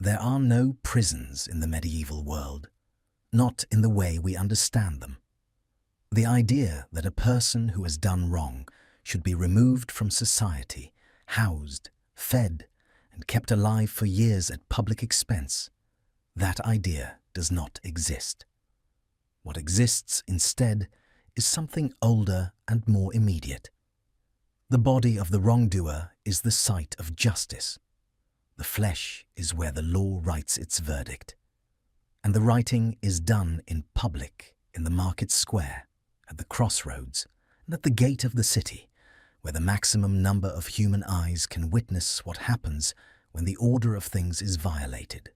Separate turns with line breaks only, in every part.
There are no prisons in the medieval world, not in the way we understand them. The idea that a person who has done wrong should be removed from society, housed, fed, and kept alive for years at public expense, that idea does not exist. What exists instead is something older and more immediate. The body of the wrongdoer is the site of justice. The flesh is where the law writes its verdict. And the writing is done in public, in the market square, at the crossroads, and at the gate of the city, where the maximum number of human eyes can witness what happens when the order of things is violated.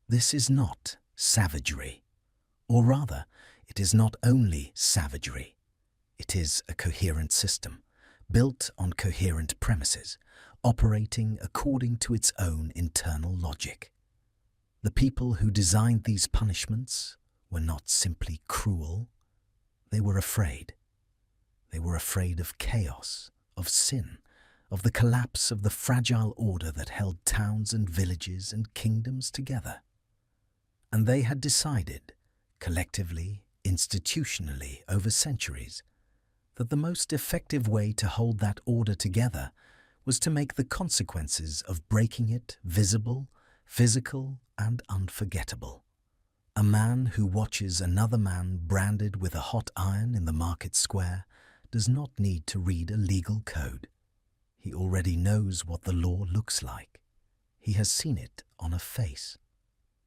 This is not savagery, or rather, it is not only savagery. It is a coherent system, built on coherent premises, operating according to its own internal logic. The people who designed these punishments were not simply cruel, they were afraid. They were afraid of chaos, of sin, of the collapse of the fragile order that held towns and villages and kingdoms together. And they had decided, collectively, institutionally, over centuries, that the most effective way to hold that order together was to make the consequences of breaking it visible, physical, and unforgettable. A man who watches another man branded with a hot iron in the market square does not need to read a legal code. He already knows what the law looks like. He has seen it on a face.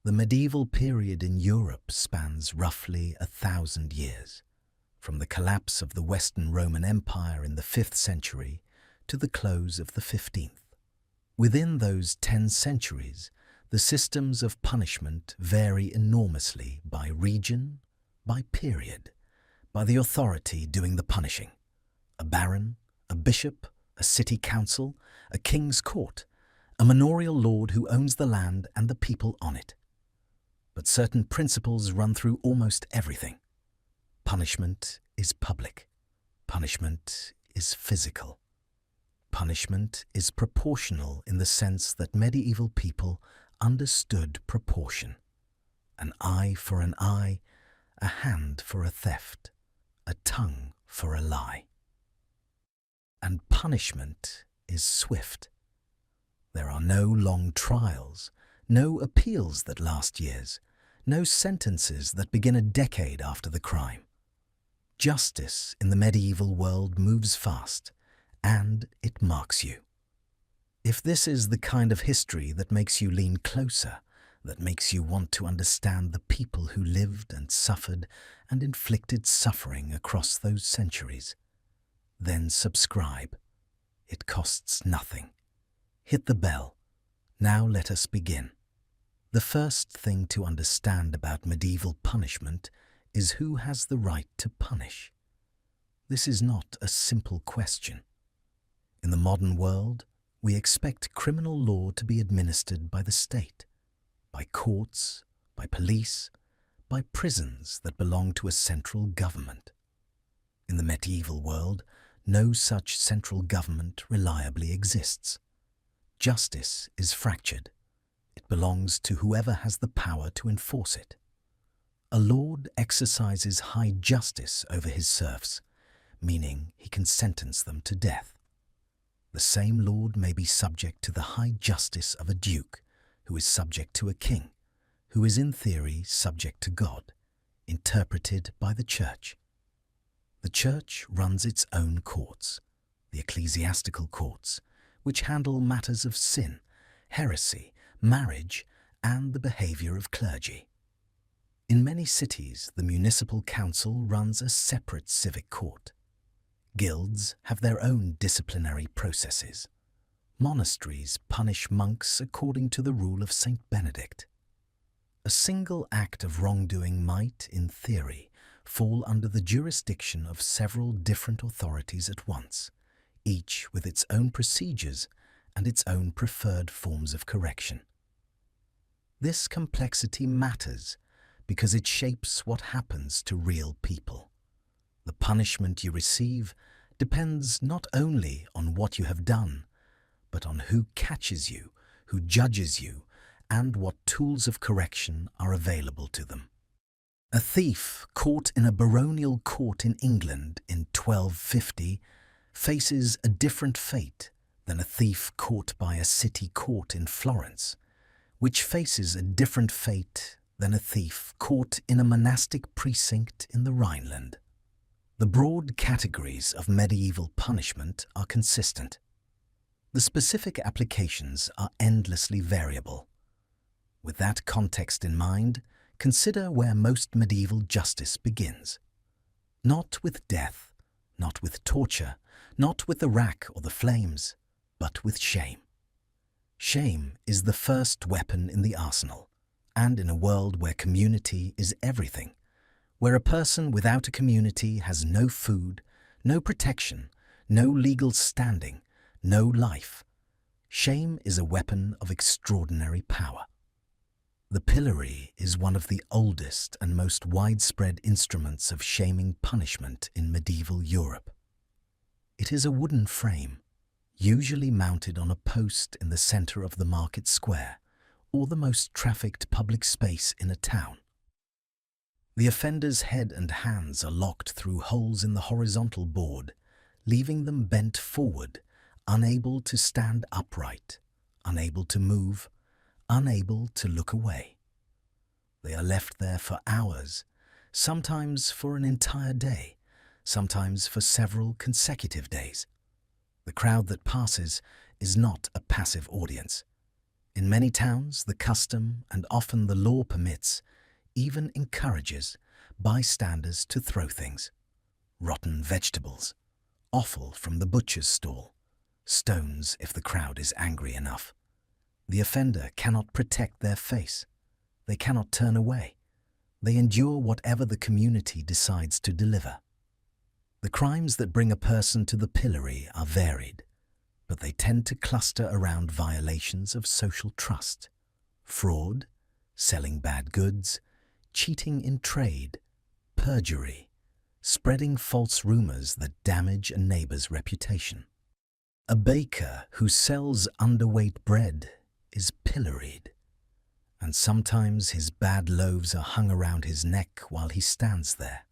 The medieval period in Europe spans roughly 1,000 years, from the collapse of the Western Roman Empire in the 5th century to the close of the 15th. Within those 10 centuries, the systems of punishment vary enormously by region, by period, by the authority doing the punishing. A baron, a bishop, a city council, a king's court, a manorial lord who owns the land and the people on it. But certain principles run through almost everything. Punishment is public. Punishment is physical. Punishment is proportional in the sense that medieval people understood proportion. An eye for an eye, a hand for a theft, a tongue for a lie. And punishment is swift. There are no long trials, no appeals that last years, no sentences that begin a decade after the crime. Justice in the medieval world moves fast, and it marks you. If this is the kind of history that makes you lean closer, that makes you want to understand the people who lived and suffered and inflicted suffering across those centuries, then subscribe. It costs nothing. Hit the bell. Now let us begin. The first thing to understand about medieval punishment is who has the right to punish. This is not a simple question. In the modern world, we expect criminal law to be administered by the state, by courts, by police, by prisons that belong to a central government. In the medieval world, no such central government reliably exists. Justice is fractured. It belongs to whoever has the power to enforce it. A lord exercises high justice over his serfs, meaning he can sentence them to death. The same lord may be subject to the high justice of a duke, who is subject to a king, who is in theory subject to God, interpreted by the church. The church runs its own courts, the ecclesiastical courts, which handle matters of sin, heresy, marriage, and the behavior of clergy. In many cities, the municipal council runs a separate civic court. Guilds have their own disciplinary processes. Monasteries punish monks according to the rule of Saint Benedict. A single act of wrongdoing might, in theory, fall under the jurisdiction of several different authorities at once, each with its own procedures and its own preferred forms of correction. This complexity matters because it shapes what happens to real people. The punishment you receive depends not only on what you have done, but on who catches you, who judges you, and what tools of correction are available to them. A thief caught in a baronial court in England in 1250 faces a different fate than a thief caught by a city court in Florence, which faces a different fate than a thief caught in a monastic precinct in the Rhineland. The broad categories of medieval punishment are consistent. The specific applications are endlessly variable. With that context in mind, consider where most medieval justice begins. Not with death, not with torture, not with the rack or the flames, but with shame. Shame is the first weapon in the arsenal, and in a world where community is everything, where a person without a community has no food, no protection, no legal standing, no life, shame is a weapon of extraordinary power. The pillory is one of the oldest and most widespread instruments of shaming punishment in medieval Europe. It is a wooden frame, usually mounted on a post in the center of the market square or the most trafficked public space in a town. The offender's head and hands are locked through holes in the horizontal board, leaving them bent forward, unable to stand upright, unable to move, unable to look away. They are left there for hours, sometimes for an entire day, sometimes for several consecutive days. The crowd that passes is not a passive audience. In many towns, the custom, and often the law permits, even encourages, bystanders to throw things. Rotten vegetables, offal from the butcher's stall, stones if the crowd is angry enough. The offender cannot protect their face. They cannot turn away. They endure whatever the community decides to deliver. The crimes that bring a person to the pillory are varied, but they tend to cluster around violations of social trust, fraud, selling bad goods, cheating in trade, perjury, spreading false rumors that damage a neighbor's reputation. A baker who sells underweight bread is pilloried, and sometimes his bad loaves are hung around his neck while he stands there,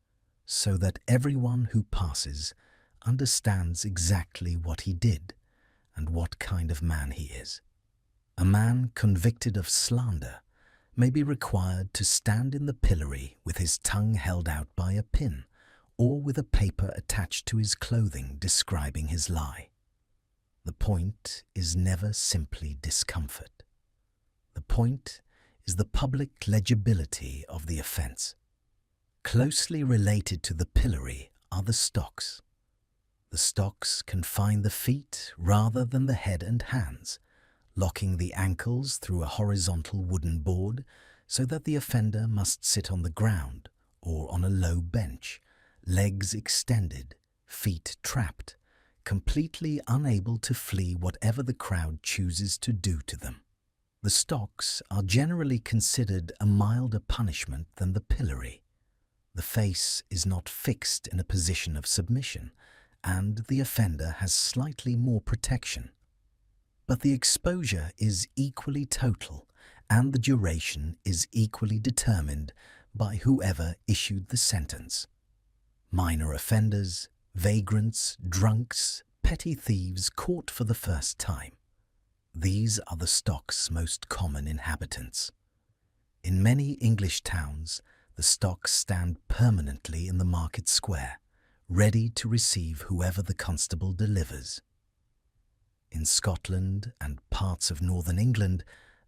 so that everyone who passes understands exactly what he did and what kind of man he is. A man convicted of slander may be required to stand in the pillory with his tongue held out by a pin or with a paper attached to his clothing describing his lie. The point is never simply discomfort. The point is the public legibility of the offense. Closely related to the pillory are the stocks. The stocks confine the feet rather than the head and hands, locking the ankles through a horizontal wooden board so that the offender must sit on the ground or on a low bench, legs extended, feet trapped, completely unable to flee whatever the crowd chooses to do to them. The stocks are generally considered a milder punishment than the pillory. The face is not fixed in a position of submission, and the offender has slightly more protection. But the exposure is equally total, and the duration is equally determined by whoever issued the sentence. Minor offenders, vagrants, drunks, petty thieves caught for the first time. These are the stock's most common inhabitants. In many English towns, the stocks stand permanently in the market square, ready to receive whoever the constable delivers. In Scotland and parts of northern England,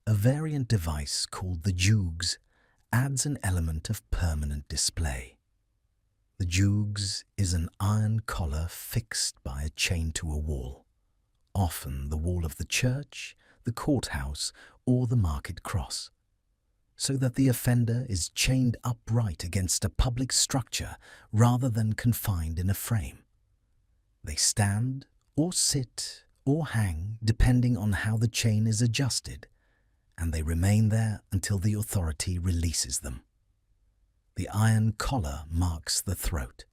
a variant device called the jugs adds an element of permanent display. The jugs is an iron collar fixed by a chain to a wall, often the wall of the church, the courthouse, or the market cross, so that the offender is chained upright against a public structure rather than confined in a frame. They stand or sit or hang depending on how the chain is adjusted, and they remain there until the authority releases them. The iron collar marks the throat.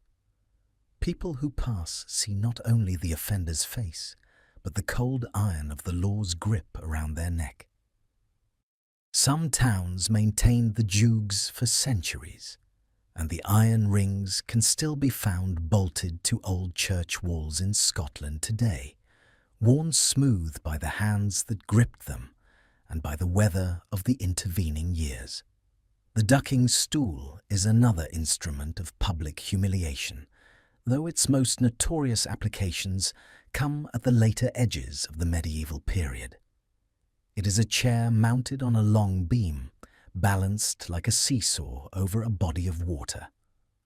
People who pass see not only the offender's face, but the cold iron of the law's grip around their neck. Some towns maintained the jugs for centuries, and the iron rings can still be found bolted to old church walls in Scotland today, worn smooth by the hands that gripped them and by the weather of the intervening years. The ducking stool is another instrument of public humiliation, though its most notorious applications come at the later edges of the medieval period. It is a chair mounted on a long beam, balanced like a seesaw over a body of water,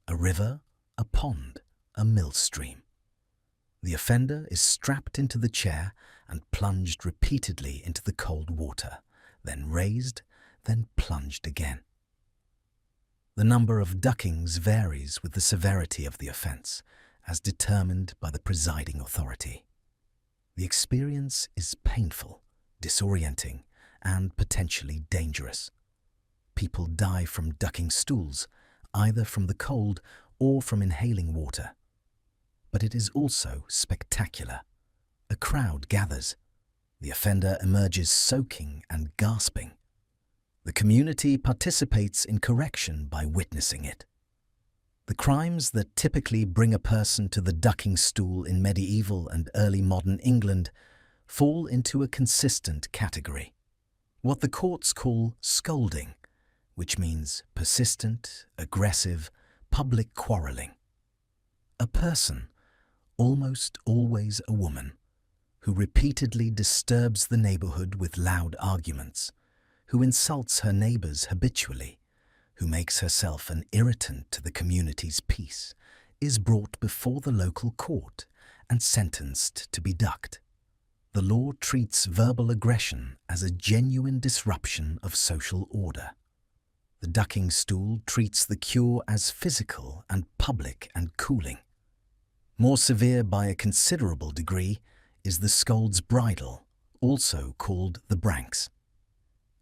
a river, a pond, a mill stream. The offender is strapped into the chair and plunged repeatedly into the cold water, then raised, then plunged again. The number of duckings varies with the severity of the offence, as determined by the presiding authority. The experience is painful, disorienting, and potentially dangerous. People die from ducking stools, either from the cold or from inhaling water. But it is also spectacular. A crowd gathers. The offender emerges soaking and gasping. The community participates in correction by witnessing it. The crimes that typically bring a person to the ducking stool in medieval and early modern England fall into a consistent category. What the courts call scolding, which means persistent, aggressive, public quarrelling. A person, almost always a woman, who repeatedly disturbs the neighbourhood with loud arguments, who insults her neighbours habitually, who makes herself an irritant to the community's peace, is brought before the local court and sentenced to be ducked. The law treats verbal aggression as a genuine disruption of social order. The ducking stool treats the cure as physical and public and cooling. More severe by a considerable degree is the scold's bridle, also called the branks.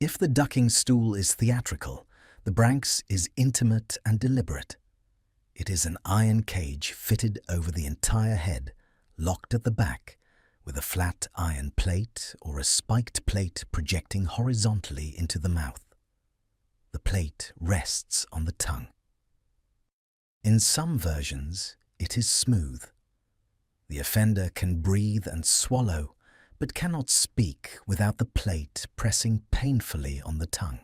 If the ducking stool is theatrical, the branks is intimate and deliberate. It is an iron cage fitted over the entire head, locked at the back, with a flat iron plate or a spiked plate projecting horizontally into the mouth. The plate rests on the tongue. In some versions, it is smooth. The offender can breathe and swallow, but cannot speak without the plate pressing painfully on the tongue.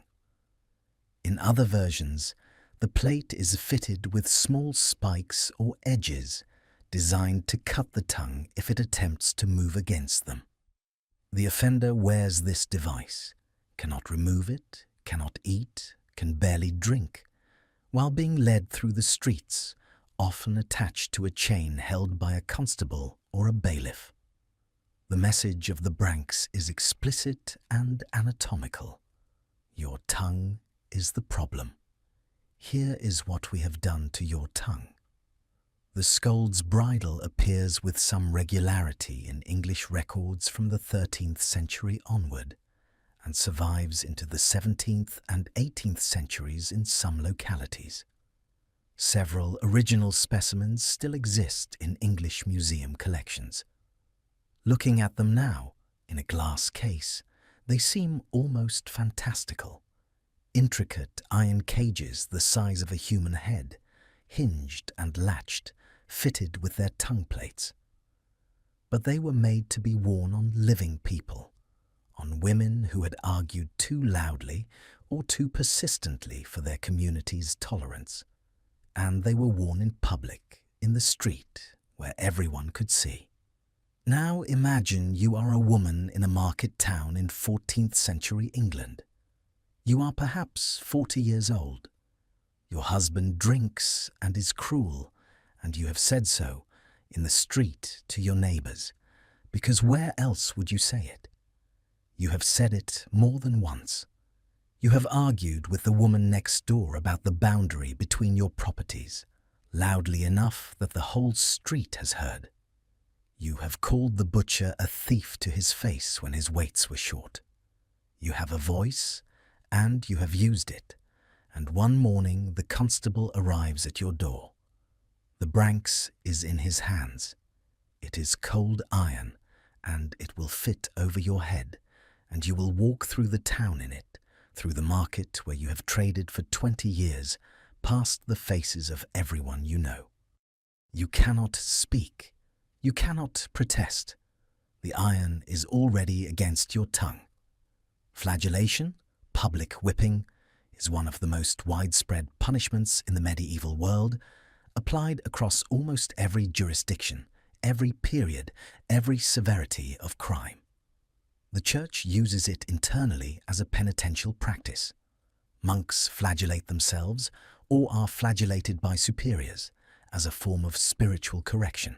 In other versions, the plate is fitted with small spikes or edges designed to cut the tongue if it attempts to move against them. The offender wears this device, cannot remove it, cannot eat, can barely drink, while being led through the streets, often attached to a chain held by a constable or a bailiff. The message of the branks is explicit and anatomical. Your tongue is the problem. Here is what we have done to your tongue. The scold's bridle appears with some regularity in English records from the 13th century onward, and survives into the 17th and 18th centuries in some localities. Several original specimens still exist in English museum collections. Looking at them now, in a glass case, they seem almost fantastical. Intricate iron cages the size of a human head, hinged and latched, fitted with their tongue plates. But they were made to be worn on living people, on women who had argued too loudly or too persistently for their community's tolerance, and they were worn in public, in the street, where everyone could see. Now imagine you are a woman in a market town in 14th century England. You are perhaps 40 years old. Your husband drinks and is cruel, and you have said so in the street to your neighbours, because where else would you say it? You have said it more than once. You have argued with the woman next door about the boundary between your properties, loudly enough that the whole street has heard. You have called the butcher a thief to his face when his weights were short. You have a voice, and you have used it, and one morning the constable arrives at your door. The branks is in his hands. It is cold iron, and it will fit over your head, and you will walk through the town in it, through the market where you have traded for 20 years, past the faces of everyone you know. You cannot speak. You cannot protest. The iron is already against your tongue. Flagellation, public whipping, is one of the most widespread punishments in the medieval world, applied across almost every jurisdiction, every period, every severity of crime. The Church uses it internally as a penitential practice. Monks flagellate themselves or are flagellated by superiors as a form of spiritual correction.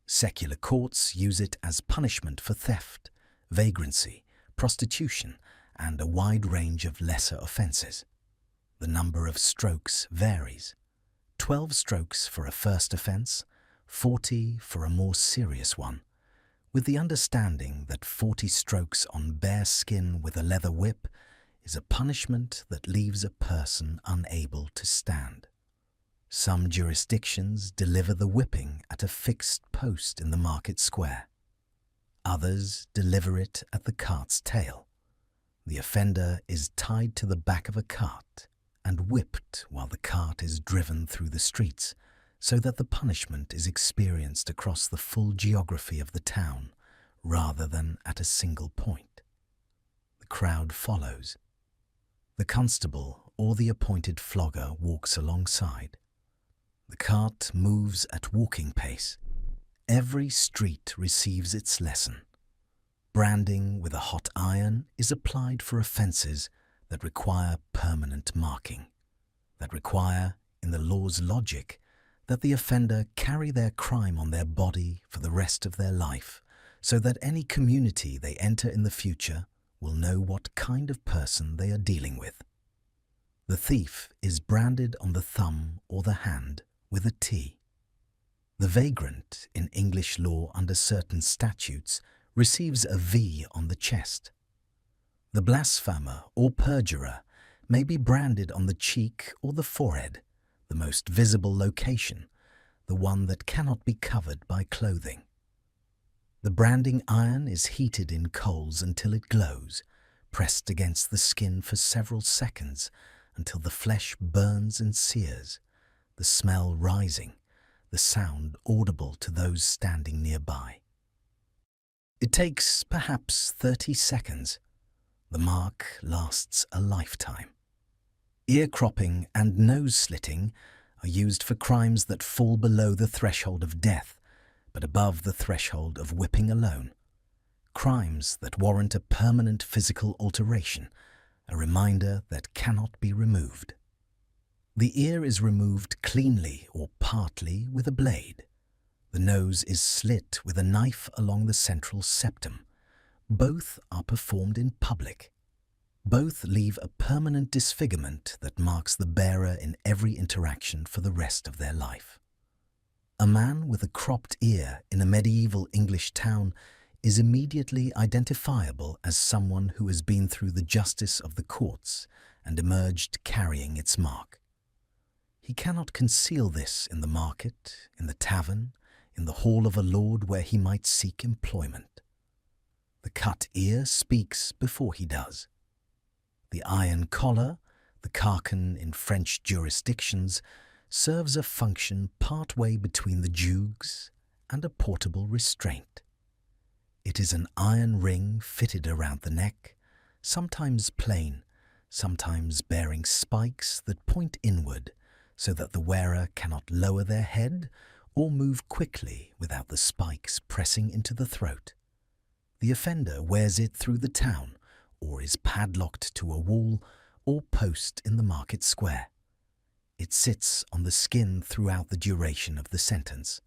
Secular courts use it as punishment for theft, vagrancy, prostitution, and a wide range of lesser offences. The number of strokes varies. 12 strokes for a first offence, 40 for a more serious one, with the understanding that 40 strokes on bare skin with a leather whip is a punishment that leaves a person unable to stand. Some jurisdictions deliver the whipping at a fixed post in the market square. Others deliver it at the cart's tail. The offender is tied to the back of a cart and whipped while the cart is driven through the streets, so that the punishment is experienced across the full geography of the town rather than at a single point. The crowd follows. The constable or the appointed flogger walks alongside. The cart moves at walking pace. Every street receives its lesson. Branding with a hot iron is applied for offences that require permanent marking, that require, in the law's logic, that the offender carry their crime on their body for the rest of their life, so that any community they enter in the future will know what kind of person they are dealing with. The thief is branded on the thumb or the hand with a T. The vagrant in English law under certain statutes receives a V on the chest. The blasphemer or perjurer may be branded on the cheek or the forehead, the most visible location, the one that cannot be covered by clothing. The branding iron is heated in coals until it glows, pressed against the skin for several seconds until the flesh burns and sears, the smell rising, the sound audible to those standing nearby. It takes perhaps 30 seconds. The mark lasts a lifetime. Ear cropping and nose slitting are used for crimes that fall below the threshold of death, but above the threshold of whipping alone. Crimes that warrant a permanent physical alteration, a reminder that cannot be removed. The ear is removed cleanly or partly with a blade. The nose is slit with a knife along the central septum. Both are performed in public. Both leave a permanent disfigurement that marks the bearer in every interaction for the rest of their life. A man with a cropped ear in a medieval English town is immediately identifiable as someone who has been through the justice of the courts and emerged carrying its mark. He cannot conceal this in the market, in the tavern, in the hall of a lord where he might seek employment. The cut ear speaks before he does. The iron collar, the carcan in French jurisdictions, serves a function partway between the jugs and a portable restraint. It is an iron ring fitted around the neck, sometimes plain, sometimes bearing spikes that point inward so that the wearer cannot lower their head or move quickly without the spikes pressing into the throat. The offender wears it through the town or is padlocked to a wall or post in the market square. It sits on the skin throughout the duration of the sentence.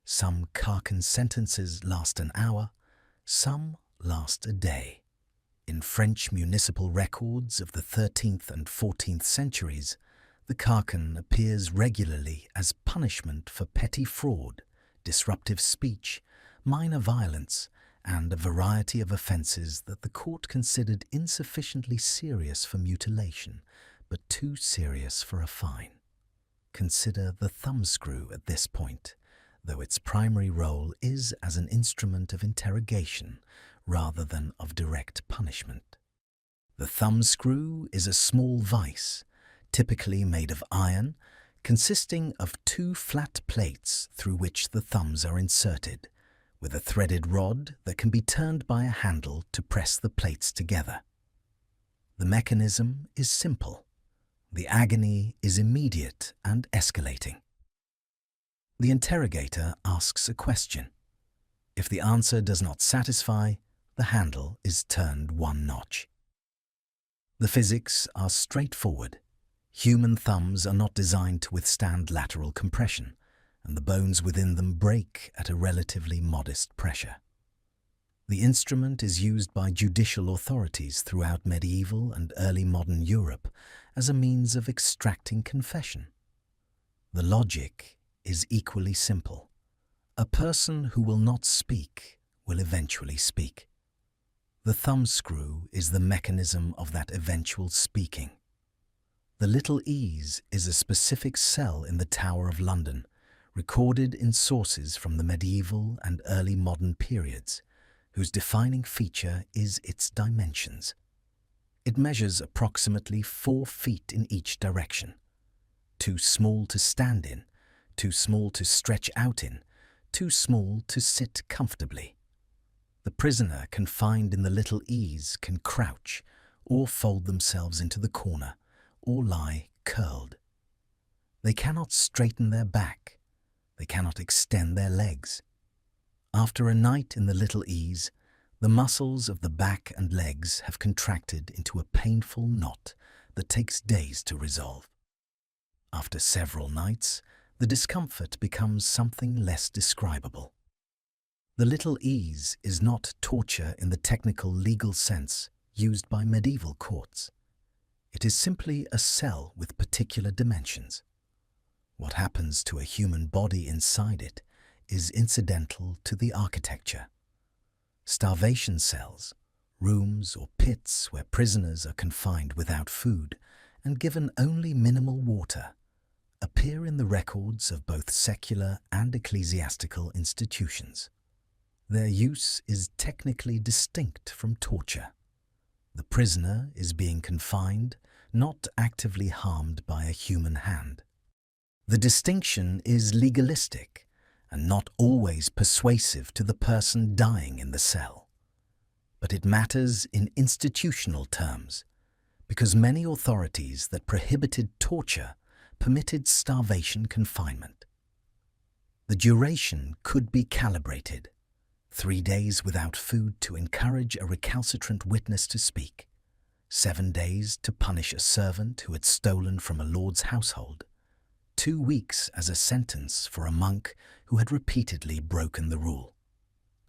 Some carcan sentences last an hour, some last a day. In French municipal records of the 13th and 14th centuries, the carcan appears regularly as punishment for petty fraud, disruptive speech, minor violence, and a variety of offences that the court considered insufficiently serious for mutilation, but too serious for a fine. Consider the thumbscrew at this point, though its primary role is as an instrument of interrogation rather than of direct punishment. The thumb screw is a small vise, typically made of iron, consisting of two flat plates through which the thumbs are inserted, with a threaded rod that can be turned by a handle to press the plates together. The mechanism is simple. The agony is immediate and escalating. The interrogator asks a question. If the answer does not satisfy, the handle is turned one notch. The physics are straightforward. Human thumbs are not designed to withstand lateral compression, and the bones within them break at a relatively modest pressure. The instrument is used by judicial authorities throughout medieval and early modern Europe as a means of extracting confession. The logic is equally simple. A person who will not speak will eventually speak. The thumb screw is the mechanism of that eventual speaking. The little E's is a specific cell in the Tower of London, recorded in sources from the medieval and early modern periods, whose defining feature is its dimensions. It measures approximately 4 feet in each direction. Too small to stand in, too small to stretch out in, too small to sit comfortably. The prisoner confined in the little E's can crouch or fold themselves into the corner or lie curled. They cannot straighten their back. They cannot extend their legs. After a night in the little E's, the muscles of the back and legs have contracted into a painful knot that takes days to resolve. After several nights, the discomfort becomes something less describable. The little E's is not torture in the technical legal sense used by medieval courts. It is simply a cell with particular dimensions. What happens to a human body inside it is incidental to the architecture. Starvation cells, rooms or pits where prisoners are confined without food and given only minimal water, appear in the records of both secular and ecclesiastical institutions. Their use is technically distinct from torture. The prisoner is being confined, not actively harmed by a human hand. The distinction is legalistic and not always persuasive to the person dying in the cell. But it matters in institutional terms, because many authorities that prohibited torture permitted starvation confinement. The duration could be calibrated. 3 days without food to encourage a recalcitrant witness to speak. 7 days to punish a servant who had stolen from a lord's household. 2 weeks as a sentence for a monk who had repeatedly broken the rule.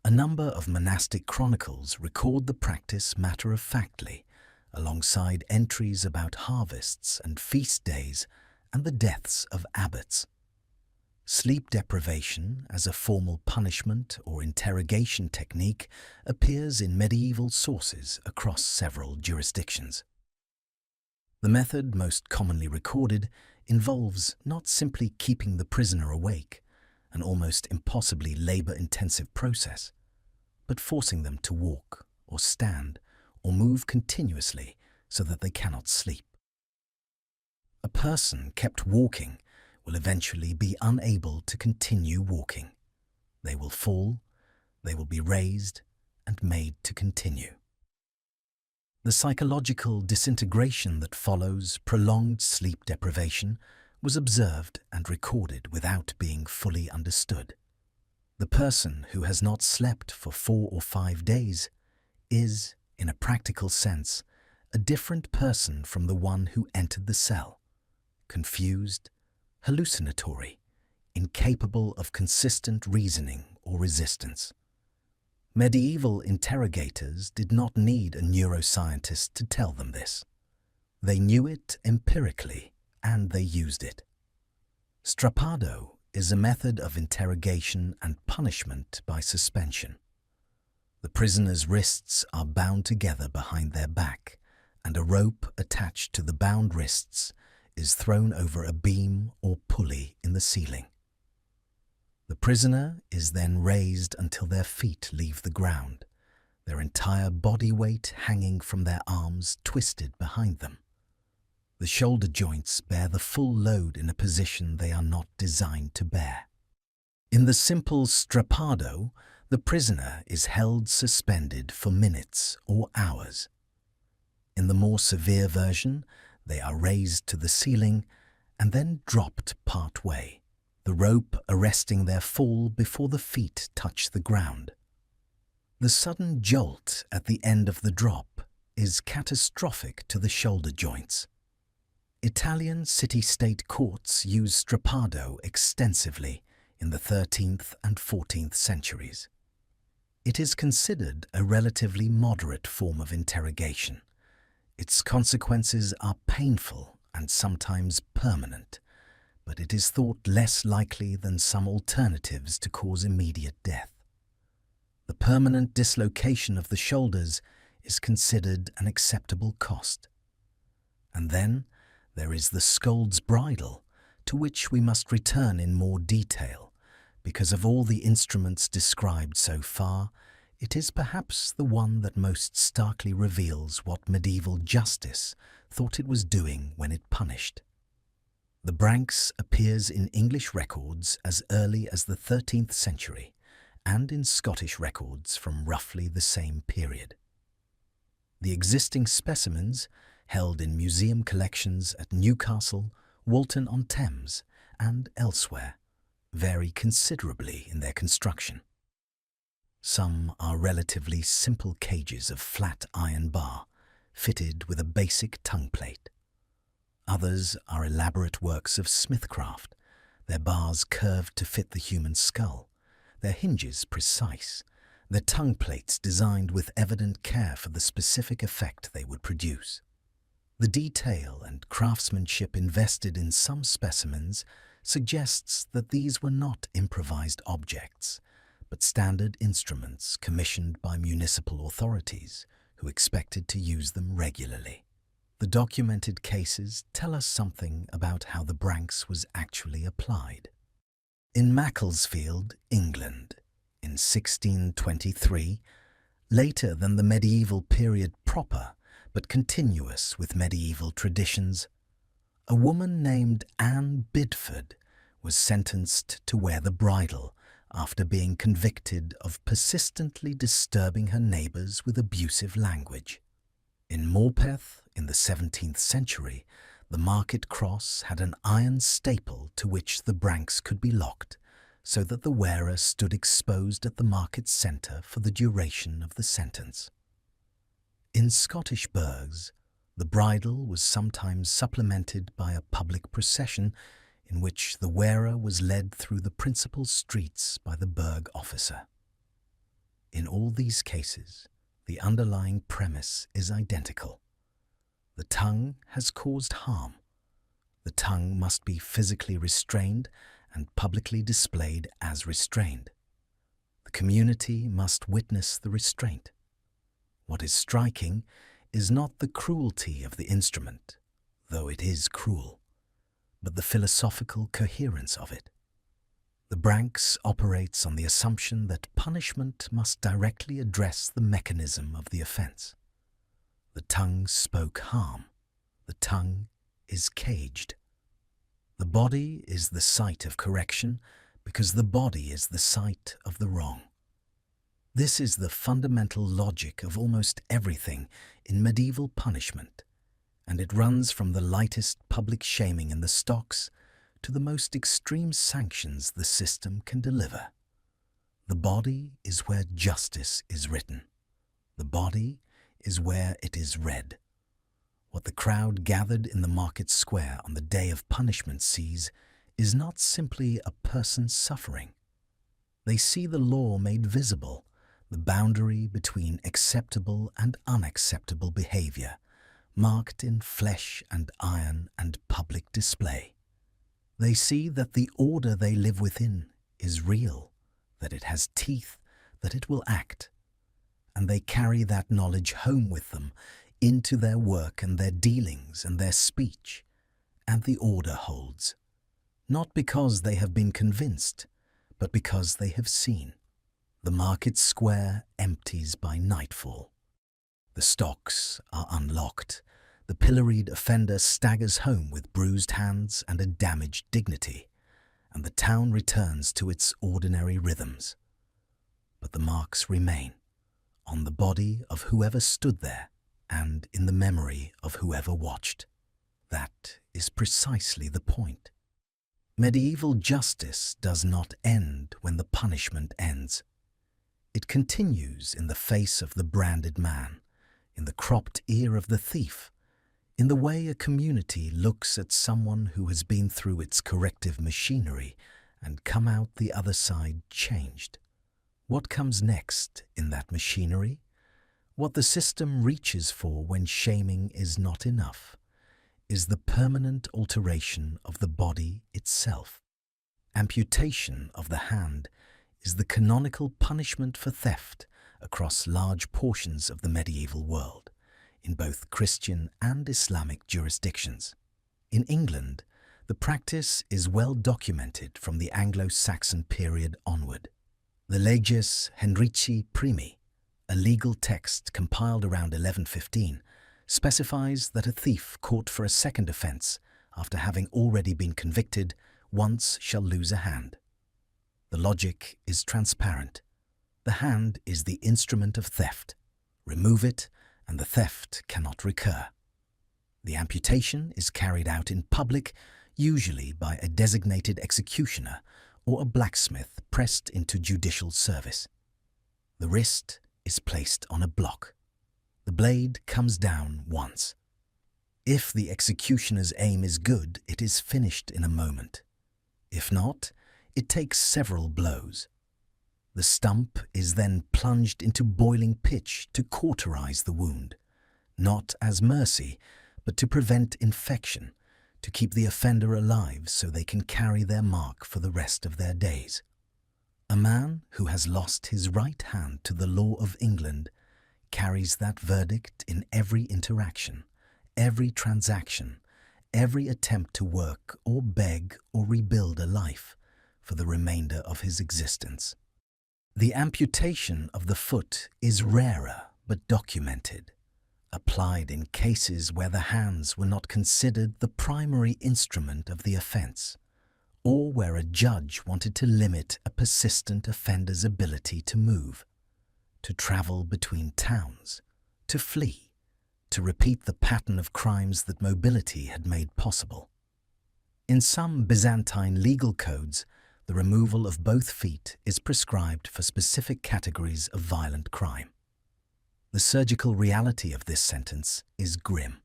A number of monastic chronicles record the practice matter-of-factly, alongside entries about harvests and feast days and the deaths of abbots. Sleep deprivation as a formal punishment or interrogation technique appears in medieval sources across several jurisdictions. The method most commonly recorded involves not simply keeping the prisoner awake, an almost impossibly labor-intensive process, but forcing them to walk or stand or move continuously so that they cannot sleep. A person kept walking will eventually be unable to continue walking. They will fall, they will be raised and made to continue. The psychological disintegration that follows prolonged sleep deprivation was observed and recorded without being fully understood. The person who has not slept for 4 or 5 days is, in a practical sense, a different person from the one who entered the cell, confused, hallucinatory, incapable of consistent reasoning or resistance. Medieval interrogators did not need a neuroscientist to tell them this. They knew it empirically, and they used it. Strappado is a method of interrogation and punishment by suspension. The prisoner's wrists are bound together behind their back, and a rope attached to the bound wrists is thrown over a beam or pulley in the ceiling. The prisoner is then raised until their feet leave the ground, their entire body weight hanging from their arms twisted behind them. The shoulder joints bear the full load in a position they are not designed to bear. In the simple strappado, the prisoner is held suspended for minutes or hours. In the more severe version, they are raised to the ceiling and then dropped part way, the rope arresting their fall before the feet touch the ground. The sudden jolt at the end of the drop is catastrophic to the shoulder joints. Italian city-state courts used strappado extensively in the 13th and 14th centuries. It is considered a relatively moderate form of interrogation. Its consequences are painful and sometimes permanent, but it is thought less likely than some alternatives to cause immediate death. The permanent dislocation of the shoulders is considered an acceptable cost. And then there is the scold's bridle, to which we must return in more detail. Because of all the instruments described so far, it is perhaps the one that most starkly reveals what medieval justice thought it was doing when it punished. The branx appears in English records as early as the 13th century and in Scottish records from roughly the same period. The existing specimens, held in museum collections at Newcastle, Walton-on-Thames, and elsewhere, vary considerably in their construction. Some are relatively simple cages of flat iron bar, fitted with a basic tongue plate. Others are elaborate works of smithcraft, their bars curved to fit the human skull, their hinges precise, their tongue plates designed with evident care for the specific effect they would produce. The detail and craftsmanship invested in some specimens suggests that these were not improvised objects, but standard instruments commissioned by municipal authorities who expected to use them regularly. The documented cases tell us something about how the branx was actually applied. In Macclesfield, England, in 1623, later than the medieval period proper, but continuous with medieval traditions, a woman named Anne Bidford was sentenced to wear the bridle after being convicted of persistently disturbing her neighbours with abusive language. In Morpeth, in the 17th century, the market cross had an iron staple to which the branx could be locked, so that the wearer stood exposed at the market centre for the duration of the sentence. In Scottish burghs, the bridle was sometimes supplemented by a public procession in which the wearer was led through the principal streets by the burgh officer. In all these cases, the underlying premise is identical. The tongue has caused harm. The tongue must be physically restrained and publicly displayed as restrained. The community must witness the restraint. What is striking is not the cruelty of the instrument, though it is cruel, but the philosophical coherence of it. The branx operates on the assumption that punishment must directly address the mechanism of the offence. The tongue spoke harm. The tongue is caged. The body is the site of correction because the body is the site of the wrong. This is the fundamental logic of almost everything in medieval punishment, and it runs from the lightest public shaming in the stocks to the most extreme sanctions the system can deliver. The body is where justice is written. The body is where it is read. What the crowd gathered in the market square on the day of punishment sees is not simply a person suffering. They see the law made visible, the boundary between acceptable and unacceptable behavior, marked in flesh and iron and public display. They see that the order they live within is real, that it has teeth, that it will act, and they carry that knowledge home with them into their work and their dealings and their speech, and the order holds, not because they have been convinced, but because they have seen. The market square empties by nightfall. The stocks are unlocked. The pilloried offender staggers home with bruised hands and a damaged dignity, and the town returns to its ordinary rhythms. But the marks remain, on the body of whoever stood there and in the memory of whoever watched. That is precisely the point. Medieval justice does not end when the punishment ends. It continues in the face of the branded man, in the cropped ear of the thief, in the way a community looks at someone who has been through its corrective machinery and come out the other side changed. What comes next in that machinery? What the system reaches for when shaming is not enough, is the permanent alteration of the body itself. Amputation of the hand is the canonical punishment for theft across large portions of the medieval world, in both Christian and Islamic jurisdictions. In England, the practice is well documented from the Anglo-Saxon period onward. The Leges Henrici Primi, a legal text compiled around 1115, specifies that a thief caught for a second offence after having already been convicted once shall lose a hand. The logic is transparent. The hand is the instrument of theft. Remove it, and the theft cannot recur. The amputation is carried out in public, usually by a designated executioner or a blacksmith pressed into judicial service. The wrist is placed on a block. The blade comes down once. If the executioner's aim is good, it is finished in a moment. If not, it takes several blows. The stump is then plunged into boiling pitch to cauterize the wound, not as mercy, but to prevent infection, to keep the offender alive so they can carry their mark for the rest of their days. A man who has lost his right hand to the law of England carries that verdict in every interaction, every transaction, every attempt to work or beg or rebuild a life for the remainder of his existence. The amputation of the foot is rarer but documented, applied in cases where the hands were not considered the primary instrument of the offence, or where a judge wanted to limit a persistent offender's ability to move, to travel between towns, to flee, to repeat the pattern of crimes that mobility had made possible. In some Byzantine legal codes, the removal of both feet is prescribed for specific categories of violent crime. The surgical reality of this sentence is grim.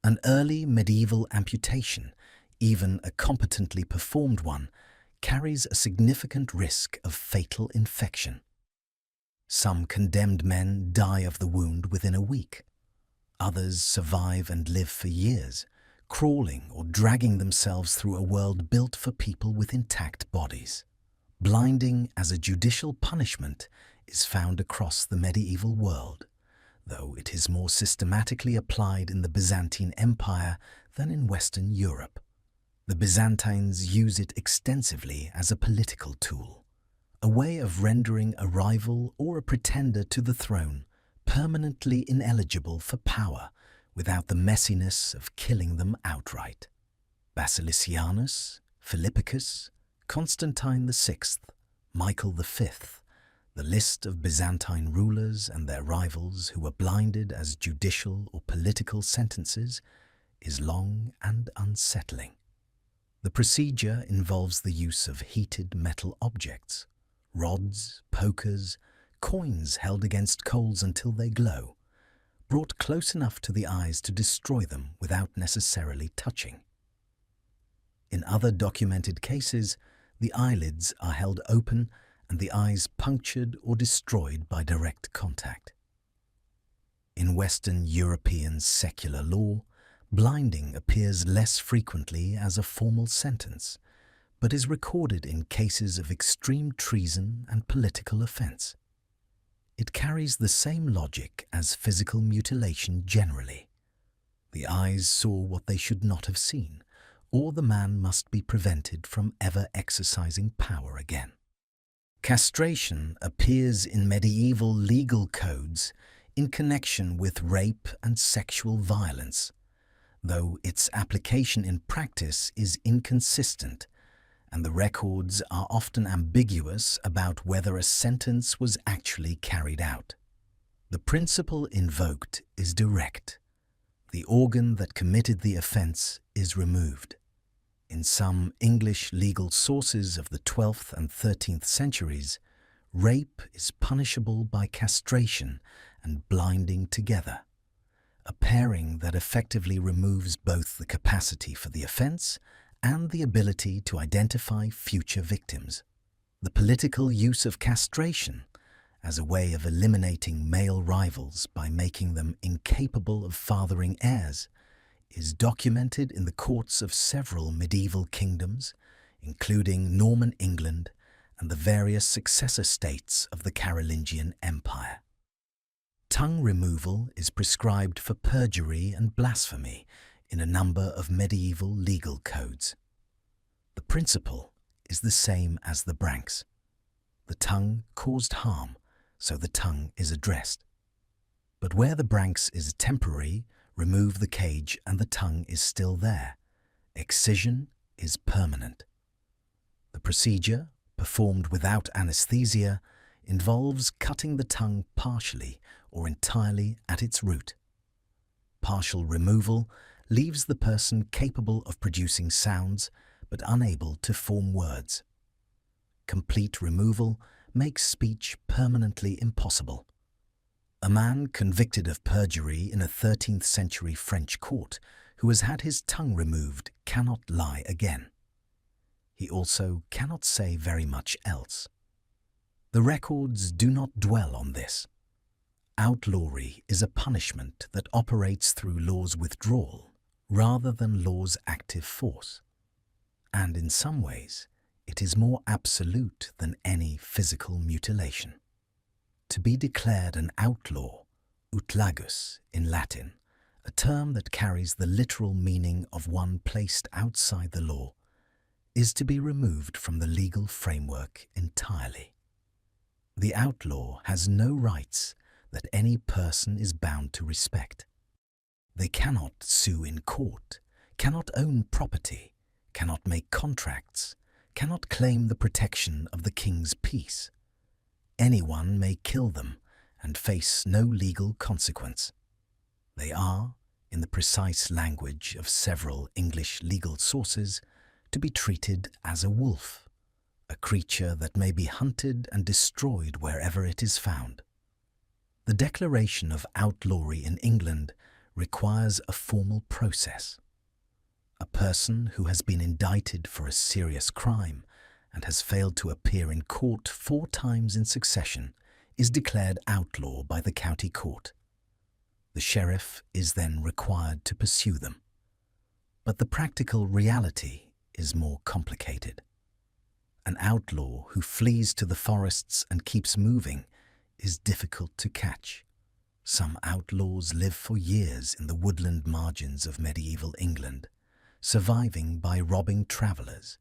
An early medieval amputation, even a competently performed one, carries a significant risk of fatal infection. Some condemned men die of the wound within a week. Others survive and live for years, crawling or dragging themselves through a world built for people with intact bodies. Blinding as a judicial punishment is found across the medieval world, though it is more systematically applied in the Byzantine Empire than in Western Europe. The Byzantines use it extensively as a political tool, a way of rendering a rival or a pretender to the throne permanently ineligible for power without the messiness of killing them outright. Basilicianus, Philippicus, Constantine VI, Michael V, the list of Byzantine rulers and their rivals who were blinded as judicial or political sentences is long and unsettling. The procedure involves the use of heated metal objects, rods, pokers, coins held against coals until they glow, brought close enough to the eyes to destroy them without necessarily touching. In other documented cases, the eyelids are held open and the eyes punctured or destroyed by direct contact. In Western European secular law, blinding appears less frequently as a formal sentence, but is recorded in cases of extreme treason and political offence. It carries the same logic as physical mutilation generally. The eyes saw what they should not have seen, or the man must be prevented from ever exercising power again. Castration appears in medieval legal codes in connection with rape and sexual violence, though its application in practice is inconsistent, and the records are often ambiguous about whether a sentence was actually carried out. The principle invoked is direct. The organ that committed the offence is removed. In some English legal sources of the 12th and 13th centuries, rape is punishable by castration and blinding together, a pairing that effectively removes both the capacity for the offence and the ability to identify future victims. The political use of castration as a way of eliminating male rivals by making them incapable of fathering heirs is documented in the courts of several medieval kingdoms, including Norman England and the various successor states of the Carolingian Empire. Tongue removal is prescribed for perjury and blasphemy in a number of medieval legal codes. The principle is the same as the branks. The tongue caused harm, so the tongue is addressed. But where the branks is temporary, remove the cage and the tongue is still there. Excision is permanent. The procedure, performed without anesthesia, involves cutting the tongue partially or entirely at its root. Partial removal leaves the person capable of producing sounds but unable to form words. Complete removal makes speech permanently impossible. A man convicted of perjury in a 13th century French court who has had his tongue removed cannot lie again. He also cannot say very much else. The records do not dwell on this. Outlawry is a punishment that operates through law's withdrawal rather than law's active force, and in some ways it is more absolute than any physical mutilation. To be declared an outlaw, utlagus in Latin, a term that carries the literal meaning of one placed outside the law, is to be removed from the legal framework entirely. The outlaw has no rights that any person is bound to respect. They cannot sue in court, cannot own property, cannot make contracts, cannot claim the protection of the king's peace. Anyone may kill them and face no legal consequence. They are, in the precise language of several English legal sources, to be treated as a wolf, a creature that may be hunted and destroyed wherever it is found. The declaration of outlawry in England requires a formal process. A person who has been indicted for a serious crime and has failed to appear in court 4 times in succession is declared outlaw by the county court. The sheriff is then required to pursue them. But the practical reality is more complicated. An outlaw who flees to the forests and keeps moving is difficult to catch. Some outlaws live for years in the woodland margins of medieval England, surviving by robbing travellers,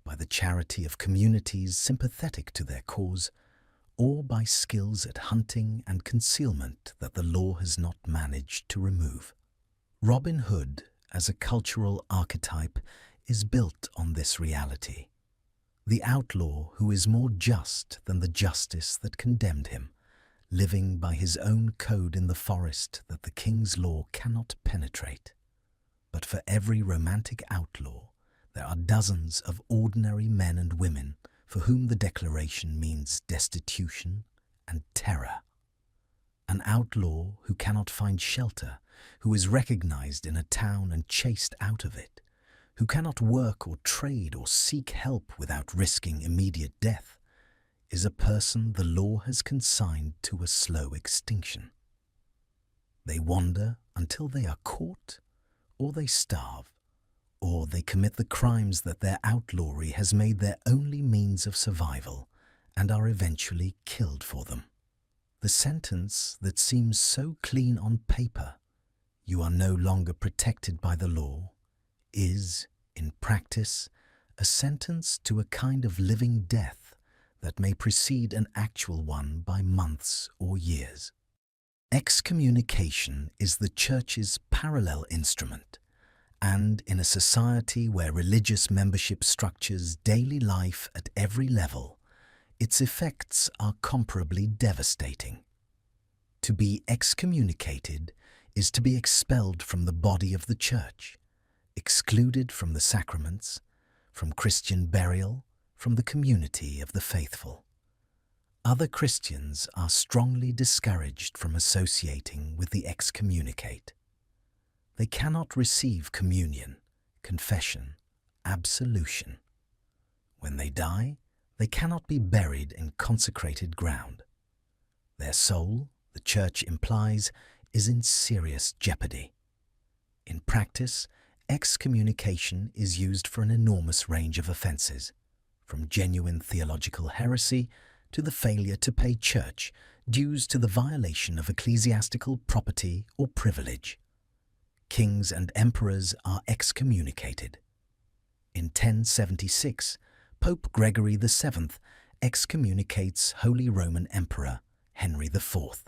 by the charity of communities sympathetic to their cause, or by skills at hunting and concealment that the law has not managed to remove. Robin Hood, as a cultural archetype, is built on this reality. The outlaw who is more just than the justice that condemned him, living by his own code in the forest that the king's law cannot penetrate. But for every romantic outlaw, there are dozens of ordinary men and women for whom the declaration means destitution and terror. An outlaw who cannot find shelter, who is recognized in a town and chased out of it, who cannot work or trade or seek help without risking immediate death, is a person the law has consigned to a slow extinction. They wander until they are caught, or they starve, or they commit the crimes that their outlawry has made their only means of survival and are eventually killed for them. The sentence that seems so clean on paper, "You are no longer protected by the law," is, in practice, a sentence to a kind of living death that may precede an actual one by months or years. Excommunication is the Church's parallel instrument, and in a society where religious membership structures daily life at every level, its effects are comparably devastating. To be excommunicated is to be expelled from the body of the Church, excluded from the sacraments, from Christian burial, from the community of the faithful. Other Christians are strongly discouraged from associating with the excommunicate. They cannot receive communion, confession, absolution. When they die, they cannot be buried in consecrated ground. Their soul, the Church implies, is in serious jeopardy. In practice, excommunication is used for an enormous range of offences, from genuine theological heresy to the failure to pay church dues to the violation of ecclesiastical property or privilege. Kings and emperors are excommunicated. In 1076, Pope Gregory VII excommunicates Holy Roman Emperor Henry IV,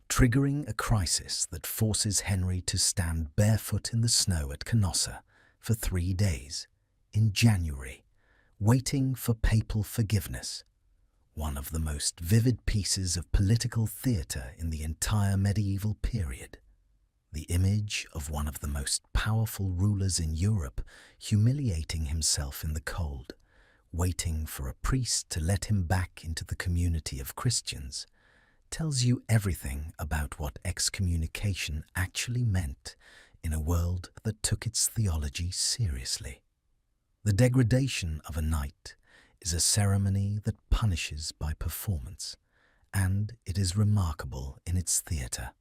triggering a crisis that forces Henry to stand barefoot in the snow at Canossa for 3 days, in January, waiting for papal forgiveness, one of the most vivid pieces of political theatre in the entire medieval period. The image of one of the most powerful rulers in Europe humiliating himself in the cold, waiting for a priest to let him back into the community of Christians, tells you everything about what excommunication actually meant in a world that took its theology seriously. The degradation of a knight is a ceremony that punishes by performance, and it is remarkable in its theatre.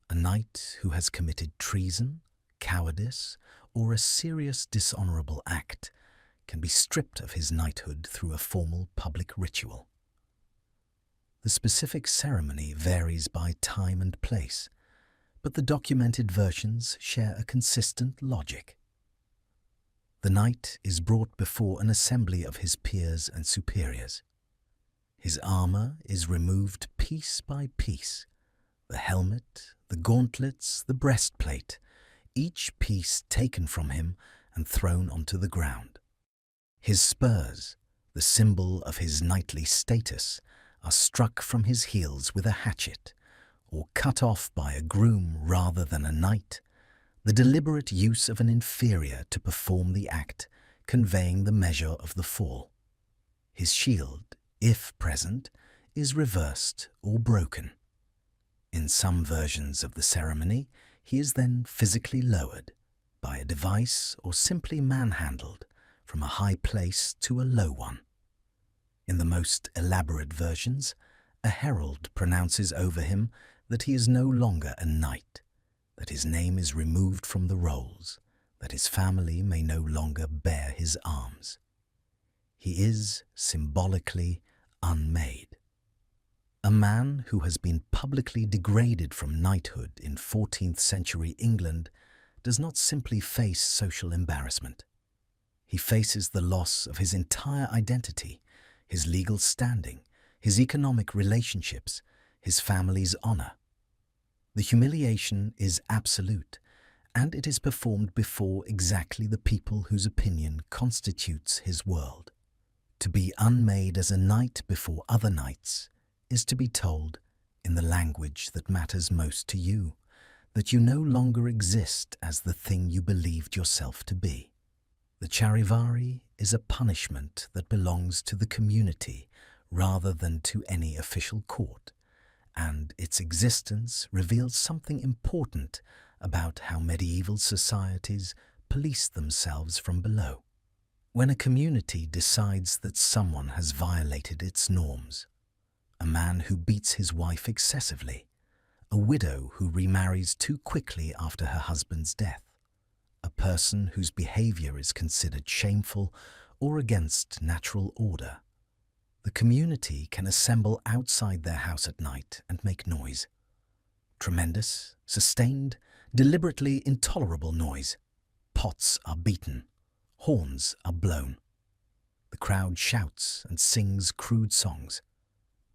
A knight who has committed treason, cowardice, or a serious dishonourable act can be stripped of his knighthood through a formal public ritual. The specific ceremony varies by time and place, but the documented versions share a consistent logic. The knight is brought before an assembly of his peers and superiors. His armour is removed piece by piece, the helmet, the gauntlets, the breastplate, each piece taken from him and thrown onto the ground. His spurs, the symbol of his knightly status, are struck from his heels with a hatchet, or cut off by a groom rather than a knight, the deliberate use of an inferior to perform the act, conveying the measure of the fall. His shield, if present, is reversed or broken. In some versions of the ceremony, he is then physically lowered by a device or simply manhandled from a high place to a low one. In the most elaborate versions, a herald pronounces over him that he is no longer a knight, that his name is removed from the rolls, that his family may no longer bear his arms. He is symbolically unmade. A man who has been publicly degraded from knighthood in 14th century England does not simply face social embarrassment. He faces the loss of his entire identity, his legal standing, his economic relationships, his family's honour. The humiliation is absolute, and it is performed before exactly the people whose opinion constitutes his world. To be unmade as a knight before other knights is to be told, in the language that matters most to you, that you no longer exist as the thing you believed yourself to be. The charivari is a punishment that belongs to the community rather than to any official court, and its existence reveals something important about how medieval societies policed themselves from below. When a community decides that someone has violated its norms, a man who beats his wife excessively, a widow who remarries too quickly after her husband's death, a person whose behaviour is considered shameful or against natural order, the community can assemble outside their house at night and make noise. Tremendous, sustained, deliberately intolerable noise. Pots are beaten. Horns are blown. The crowd shouts and sings crude songs.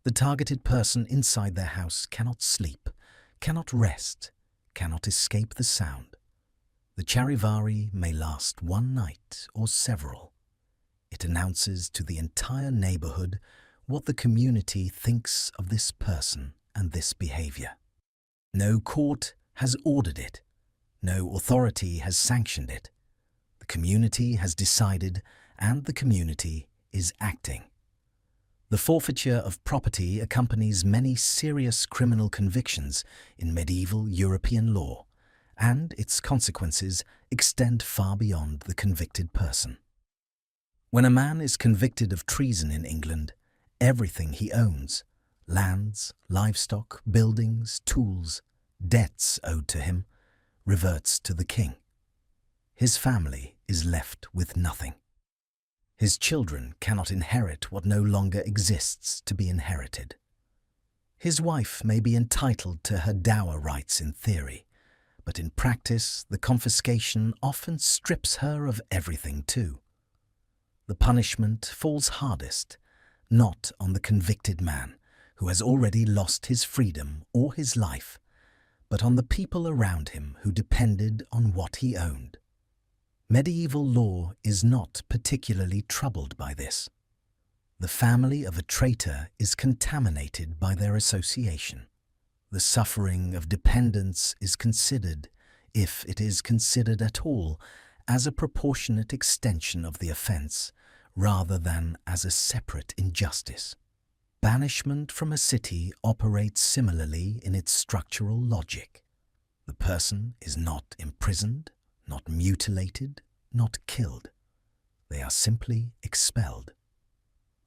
The targeted person inside their house cannot sleep, cannot rest, cannot escape the sound. The charivari may last one night or several. It announces to the entire neighborhood what the community thinks of this person and this behavior. No court has ordered it. No authority has sanctioned it. The community has decided, and the community is acting. The forfeiture of property accompanies many serious criminal convictions in medieval European law, and its consequences extend far beyond the convicted person. When a man is convicted of treason in England, everything he owns, lands, livestock, buildings, tools, debts owed to him, reverts to the king. His family is left with nothing. His children cannot inherit what no longer exists to be inherited. His wife may be entitled to her dower rights in theory, but in practice the confiscation often strips her of everything too. The punishment falls hardest, not on the convicted man, who has already lost his freedom or his life, but on the people around him who depended on what he owned. Medieval law is not particularly troubled by this. The family of a traitor is contaminated by their association. The suffering of dependence is considered, if it is considered at all, as a proportionate extension of the offence, rather than as a separate injustice. Banishment from a city operates similarly in its structural logic. The person is not imprisoned, not mutilated, not killed. They are simply expelled.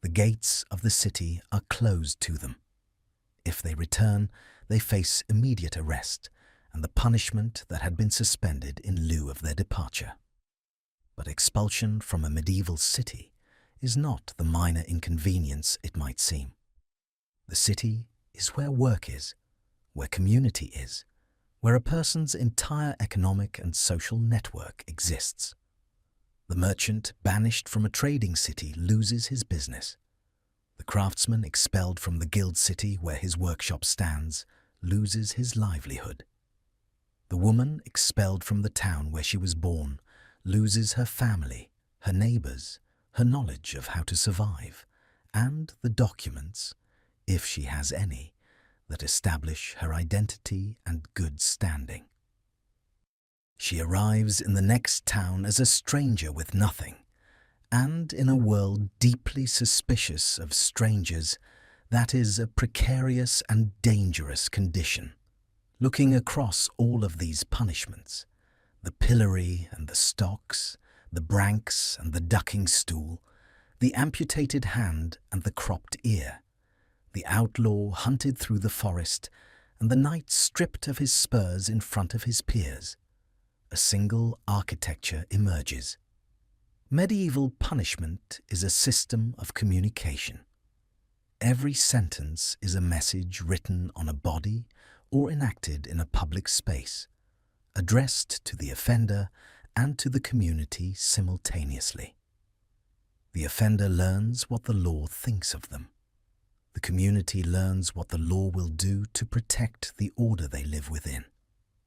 The gates of the city are closed to them. If they return, they face immediate arrest and the punishment that had been suspended in lieu of their departure. But expulsion from a medieval city is not the minor inconvenience it might seem. The city is where work is, where community is, where a person's entire economic and social network exists. The merchant banished from a trading city loses his business. The craftsman expelled from the guild city where his workshop stands loses his livelihood. The woman expelled from the town where she was born loses her family, her neighbors, her knowledge of how to survive, and the documents, if she has any, that establish her identity and good standing. She arrives in the next town as a stranger with nothing, and in a world deeply suspicious of strangers, that is a precarious and dangerous condition. Looking across all of these punishments, the pillory and the stocks, the branks and the ducking stool, the amputated hand and the cropped ear, the outlaw hunted through the forest, and the knight stripped of his spurs in front of his peers, a single architecture emerges. Medieval punishment is a system of communication. Every sentence is a message written on a body or enacted in a public space, addressed to the offender and to the community simultaneously. The offender learns what the law thinks of them. The community learns what the law will do to protect the order they live within.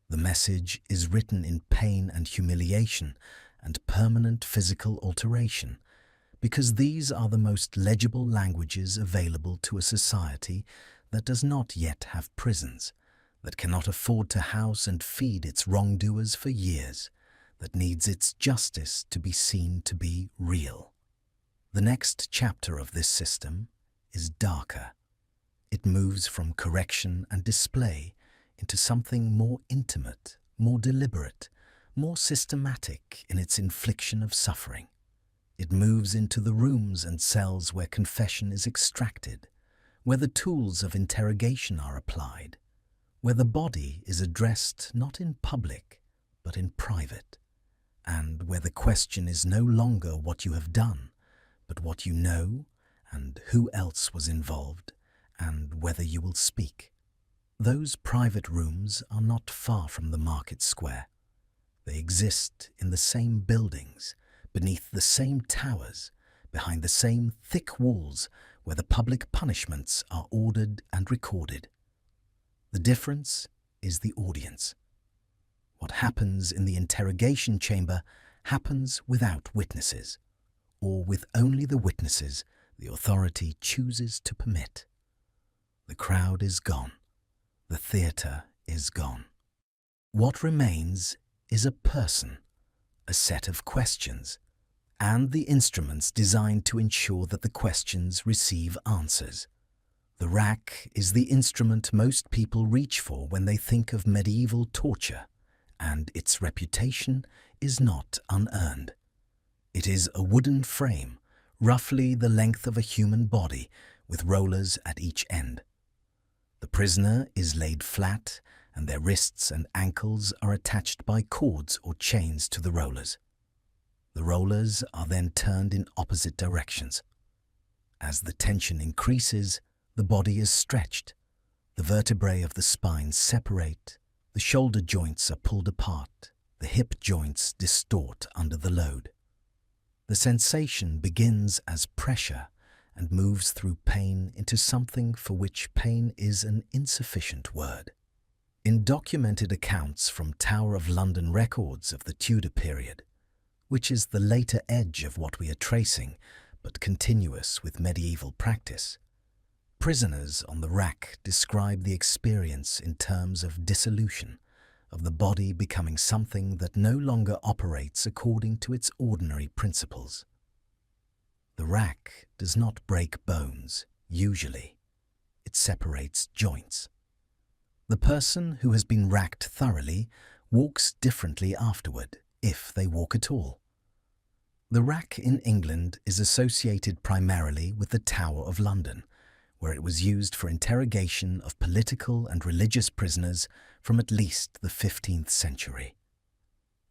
The message is written in pain and humiliation and permanent physical alteration, because these are the most legible languages available to a society that does not yet have prisons, that cannot afford to house and feed its wrongdoers for years, that needs its justice to be seen to be real. The next chapter of this system is darker. It moves from correction and display into something more intimate, more deliberate, more systematic in its infliction of suffering. It moves into the rooms and cells where confession is extracted, where the tools of interrogation are applied, where the body is addressed not in public but in private, and where the question is no longer what you have done, but what you know and who else was involved and whether you will speak. Those private rooms are not far from the market square. They exist in the same buildings, beneath the same towers, behind the same thick walls where the public punishments are ordered and recorded. The difference is the audience. What happens in the interrogation chamber happens without witnesses, or with only the witnesses the authority chooses to permit. The crowd is gone. The theatre is gone. What remains is a person, a set of questions, and the instruments designed to ensure that the questions receive answers. The rack is the instrument most people reach for when they think of medieval torture, and its reputation is not unearned. It is a wooden frame, roughly the length of a human body, with rollers at each end. The prisoner is laid flat, and their wrists and ankles are attached by cords or chains to the rollers. The rollers are then turned in opposite directions. As the tension increases, the body is stretched. The vertebrae of the spine separate, the shoulder joints are pulled apart, the hip joints distort under the load. The sensation begins as pressure and moves through pain into something for which pain is an insufficient word. In documented accounts from Tower of London records of the Tudor period, which is the later edge of what we are tracing, but continuous with medieval practice, prisoners on the rack describe the experience in terms of dissolution, of the body becoming something that no longer operates according to its ordinary principles. The rack does not break bones, usually. It separates joints. The person who has been racked thoroughly walks differently afterward, if they walk at all. The rack in England is associated primarily with the Tower of London, where it was used for interrogation of political and religious prisoners from at least the 15th century.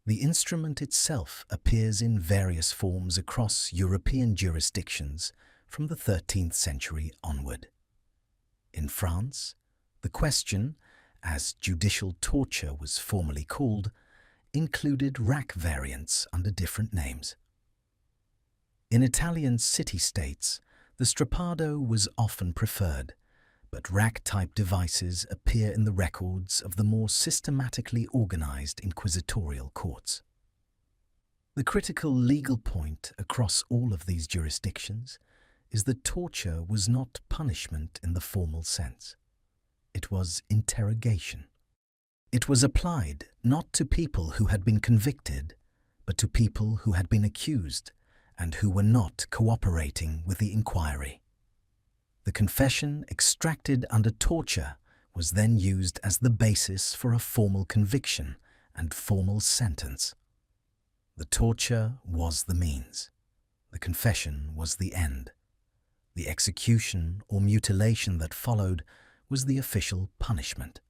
The instrument itself appears in various forms across European jurisdictions from the 13th century onward. In France, the question, as judicial torture was formerly called, included rack variants under different names. In Italian city-states, the strappado was often preferred, but rack-type devices appear in the records of the more systematically organized inquisitorial courts. The critical legal point across all of these jurisdictions is that torture was not punishment in the formal sense. It was interrogation. It was applied not to people who had been convicted, but to people who had been accused and who were not cooperating with the inquiry. The confession extracted under torture was then used as the basis for a formal conviction and formal sentence. The torture was the means. The confession was the end. The execution or mutilation that followed was the official punishment.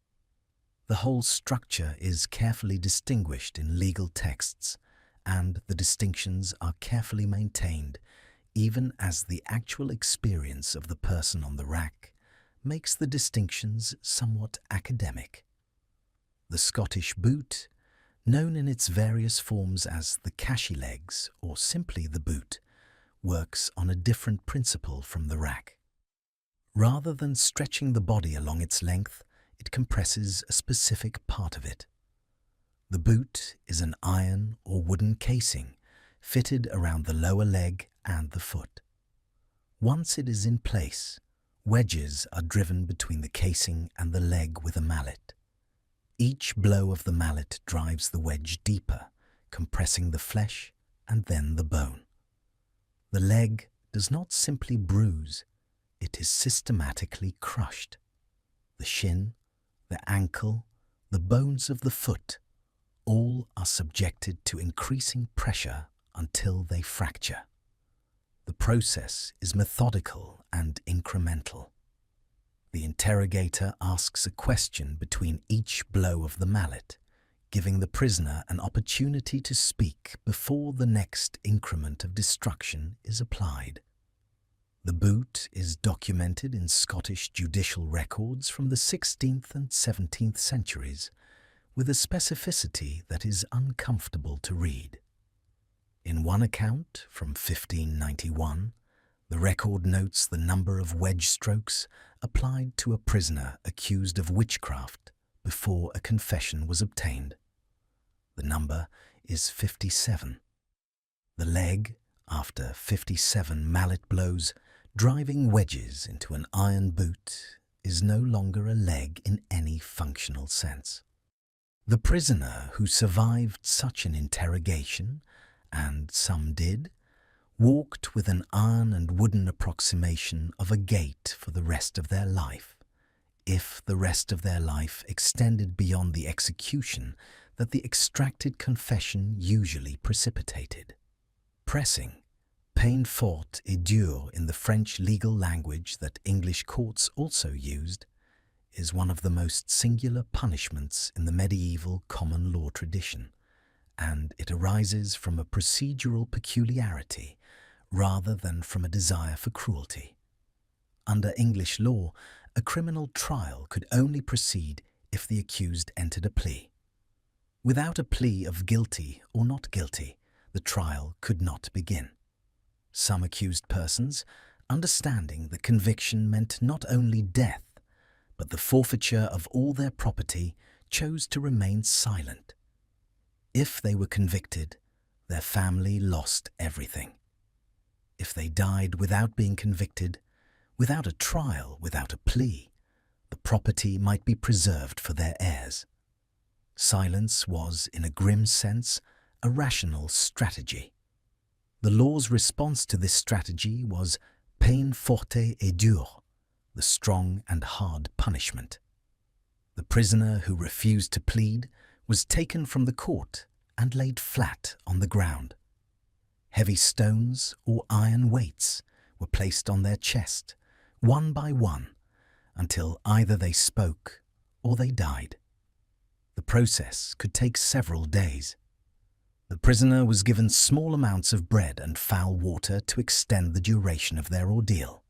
The whole structure is carefully distinguished in legal texts, and the distinctions are carefully maintained even as the actual experience of the person on the rack makes the distinctions somewhat academic. The Scottish boot, known in its various forms as the cashy legs or simply the boot, works on a different principle from the rack. Rather than stretching the body along its length, it compresses a specific part of it. The boot is an iron or wooden casing fitted around the lower leg and the foot. Once it is in place, wedges are driven between the casing and the leg with a mallet. Each blow of the mallet drives the wedge deeper, compressing the flesh and then the bone. The leg does not simply bruise, it is systematically crushed. The shin, the ankle, the bones of the foot, all are subjected to increasing pressure until they fracture. The process is methodical and incremental. The interrogator asks a question between each blow of the mallet, giving the prisoner an opportunity to speak before the next increment of destruction is applied. The boot is documented in Scottish judicial records from the 16th and 17th centuries with a specificity that is uncomfortable to read. In one account from 1591, the record notes the number of wedge strokes applied to a prisoner accused of witchcraft before a confession was obtained. The number is 57. The leg, after 57 mallet blows, driving wedges into an iron boot, is no longer a leg in any functional sense. The prisoner who survived such an interrogation, and some did, walked with an iron and wooden approximation of a gait for the rest of their life, if the rest of their life extended beyond the execution that the extracted confession usually precipitated. Pressing, peine forte et dure in the French legal language that English courts also used, is one of the most singular punishments in the medieval common law tradition, and it arises from a procedural peculiarity rather than from a desire for cruelty. Under English law, a criminal trial could only proceed if the accused entered a plea. Without a plea of guilty or not guilty, the trial could not begin. Some accused persons, understanding that conviction meant not only death, but the forfeiture of all their property, chose to remain silent. If they were convicted, their family lost everything. If they died without being convicted, without a trial, without a plea, the property might be preserved for their heirs. Silence was, in a grim sense, a rational strategy. The law's response to this strategy was peine forte et dure, the strong and hard punishment. The prisoner who refused to plead was taken from the court and laid flat on the ground. Heavy stones or iron weights were placed on their chest, one by one, until either they spoke or they died. The process could take several days. The prisoner was given small amounts of bread and foul water to extend the duration of their ordeal.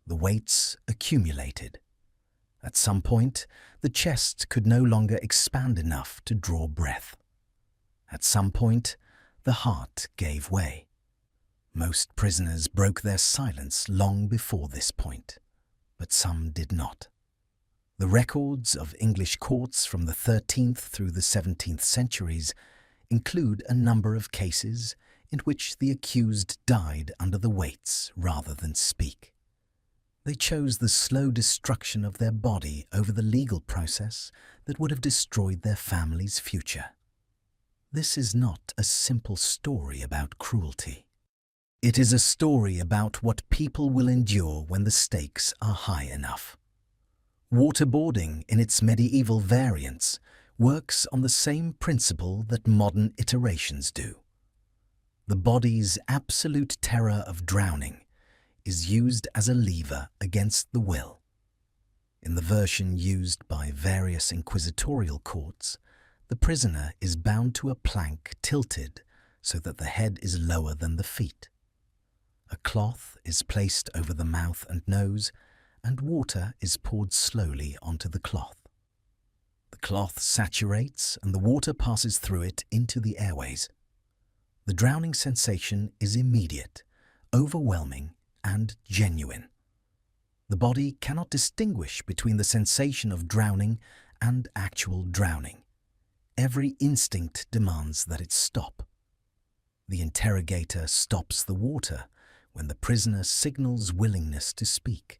The weights accumulated. At some point, the chest could no longer expand enough to draw breath. At some point, the heart gave way. Most prisoners broke their silence long before this point, but some did not. The records of English courts from the 13th through the 17th centuries include a number of cases in which the accused died under the weights rather than speak. They chose the slow destruction of their body over the legal process that would have destroyed their family's future. This is not a simple story about cruelty. It is a story about what people will endure when the stakes are high enough. Waterboarding, in its medieval variants, works on the same principle that modern iterations do. The body's absolute terror of drowning is used as a lever against the will. In the version used by various inquisitorial courts, the prisoner is bound to a plank tilted so that the head is lower than the feet. A cloth is placed over the mouth and nose, and water is poured slowly onto the cloth. The cloth saturates and the water passes through it into the airways. The drowning sensation is immediate, overwhelming, and genuine. The body cannot distinguish between the sensation of drowning and actual drowning. Every instinct demands that it stop. The interrogator stops the water when the prisoner signals willingness to speak.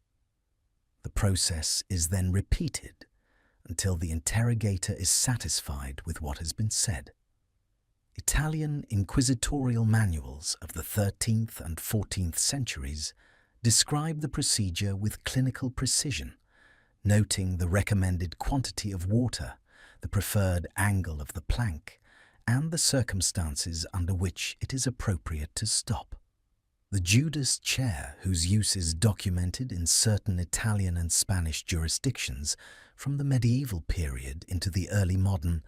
The process is then repeated until the interrogator is satisfied with what has been said. Italian inquisitorial manuals of the 13th and 14th centuries describe the procedure with clinical precision, noting the recommended quantity of water, the preferred angle of the plank, and the circumstances under which it is appropriate to stop. The Judas chair, whose use is documented in certain Italian and Spanish jurisdictions from the medieval period into the early modern,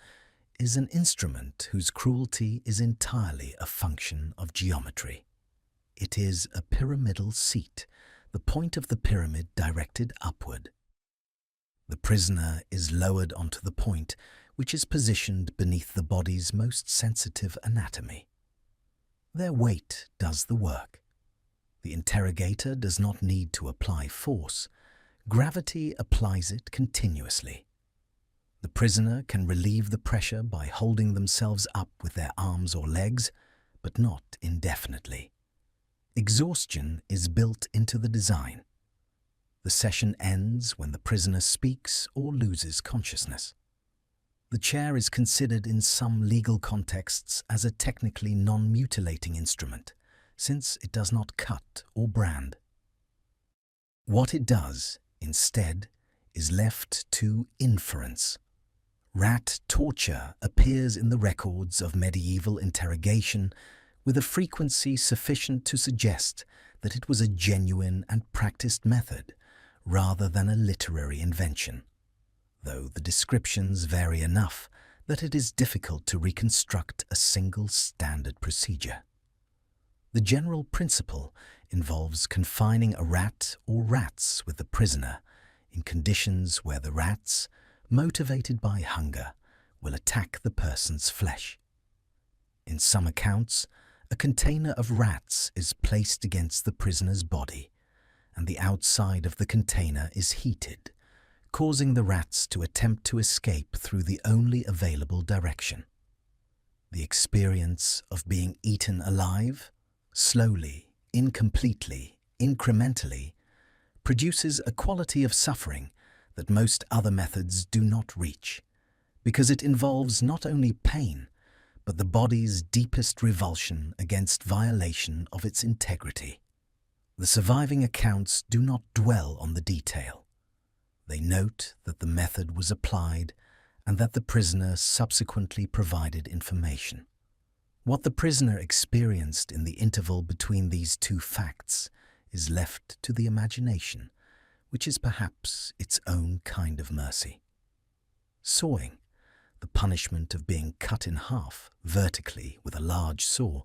is an instrument whose cruelty is entirely a function of geometry. It is a pyramidal seat, the point of the pyramid directed upward. The prisoner is lowered onto the point, which is positioned beneath the body's most sensitive anatomy. Their weight does the work. The interrogator does not need to apply force. Gravity applies it continuously. The prisoner can relieve the pressure by holding themselves up with their arms or legs, but not indefinitely. Exhaustion is built into the design. The session ends when the prisoner speaks or loses consciousness. The chair is considered in some legal contexts as a technically non-mutilating instrument, since it does not cut or brand. What it does, instead, is left to inference. Rat torture appears in the records of medieval interrogation with a frequency sufficient to suggest that it was a genuine and practiced method rather than a literary invention, though the descriptions vary enough that it is difficult to reconstruct a single standard procedure. The general principle involves confining a rat or rats with the prisoner in conditions where the rats, motivated by hunger, will attack the person's flesh. In some accounts, a container of rats is placed against the prisoner's body, and the outside of the container is heated, causing the rats to attempt to escape through the only available direction. The experience of being eaten alive, slowly, incompletely, incrementally, produces a quality of suffering that most other methods do not reach, because it involves not only pain, but the body's deepest revulsion against violation of its integrity. The surviving accounts do not dwell on the detail. They note that the method was applied and that the prisoner subsequently provided information. What the prisoner experienced in the interval between these two facts is left to the imagination, which is perhaps its own kind of mercy. Sawing, the punishment of being cut in half vertically with a large saw,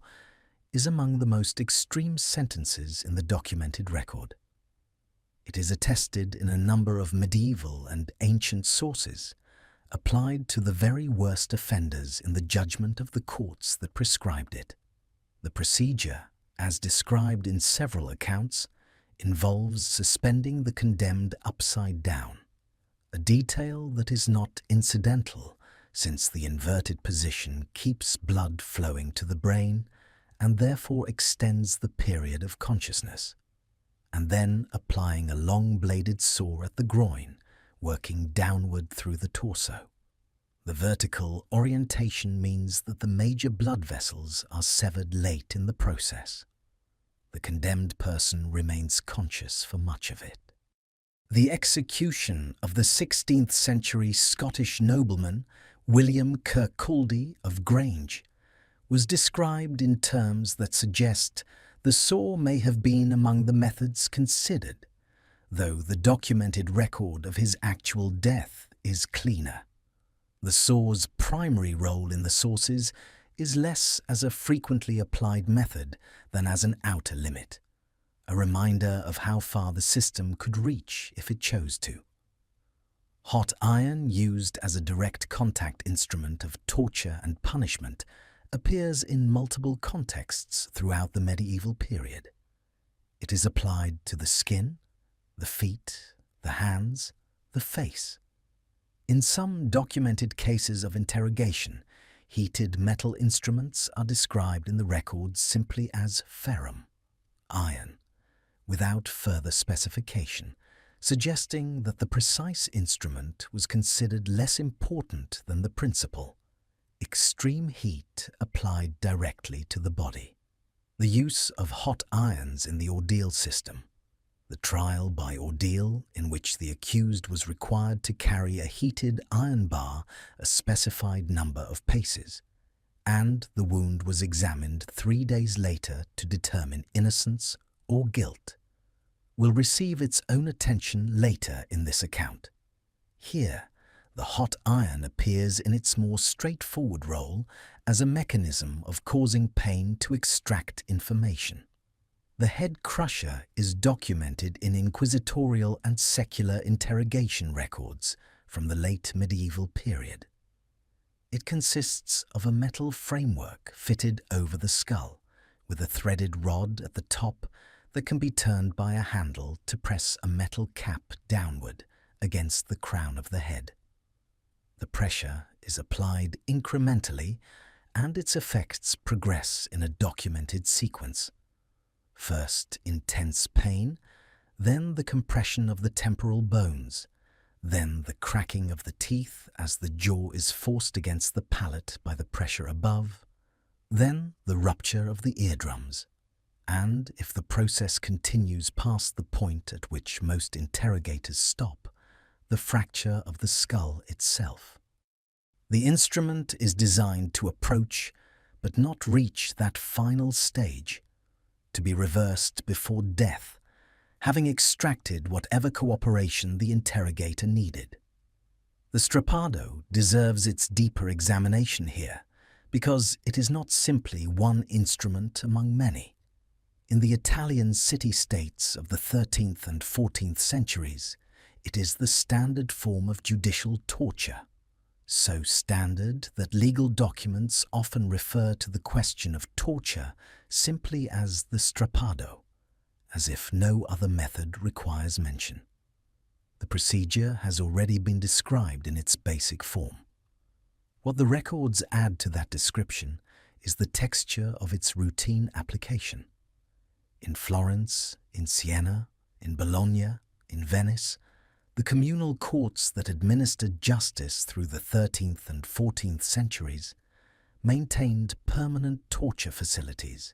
is among the most extreme sentences in the documented record. It is attested in a number of medieval and ancient sources, applied to the very worst offenders in the judgment of the courts that prescribed it. The procedure, as described in several accounts, involves suspending the condemned upside down, a detail that is not incidental since the inverted position keeps blood flowing to the brain and therefore extends the period of consciousness, and then applying a long-bladed saw at the groin, working downward through the torso. The vertical orientation means that the major blood vessels are severed late in the process. The condemned person remains conscious for much of it. The execution of the 16th century Scottish nobleman William Kirkcaldy of Grange was described in terms that suggest the saw may have been among the methods considered, though the documented record of his actual death is cleaner. The saw's primary role in the sources is less as a frequently applied method than as an outer limit, a reminder of how far the system could reach if it chose to. Hot iron, used as a direct contact instrument of torture and punishment, appears in multiple contexts throughout the medieval period. It is applied to the skin, the feet, the hands, the face. In some documented cases of interrogation, heated metal instruments are described in the records simply as ferrum, iron, without further specification, suggesting that the precise instrument was considered less important than the principle. Extreme heat applied directly to the body. The use of hot irons in the ordeal system, the trial by ordeal in which the accused was required to carry a heated iron bar a specified number of paces, and the wound was examined 3 days later to determine innocence or guilt, will receive its own attention later in this account. Here, the hot iron appears in its more straightforward role as a mechanism of causing pain to extract information. The head crusher is documented in inquisitorial and secular interrogation records from the late medieval period. It consists of a metal framework fitted over the skull, with a threaded rod at the top that can be turned by a handle to press a metal cap downward against the crown of the head. The pressure is applied incrementally, and its effects progress in a documented sequence. First intense pain, then the compression of the temporal bones, then the cracking of the teeth as the jaw is forced against the palate by the pressure above, then the rupture of the eardrums, and if the process continues past the point at which most interrogators stop, the fracture of the skull itself. The instrument is designed to approach but not reach that final stage, to be reversed before death, having extracted whatever cooperation the interrogator needed. The strappado deserves its deeper examination here, because it is not simply one instrument among many. In the Italian city-states of the 13th and 14th centuries, it is the standard form of judicial torture, so standard that legal documents often refer to the question of torture simply as the strappado, as if no other method requires mention. The procedure has already been described in its basic form. What the records add to that description is the texture of its routine application. In Florence, in Siena, in Bologna, in Venice, the communal courts that administered justice through the 13th and 14th centuries maintained permanent torture facilities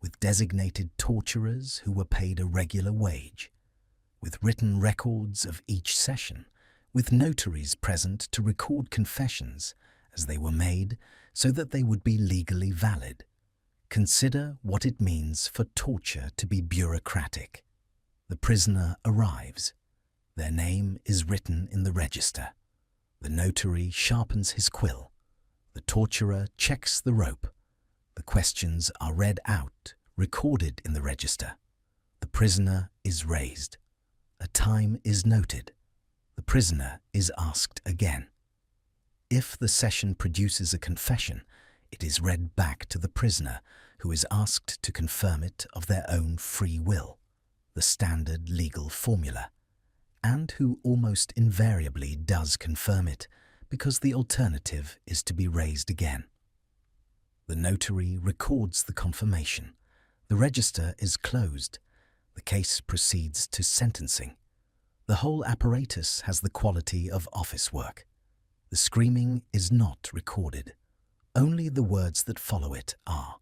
with designated torturers who were paid a regular wage, with written records of each session, with notaries present to record confessions as they were made so that they would be legally valid. Consider what it means for torture to be bureaucratic. The prisoner arrives. Their name is written in the register. The notary sharpens his quill. The torturer checks the rope. The questions are read out, recorded in the register. The prisoner is raised. A time is noted. The prisoner is asked again. If the session produces a confession, it is read back to the prisoner, who is asked to confirm it of their own free will, the standard legal formula, and who almost invariably does confirm it, because the alternative is to be raised again. The notary records the confirmation. The register is closed. The case proceeds to sentencing. The whole apparatus has the quality of office work. The screaming is not recorded. Only the words that follow it are.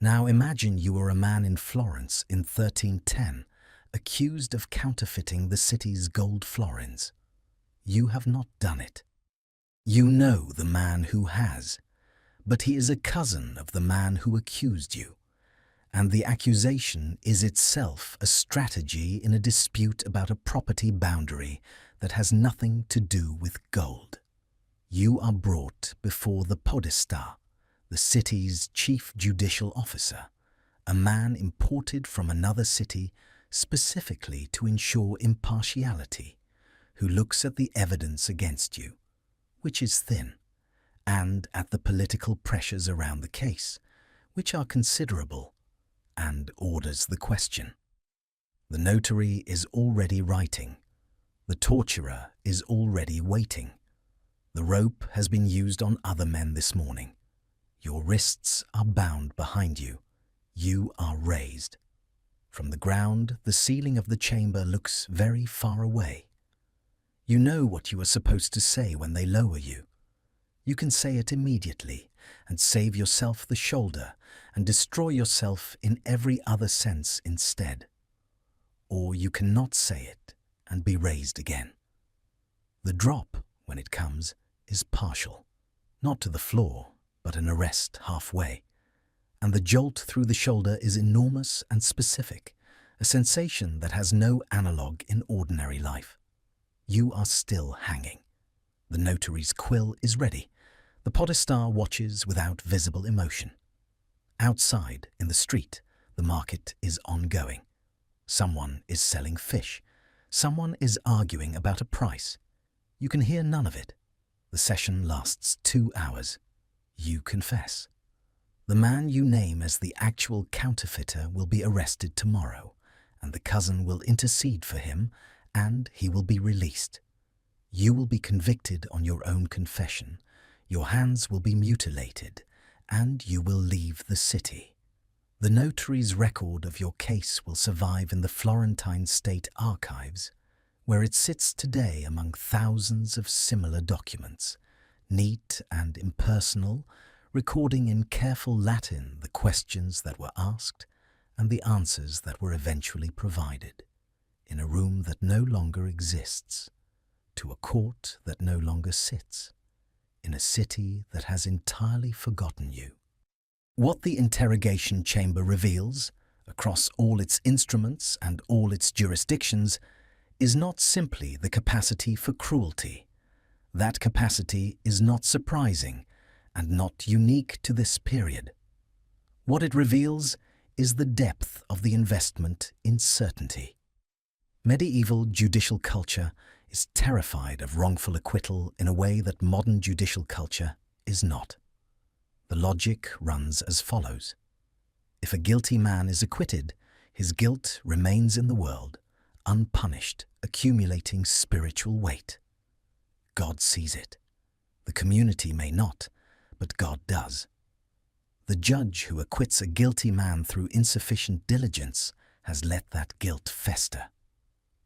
Now imagine you are a man in Florence in 1310, accused of counterfeiting the city's gold florins. You have not done it. You know the man who has, but he is a cousin of the man who accused you, and the accusation is itself a strategy in a dispute about a property boundary that has nothing to do with gold. You are brought before the podesta, the city's chief judicial officer, a man imported from another city specifically to ensure impartiality, who looks at the evidence against you, which is thin, and at the political pressures around the case, which are considerable, and orders the question. The notary is already writing. The torturer is already waiting. The rope has been used on other men this morning. Your wrists are bound behind you. You are raised. From the ground, the ceiling of the chamber looks very far away. You know what you are supposed to say when they lower you. You can say it immediately and save yourself the shoulder and destroy yourself in every other sense instead. Or you cannot say it and be raised again. The drop, when it comes, is partial, not to the floor, but an arrest halfway. And the jolt through the shoulder is enormous and specific, a sensation that has no analogue in ordinary life. You are still hanging. The notary's quill is ready. The podesta watches without visible emotion. Outside, in the street, the market is ongoing. Someone is selling fish. Someone is arguing about a price. You can hear none of it. The session lasts 2 hours. You confess. The man you name as the actual counterfeiter will be arrested tomorrow, and the cousin will intercede for him, and he will be released. You will be convicted on your own confession, your hands will be mutilated, and you will leave the city. The notary's record of your case will survive in the Florentine State Archives, where it sits today among thousands of similar documents, neat and impersonal, recording in careful Latin the questions that were asked and the answers that were eventually provided, in a room that no longer exists, to a court that no longer sits, in a city that has entirely forgotten you. What the interrogation chamber reveals, across all its instruments and all its jurisdictions, is not simply the capacity for cruelty. That capacity is not surprising and not unique to this period. What it reveals is the depth of the investment in certainty. Medieval judicial culture is terrified of wrongful acquittal in a way that modern judicial culture is not. The logic runs as follows. If a guilty man is acquitted, his guilt remains in the world, unpunished, accumulating spiritual weight. God sees it. The community may not, but God does. The judge who acquits a guilty man through insufficient diligence has let that guilt fester.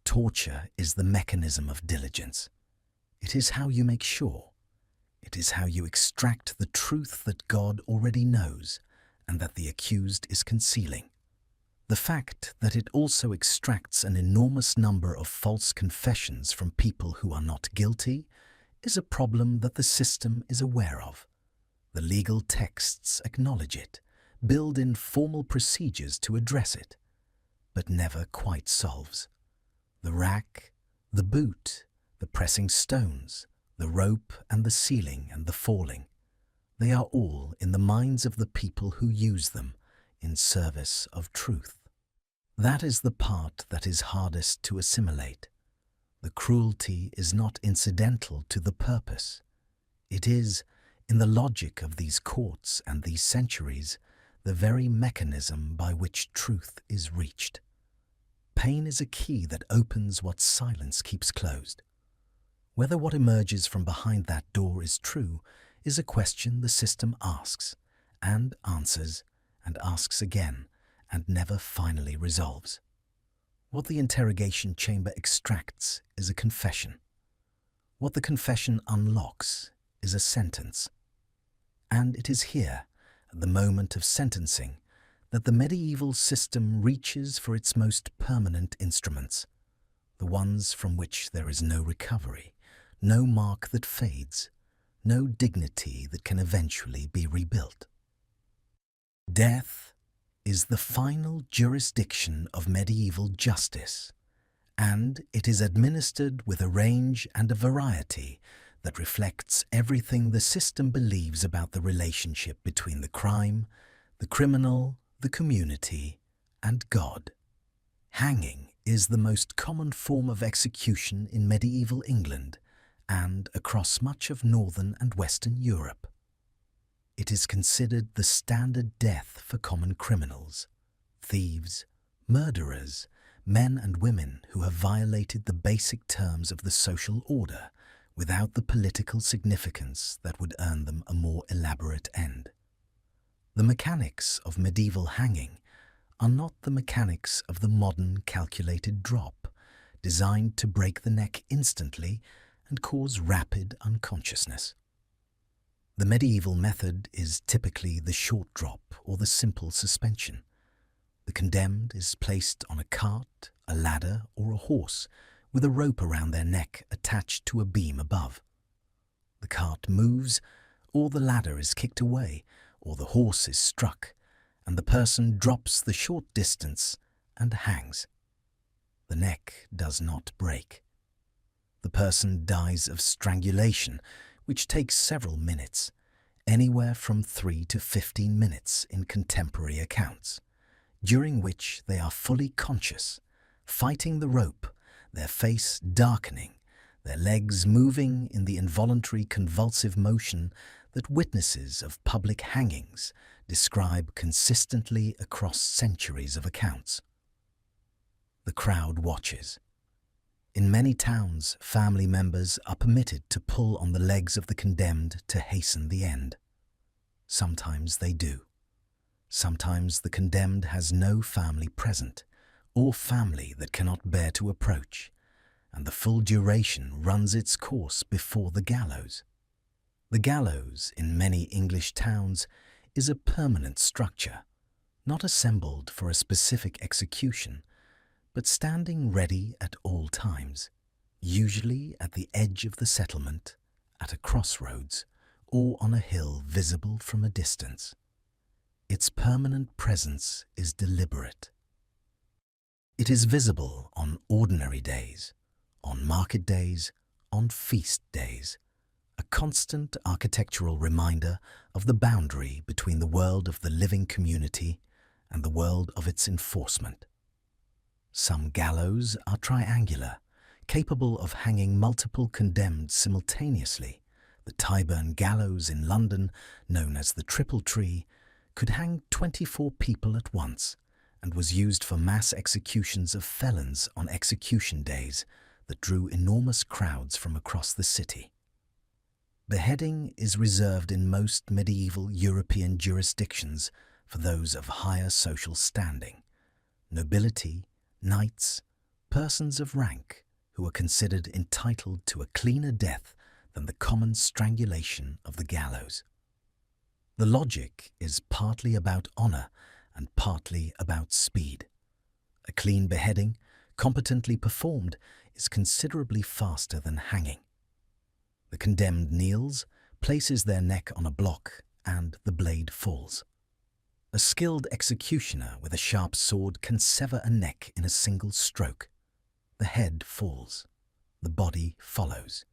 Torture is the mechanism of diligence. It is how you make sure. It is how you extract the truth that God already knows and that the accused is concealing. The fact that it also extracts an enormous number of false confessions from people who are not guilty is a problem that the system is aware of. The legal texts acknowledge it, build in formal procedures to address it, but never quite solves. The rack, the boot, the pressing stones, the rope and the ceiling and the falling, they are all in the minds of the people who use them in service of truth. That is the part that is hardest to assimilate. The cruelty is not incidental to the purpose. It is, in the logic of these courts and these centuries, the very mechanism by which truth is reached. Pain is a key that opens what silence keeps closed. Whether what emerges from behind that door is true is a question the system asks, and answers, and asks again, and never finally resolves. What the interrogation chamber extracts is a confession. What the confession unlocks is a sentence. And it is here, at the moment of sentencing, that the medieval system reaches for its most permanent instruments, the ones from which there is no recovery, no mark that fades, no dignity that can eventually be rebuilt. Death is the final jurisdiction of medieval justice, and it is administered with a range and a variety that reflects everything the system believes about the relationship between the crime, the criminal, the community, and God. Hanging is the most common form of execution in medieval England and across much of Northern and Western Europe. It is considered the standard death for common criminals, thieves, murderers, men and women who have violated the basic terms of the social order without the political significance that would earn them a more elaborate end. The mechanics of medieval hanging are not the mechanics of the modern calculated drop, designed to break the neck instantly and cause rapid unconsciousness. The medieval method is typically the short drop or the simple suspension. The condemned is placed on a cart, a ladder, or a horse with a rope around their neck attached to a beam above. The cart moves, or the ladder is kicked away, or the horse is struck, and the person drops the short distance and hangs. The neck does not break. The person dies of strangulation, which takes several minutes, anywhere from 3 to 15 minutes in contemporary accounts, during which they are fully conscious, fighting the rope, their face darkening, their legs moving in the involuntary convulsive motion that witnesses of public hangings describe consistently across centuries of accounts. The crowd watches. In many towns, family members are permitted to pull on the legs of the condemned to hasten the end. Sometimes they do. Sometimes the condemned has no family present, or family that cannot bear to approach, and the full duration runs its course before the gallows. The gallows in many English towns is a permanent structure, not assembled for a specific execution, but standing ready at all times, usually at the edge of the settlement, at a crossroads, or on a hill visible from a distance. Its permanent presence is deliberate. It is visible on ordinary days, on market days, on feast days, a constant architectural reminder of the boundary between the world of the living community and the world of its enforcement. Some gallows are triangular, capable of hanging multiple condemned simultaneously. The Tyburn gallows in London, known as the Triple Tree, could hang 24 people at once and was used for mass executions of felons on execution days that drew enormous crowds from across the city. Beheading is reserved in most medieval European jurisdictions for those of higher social standing, nobility, knights, persons of rank who are considered entitled to a cleaner death than the common strangulation of the gallows. The logic is partly about honor and partly about speed. A clean beheading, competently performed, is considerably faster than hanging. The condemned kneels, places their neck on a block, and the blade falls. A skilled executioner with a sharp sword can sever a neck in a single stroke. The head falls. The body follows.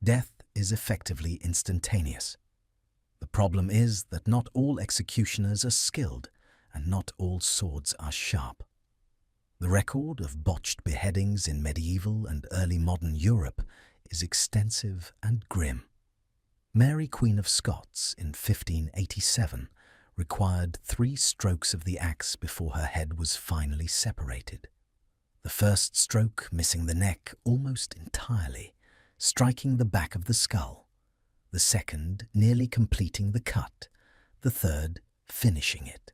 Death is effectively instantaneous. The problem is that not all executioners are skilled, and not all swords are sharp. The record of botched beheadings in medieval and early modern Europe is extensive and grim. Mary Queen of Scots in 1587 required 3 strokes of the axe before her head was finally separated. The first stroke missing the neck almost entirely, striking the back of the skull, the second nearly completing the cut, the third finishing it.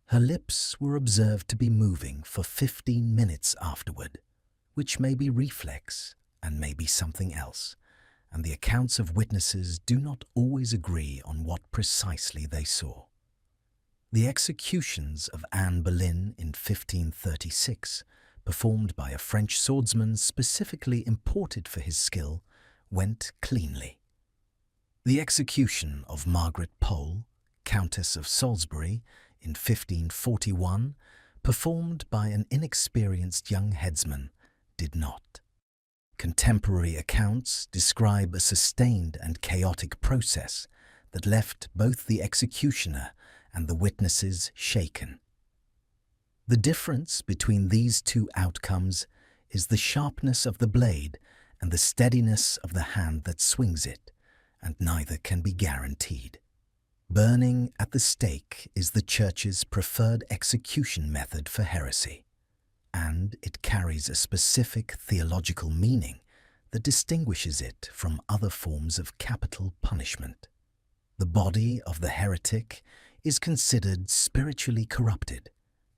Her lips were observed to be moving for 15 minutes afterward, which may be reflex and may be something else, and the accounts of witnesses do not always agree on what precisely they saw. The executions of Anne Boleyn in 1536, performed by a French swordsman specifically imported for his skill, went cleanly. The execution of Margaret Pole, Countess of Salisbury, in 1541, performed by an inexperienced young headsman, did not. Contemporary accounts describe a sustained and chaotic process that left both the executioner and the witnesses shaken. The difference between these two outcomes is the sharpness of the blade and the steadiness of the hand that swings it, and neither can be guaranteed. Burning at the stake is the Church's preferred execution method for heresy, and it carries a specific theological meaning that distinguishes it from other forms of capital punishment. The body of the heretic is considered spiritually corrupted,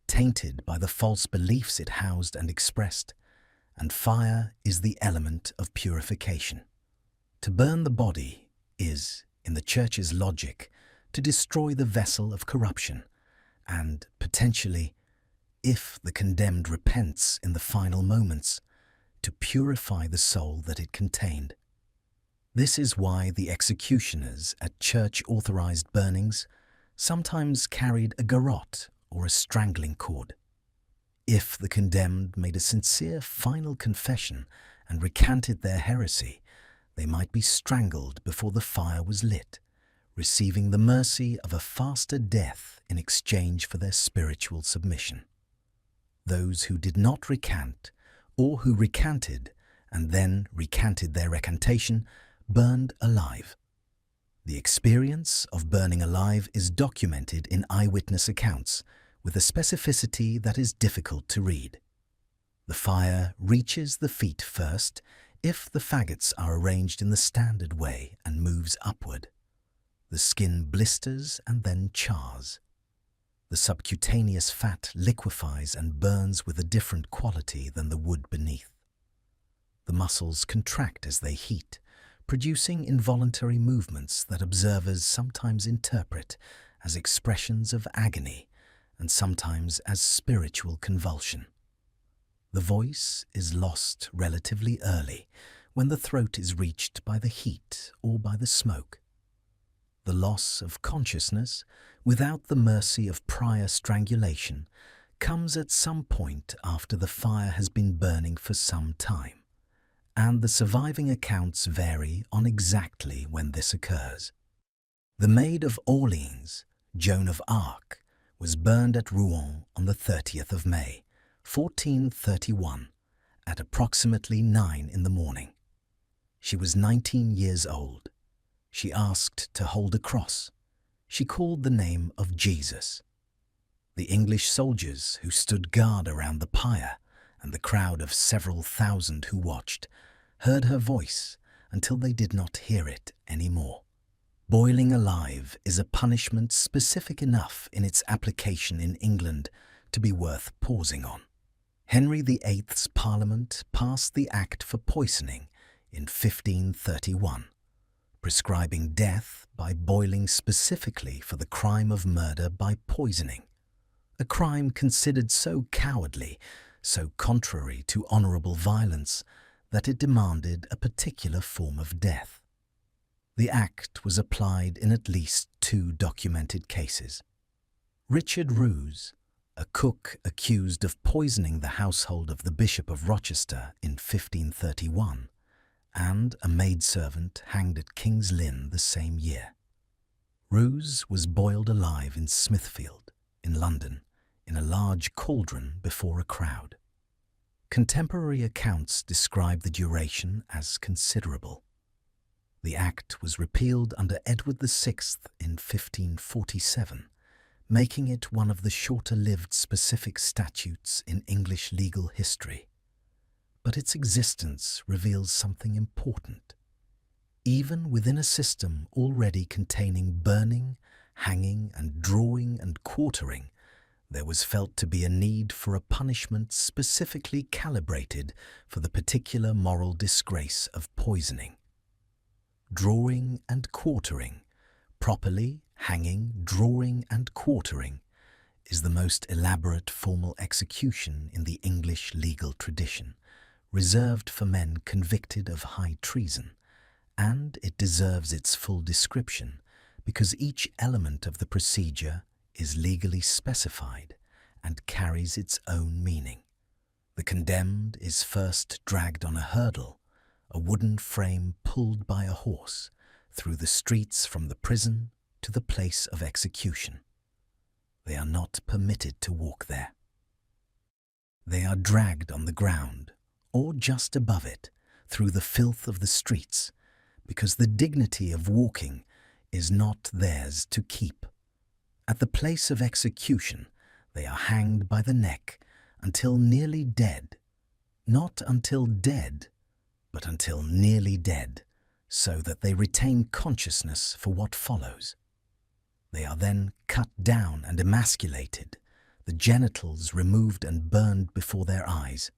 tainted by the false beliefs it housed and expressed, and fire is the element of purification. To burn the body is, in the Church's logic, to destroy the vessel of corruption, and, potentially, if the condemned repents in the final moments, to purify the soul that it contained. This is why the executioners at church-authorized burnings sometimes carried a garrote or a strangling cord. If the condemned made a sincere final confession and recanted their heresy, they might be strangled before the fire was lit, receiving the mercy of a faster death in exchange for their spiritual submission. Those who did not recant, or who recanted and then recanted their recantation, burned alive. The experience of burning alive is documented in eyewitness accounts with a specificity that is difficult to read. The fire reaches the feet first if the faggots are arranged in the standard way and moves upward. The skin blisters and then chars. The subcutaneous fat liquefies and burns with a different quality than the wood beneath. The muscles contract as they heat, producing involuntary movements that observers sometimes interpret as expressions of agony and sometimes as spiritual convulsion. The voice is lost relatively early when the throat is reached by the heat or by the smoke. The loss of consciousness, without the mercy of prior strangulation, comes at some point after the fire has been burning for some time, and the surviving accounts vary on exactly when this occurs. The Maid of Orleans, Joan of Arc, was burned at Rouen on the 30th of May, 1431, at approximately 9 in the morning. She was 19 years old. She asked to hold a cross. She called the name of Jesus. The English soldiers who stood guard around the pyre and the crowd of several thousand who watched heard her voice until they did not hear it anymore. Boiling alive is a punishment specific enough in its application in England to be worth pausing on. Henry VIII's Parliament passed the Act for Poisoning in 1531, prescribing death by boiling specifically for the crime of murder by poisoning, a crime considered so cowardly, so contrary to honourable violence, that it demanded a particular form of death. The act was applied in at least 2 documented cases. Richard Roos, a cook accused of poisoning the household of the Bishop of Rochester in 1531, and a maidservant hanged at King's Lynn the same year. Roos was boiled alive in Smithfield, in London, in a large cauldron before a crowd. Contemporary accounts describe the duration as considerable. The act was repealed under Edward VI in 1547, making it one of the shorter-lived specific statutes in English legal history. But its existence reveals something important. Even within a system already containing burning, hanging and drawing and quartering, there was felt to be a need for a punishment specifically calibrated for the particular moral disgrace of poisoning. Drawing and quartering, properly hanging, drawing and quartering, is the most elaborate formal execution in the English legal tradition, reserved for men convicted of high treason, and it deserves its full description because each element of the procedure is legally specified and carries its own meaning. The condemned is first dragged on a hurdle, a wooden frame pulled by a horse, through the streets from the prison to the place of execution. They are not permitted to walk there. They are dragged on the ground, or just above it, through the filth of the streets, because the dignity of walking is not theirs to keep. At the place of execution, they are hanged by the neck until nearly dead, not until dead, but until nearly dead, so that they retain consciousness for what follows. They are then cut down and emasculated, the genitals removed and burned before their eyes.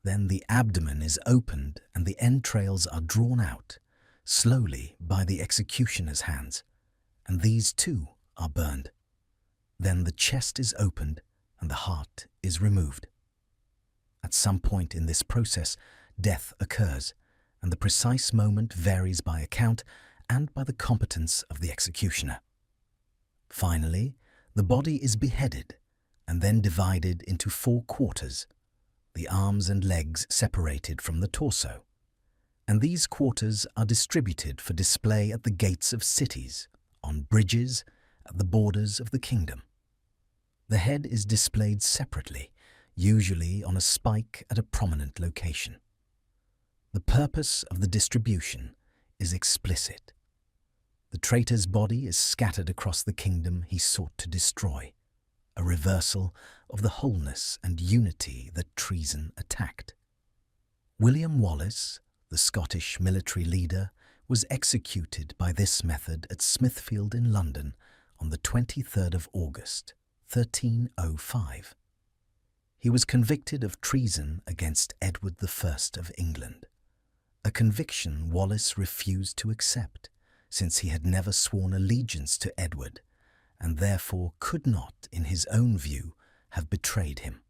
Then the abdomen is opened and the entrails are drawn out, slowly by the executioner's hands, and these too are burned. Then the chest is opened and the heart is removed. At some point in this process, death occurs, and the precise moment varies by account and by the competence of the executioner. Finally, the body is beheaded and then divided into 4 quarters, the arms and legs separated from the torso, and these quarters are distributed for display at the gates of cities, on bridges, at the borders of the kingdom. The head is displayed separately, usually on a spike at a prominent location. The purpose of the distribution is explicit. The traitor's body is scattered across the kingdom he sought to destroy, a reversal of the wholeness and unity that treason attacked. William Wallace, the Scottish military leader, was executed by this method at Smithfield in London on the 23rd of August, 1305. He was convicted of treason against Edward I of England, a conviction Wallace refused to accept, since he had never sworn allegiance to Edward, and therefore could not, in his own view, have betrayed him.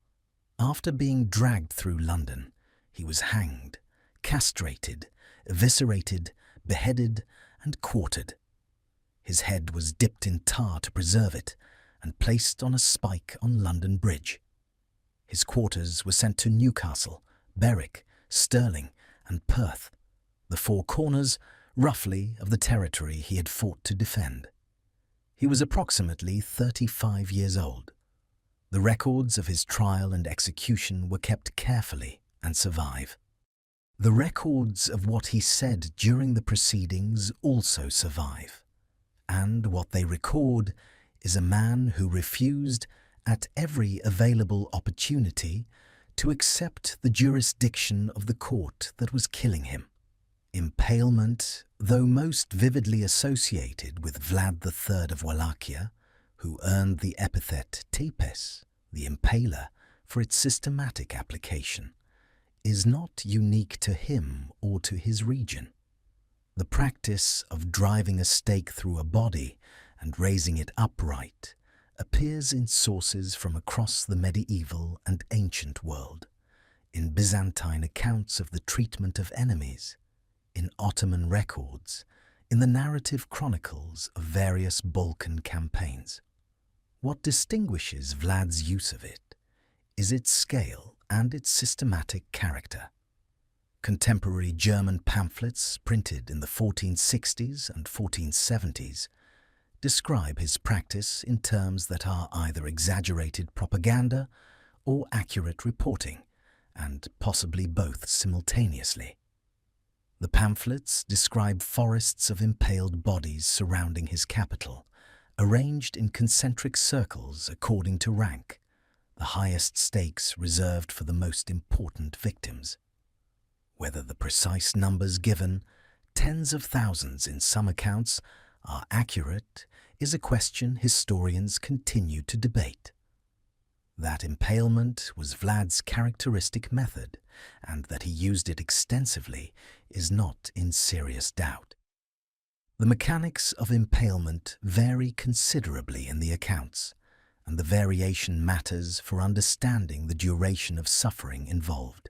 After being dragged through London, he was hanged, castrated, eviscerated, beheaded, and quartered. His head was dipped in tar to preserve it, and placed on a spike on London Bridge. His quarters were sent to Newcastle, Berwick, Stirling, and Perth, the four corners, roughly, of the territory he had fought to defend. He was approximately 35 years old. The records of his trial and execution were kept carefully and survive. The records of what he said during the proceedings also survive, and what they record is a man who refused, at every available opportunity, to accept the jurisdiction of the court that was killing him. Impalement, though most vividly associated with Vlad III of Wallachia, who earned the epithet Tepes, the impaler, for its systematic application, is not unique to him or to his region. The practice of driving a stake through a body and raising it upright appears in sources from across the medieval and ancient world, in Byzantine accounts of the treatment of enemies, in Ottoman records, in the narrative chronicles of various Balkan campaigns. What distinguishes Vlad's use of it is its scale and its systematic character. Contemporary German pamphlets printed in the 1460s and 1470s describe his practice in terms that are either exaggerated propaganda or accurate reporting, and possibly both simultaneously. The pamphlets describe forests of impaled bodies surrounding his capital, arranged in concentric circles according to rank, the highest stakes reserved for the most important victims. Whether the precise numbers given, tens of thousands in some accounts, are accurate is a question historians continue to debate. That impalement was Vlad's characteristic method, and that he used it extensively, is not in serious doubt. The mechanics of impalement vary considerably in the accounts, and the variation matters for understanding the duration of suffering involved.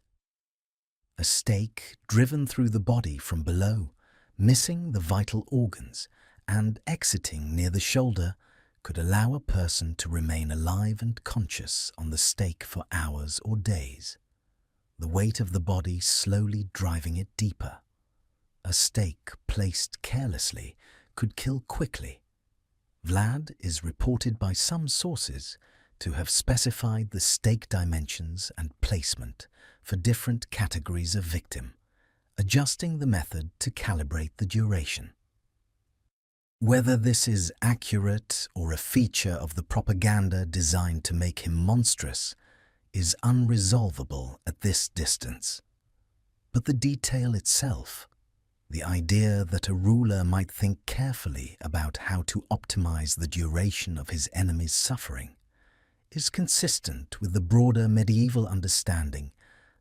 A stake driven through the body from below, missing the vital organs, and exiting near the shoulder, could allow a person to remain alive and conscious on the stake for hours or days, the weight of the body slowly driving it deeper. A stake placed carelessly could kill quickly. Vlad is reported by some sources to have specified the stake dimensions and placement for different categories of victim, adjusting the method to calibrate the duration. Whether this is accurate or a feature of the propaganda designed to make him monstrous is unresolvable at this distance. But the detail itself, the idea that a ruler might think carefully about how to optimize the duration of his enemy's suffering, is consistent with the broader medieval understanding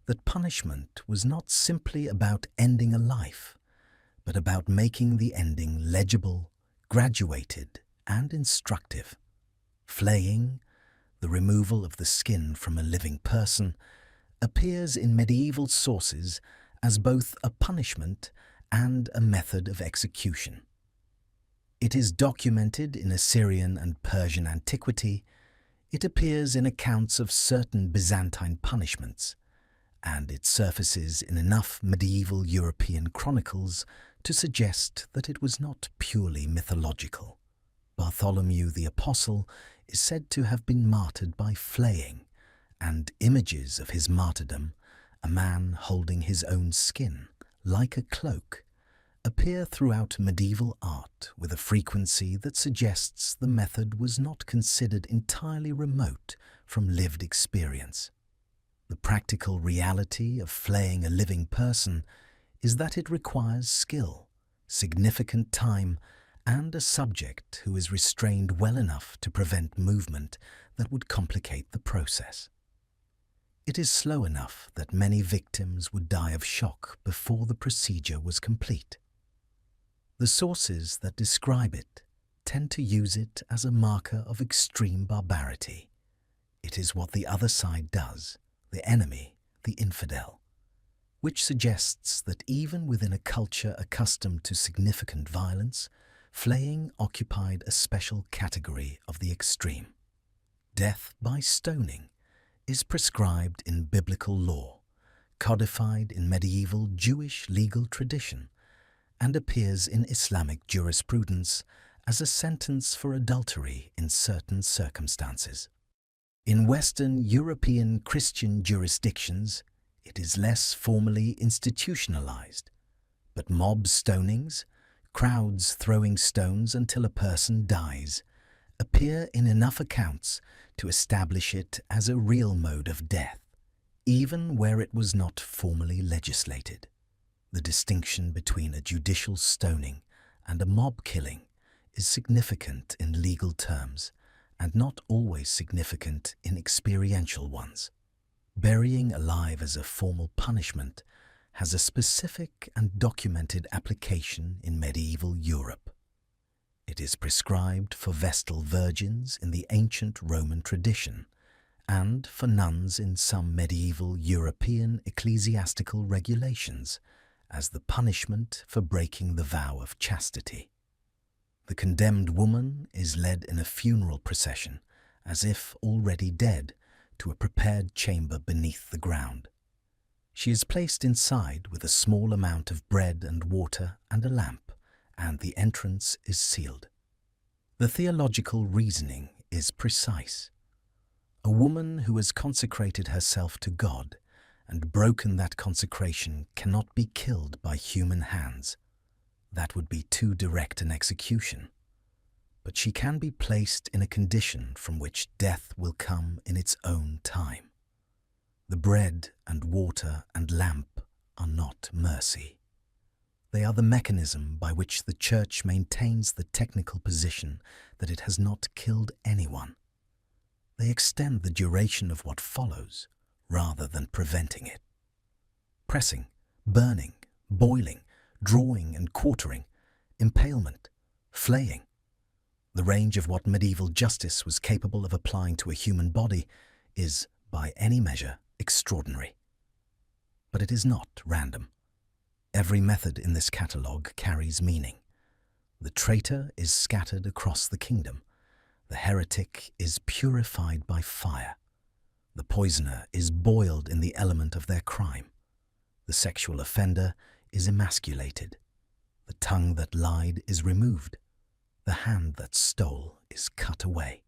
that punishment was not simply about ending a life, but about making the ending legible, graduated, and instructive. Flaying, the removal of the skin from a living person, appears in medieval sources as both a punishment and a method of execution. It is documented in Assyrian and Persian antiquity, it appears in accounts of certain Byzantine punishments, and it surfaces in enough medieval European chronicles to suggest that it was not purely mythological. Bartholomew the Apostle is said to have been martyred by flaying, and images of his martyrdom, a man holding his own skin, like a cloak, appear throughout medieval art with a frequency that suggests the method was not considered entirely remote from lived experience. The practical reality of flaying a living person is that it requires skill, significant time, and a subject who is restrained well enough to prevent movement that would complicate the process. It is slow enough that many victims would die of shock before the procedure was complete. The sources that describe it tend to use it as a marker of extreme barbarity. It is what the other side does, the enemy, the infidel, which suggests that even within a culture accustomed to significant violence, flaying occupied a special category of the extreme. Death by stoning is prescribed in biblical law, codified in medieval Jewish legal tradition, and appears in Islamic jurisprudence as a sentence for adultery in certain circumstances. In Western European Christian jurisdictions, it is less formally institutionalized, but mob stonings, crowds throwing stones until a person dies, appear in enough accounts to establish it as a real mode of death, even where it was not formally legislated. The distinction between a judicial stoning and a mob killing is significant in legal terms and not always significant in experiential ones. Burying alive as a formal punishment has a specific and documented application in medieval Europe. It is prescribed for Vestal virgins in the ancient Roman tradition and for nuns in some medieval European ecclesiastical regulations as the punishment for breaking the vow of chastity. The condemned woman is led in a funeral procession, as if already dead, to a prepared chamber beneath the ground. She is placed inside with a small amount of bread and water and a lamp, and the entrance is sealed. The theological reasoning is precise. A woman who has consecrated herself to God and broken that consecration cannot be killed by human hands. That would be too direct an execution. But she can be placed in a condition from which death will come in its own time. The bread and water and lamp are not mercy. They are the mechanism by which the Church maintains the technical position that it has not killed anyone. They extend the duration of what follows, rather than preventing it. Pressing, burning, boiling, drawing and quartering, impalement, flaying. The range of what medieval justice was capable of applying to a human body is, by any measure, extraordinary. But it is not random. Every method in this catalogue carries meaning. The traitor is scattered across the kingdom. The heretic is purified by fire. The poisoner is boiled in the element of their crime. The sexual offender is emasculated. The tongue that lied is removed. The hand that stole is cut away.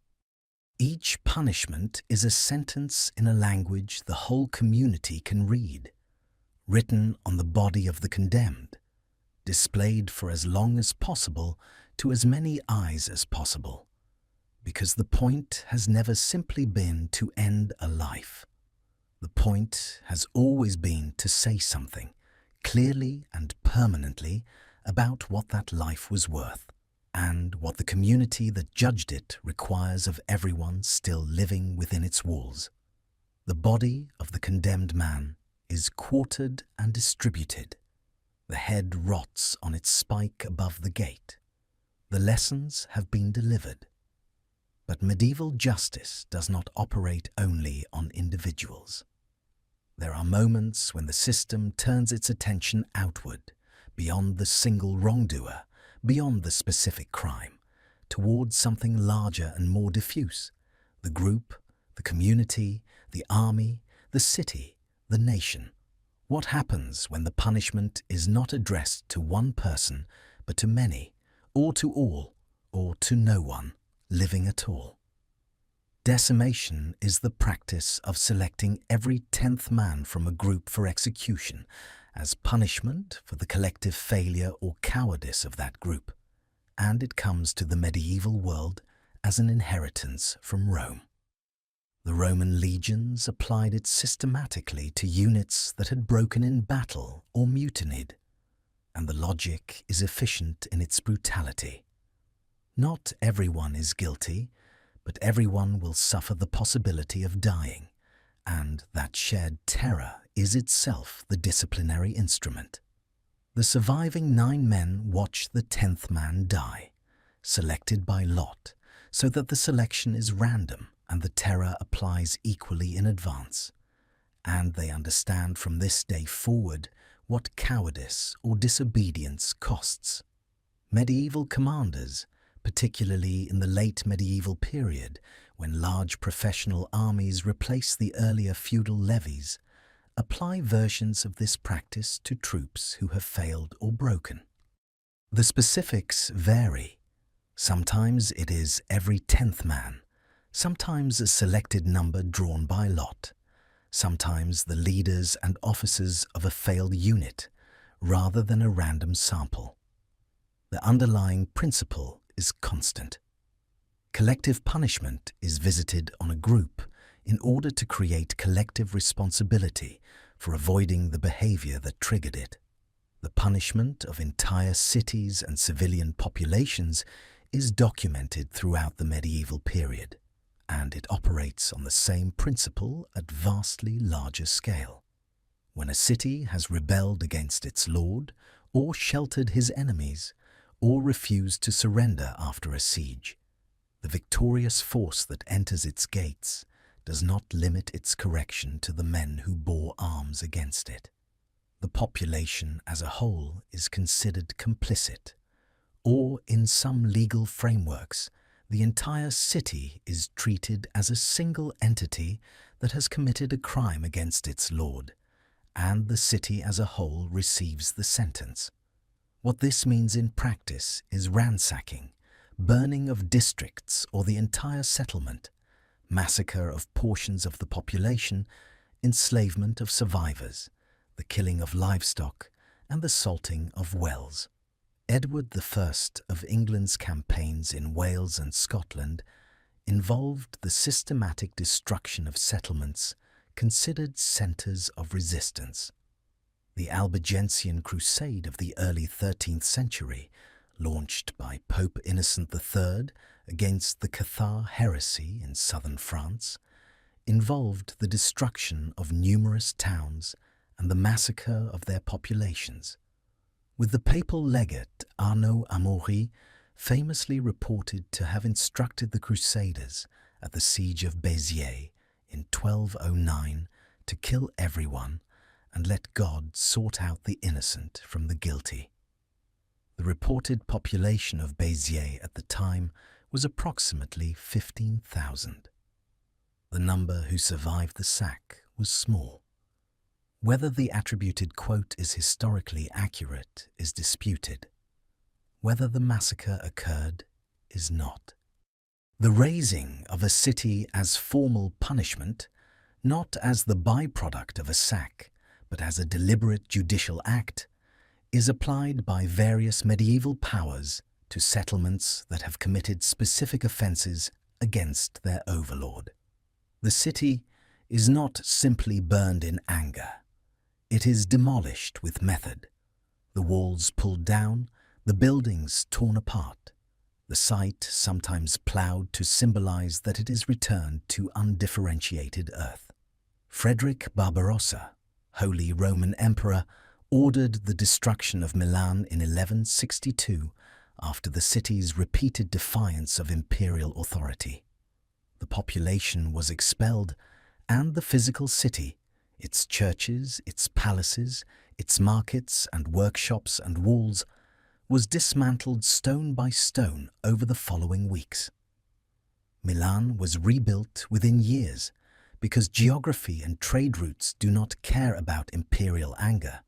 Each punishment is a sentence in a language the whole community can read, written on the body of the condemned, displayed for as long as possible to as many eyes as possible, because the point has never simply been to end a life. The point has always been to say something, clearly and permanently, about what that life was worth, and what the community that judged it requires of everyone still living within its walls. The body of the condemned man is quartered and distributed. The head rots on its spike above the gate. The lessons have been delivered. But medieval justice does not operate only on individuals. There are moments when the system turns its attention outward, beyond the single wrongdoer, beyond the specific crime, towards something larger and more diffuse: the group, the community, the army, the city, the nation. What happens when the punishment is not addressed to one person, but to many, or to all, or to no one living at all? Decimation is the practice of selecting every 10th man from a group for execution as punishment for the collective failure or cowardice of that group, and it comes to the medieval world as an inheritance from Rome. The Roman legions applied it systematically to units that had broken in battle or mutinied, and the logic is efficient in its brutality. Not everyone is guilty, but everyone will suffer the possibility of dying, and that shared terror is itself the disciplinary instrument. The surviving 9 men watch the 10th man die, selected by lot, so that the selection is random and the terror applies equally in advance. And they understand from this day forward what cowardice or disobedience costs. Medieval commanders, particularly in the late medieval period, when large professional armies replace the earlier feudal levies, apply versions of this practice to troops who have failed or broken. The specifics vary. Sometimes it is every 10th man, sometimes a selected number drawn by lot, sometimes the leaders and officers of a failed unit, rather than a random sample. The underlying principle is constant. Collective punishment is visited on a group in order to create collective responsibility for avoiding the behavior that triggered it. The punishment of entire cities and civilian populations is documented throughout the medieval period, and it operates on the same principle at vastly larger scale. When a city has rebelled against its lord, or sheltered his enemies, or refused to surrender after a siege, the victorious force that enters its gates does not limit its correction to the men who bore arms against it. The population as a whole is considered complicit, or in some legal frameworks, the entire city is treated as a single entity that has committed a crime against its lord, and the city as a whole receives the sentence. What this means in practice is ransacking, burning of districts or the entire settlement, massacre of portions of the population, enslavement of survivors, the killing of livestock, and the salting of wells. Edward I of England's campaigns in Wales and Scotland involved the systematic destruction of settlements considered centres of resistance. The Albigensian Crusade of the early 13th century, launched by Pope Innocent III against the Cathar heresy in southern France, involved the destruction of numerous towns and the massacre of their populations, with the papal legate Arnaud Amaury famously reported to have instructed the Crusaders at the siege of Béziers in 1209 to kill everyone and let God sort out the innocent from the guilty. The reported population of Béziers at the time was approximately 15,000. The number who survived the sack was small. Whether the attributed quote is historically accurate is disputed. Whether the massacre occurred is not. The razing of a city as formal punishment, not as the byproduct of a sack, but as a deliberate judicial act, is applied by various medieval powers to settlements that have committed specific offences against their overlord. The city is not simply burned in anger. It is demolished with method, the walls pulled down, the buildings torn apart, the site sometimes ploughed to symbolize that it is returned to undifferentiated earth. Frederick Barbarossa, Holy Roman Emperor, ordered the destruction of Milan in 1162 after the city's repeated defiance of imperial authority. The population was expelled, and the physical city, its churches, its palaces, its markets and workshops and walls, was dismantled stone by stone over the following weeks. Milan was rebuilt within years because geography and trade routes do not care about imperial anger,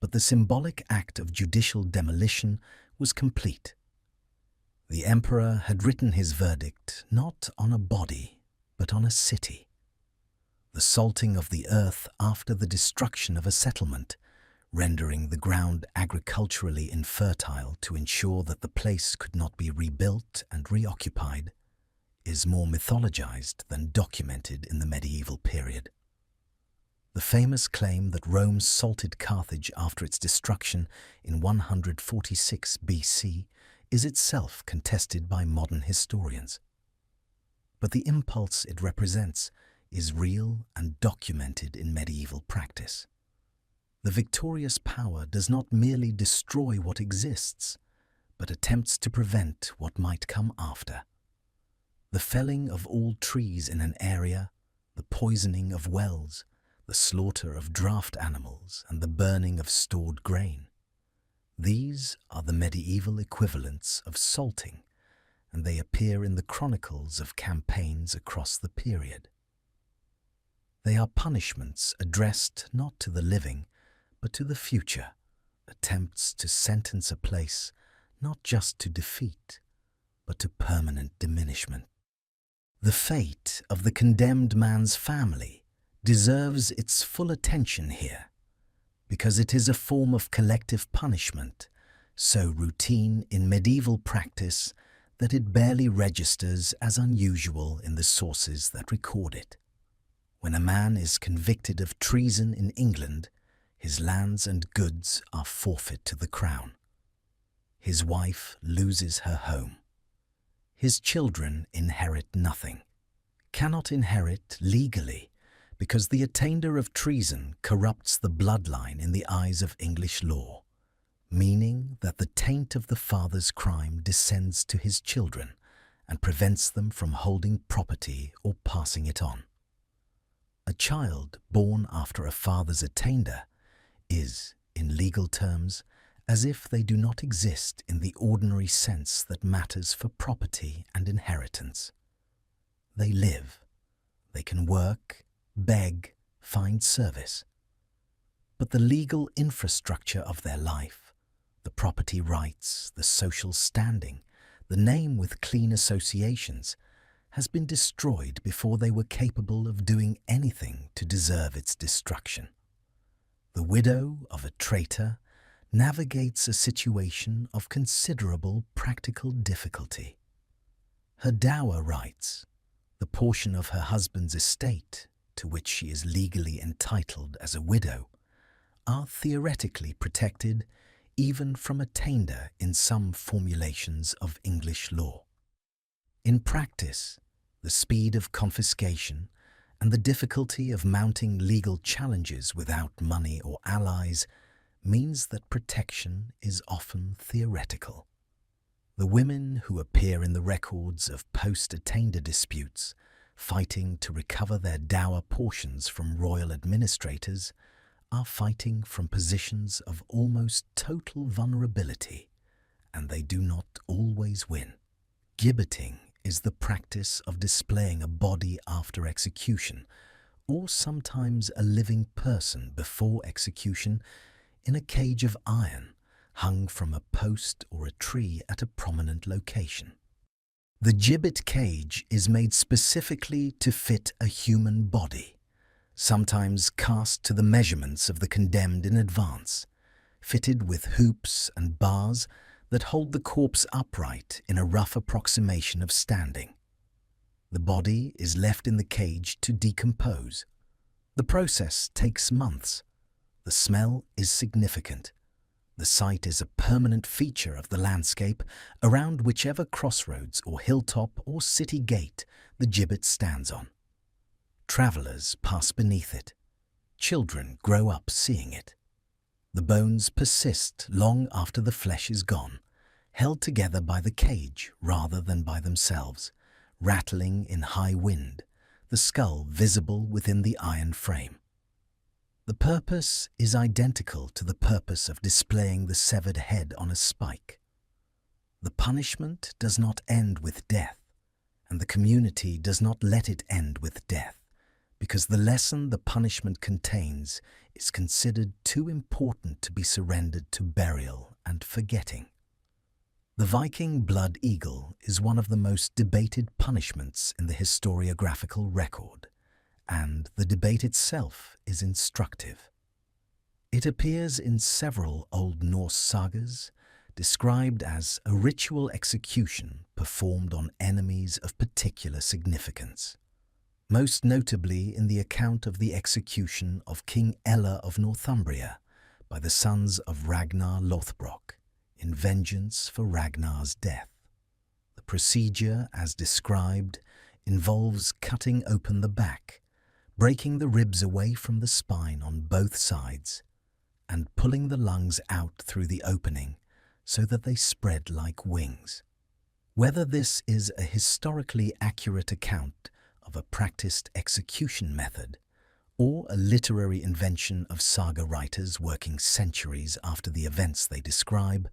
but the symbolic act of judicial demolition was complete. The emperor had written his verdict not on a body, but on a city. The salting of the earth after the destruction of a settlement rendering the ground agriculturally infertile to ensure that the place could not be rebuilt and reoccupied, is more mythologized than documented in the medieval period. The famous claim that Rome salted Carthage after its destruction in 146 BC is itself contested by modern historians. But the impulse it represents is real and documented in medieval practice. The victorious power does not merely destroy what exists, but attempts to prevent what might come after. The felling of all trees in an area, the poisoning of wells, the slaughter of draft animals, and the burning of stored grain. These are the medieval equivalents of salting, and they appear in the chronicles of campaigns across the period. They are punishments addressed not to the living, but to the future, attempts to sentence a place not just to defeat, but to permanent diminishment. The fate of the condemned man's family deserves its full attention here, because it is a form of collective punishment, so routine in medieval practice that it barely registers as unusual in the sources that record it. When a man is convicted of treason in England, his lands and goods are forfeit to the crown. His wife loses her home. His children inherit nothing, cannot inherit legally, because the attainder of treason corrupts the bloodline in the eyes of English law, meaning that the taint of the father's crime descends to his children and prevents them from holding property or passing it on. A child born after a father's attainder is, in legal terms, as if they do not exist in the ordinary sense that matters for property and inheritance. They live. They can work, beg, find service. But the legal infrastructure of their life, the property rights, the social standing, the name with clean associations, has been destroyed before they were capable of doing anything to deserve its destruction. The widow of a traitor navigates a situation of considerable practical difficulty. Her dower rights, the portion of her husband's estate to which she is legally entitled as a widow, are theoretically protected even from attainder in some formulations of English law. In practice, the speed of confiscation and the difficulty of mounting legal challenges without money or allies means that protection is often theoretical. The women who appear in the records of post-attainder disputes, fighting to recover their dower portions from royal administrators, are fighting from positions of almost total vulnerability, and they do not always win. Gibbeting is the practice of displaying a body after execution, or sometimes a living person before execution, in a cage of iron hung from a post or a tree at a prominent location. The gibbet cage is made specifically to fit a human body, sometimes cast to the measurements of the condemned in advance, fitted with hoops and bars that hold the corpse upright in a rough approximation of standing. The body is left in the cage to decompose. The process takes months. The smell is significant. The site is a permanent feature of the landscape around whichever crossroads or hilltop or city gate the gibbet stands on. Travellers pass beneath it. Children grow up seeing it. The bones persist long after the flesh is gone, held together by the cage rather than by themselves, rattling in high wind, the skull visible within the iron frame. The purpose is identical to the purpose of displaying the severed head on a spike. The punishment does not end with death, and the community does not let it end with death, because the lesson the punishment contains is considered too important to be surrendered to burial and forgetting. The Viking blood eagle is one of the most debated punishments in the historiographical record, and the debate itself is instructive. It appears in several Old Norse sagas, described as a ritual execution performed on enemies of particular significance. Most notably in the account of the execution of King Ella of Northumbria by the sons of Ragnar Lothbrok in vengeance for Ragnar's death. The procedure, as described, involves cutting open the back, breaking the ribs away from the spine on both sides, and pulling the lungs out through the opening so that they spread like wings. Whether this is a historically accurate account of a practiced execution method, or a literary invention of saga writers working centuries after the events they describe,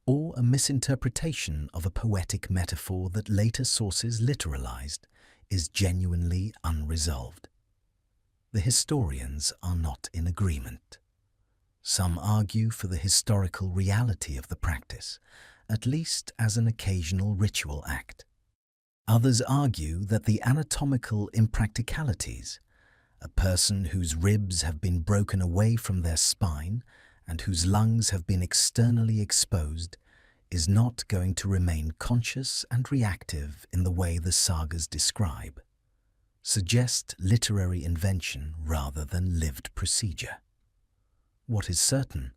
or a misinterpretation of a poetic metaphor that later sources literalized, is genuinely unresolved. The historians are not in agreement. Some argue for the historical reality of the practice, at least as an occasional ritual act. Others argue that the anatomical impracticalities, a person whose ribs have been broken away from their spine and whose lungs have been externally exposed, is not going to remain conscious and reactive in the way the sagas describe, suggest literary invention rather than lived procedure. What is certain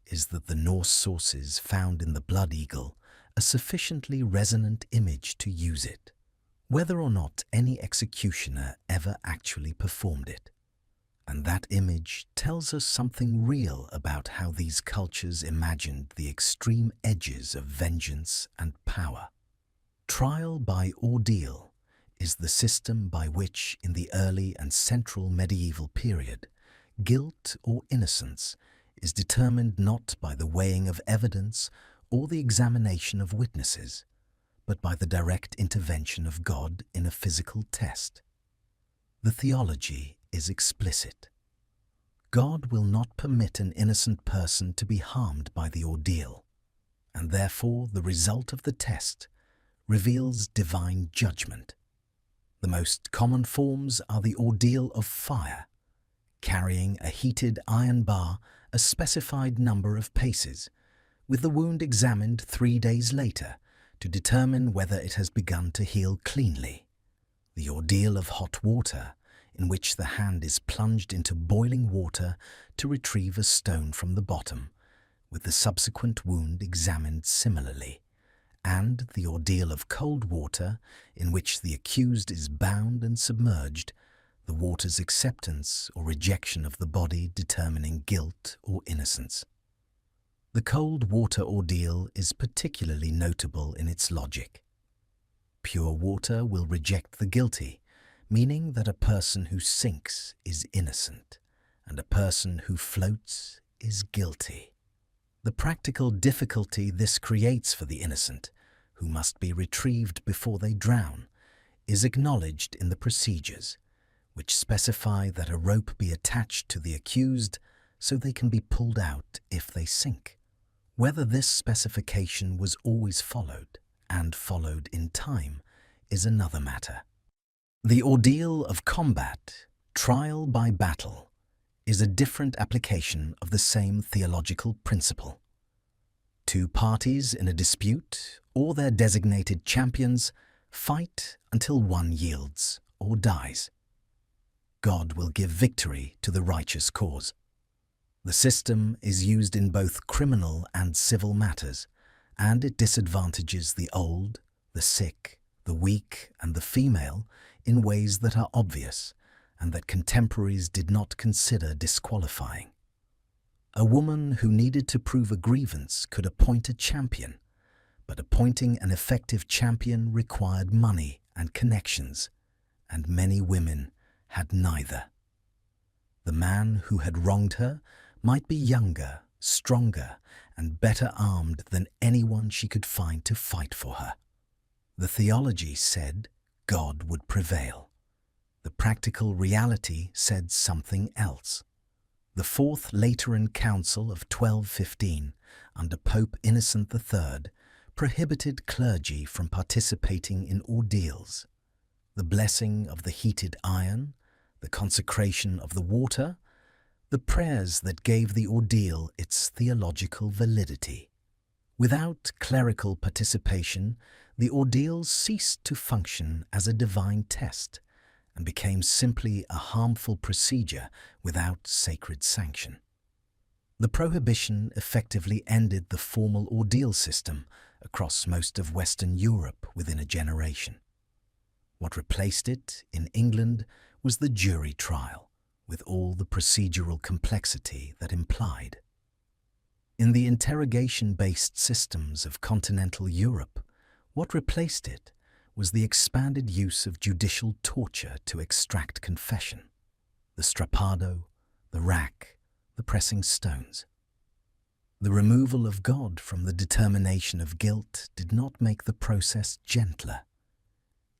is that the Norse sources found in the blood eagle a sufficiently resonant image to use it, whether or not any executioner ever actually performed it. And that image tells us something real about how these cultures imagined the extreme edges of vengeance and power. Trial by ordeal is the system by which, in the early and central medieval period, guilt or innocence is determined not by the weighing of evidence or the examination of witnesses, but by the direct intervention of God in a physical test. The theology is explicit. God will not permit an innocent person to be harmed by the ordeal, and therefore the result of the test reveals divine judgment. The most common forms are the ordeal of fire, carrying a heated iron bar a specified number of paces, with the wound examined 3 days later to determine whether it has begun to heal cleanly. The ordeal of hot water, in which the hand is plunged into boiling water to retrieve a stone from the bottom, with the subsequent wound examined similarly, and the ordeal of cold water, in which the accused is bound and submerged, the water's acceptance or rejection of the body determining guilt or innocence. The cold water ordeal is particularly notable in its logic. Pure water will reject the guilty, meaning that a person who sinks is innocent, and a person who floats is guilty. The practical difficulty this creates for the innocent, who must be retrieved before they drown, is acknowledged in the procedures, which specify that a rope be attached to the accused so they can be pulled out if they sink. Whether this specification was always followed, and followed in time, is another matter. The ordeal of combat, trial by battle, is a different application of the same theological principle. Two parties in a dispute, or their designated champions, fight until one yields or dies. God will give victory to the righteous cause. The system is used in both criminal and civil matters, and it disadvantages the old, the sick, the weak, and the female in ways that are obvious and that contemporaries did not consider disqualifying. A woman who needed to prove a grievance could appoint a champion, but appointing an effective champion required money and connections, and many women had neither. The man who had wronged her might be younger, stronger, and better armed than anyone she could find to fight for her. The theology said God would prevail. The practical reality said something else. The Fourth Lateran Council of 1215, under Pope Innocent III, prohibited clergy from participating in ordeals. The blessing of the heated iron, the consecration of the water, the prayers that gave the ordeal its theological validity. Without clerical participation, the ordeal ceased to function as a divine test and became simply a harmful procedure without sacred sanction. The prohibition effectively ended the formal ordeal system across most of Western Europe within a generation. What replaced it in England was the jury trial, with all the procedural complexity that implied. In the interrogation-based systems of continental Europe, what replaced it was the expanded use of judicial torture to extract confession. The strappado, the rack, the pressing stones. The removal of God from the determination of guilt did not make the process gentler.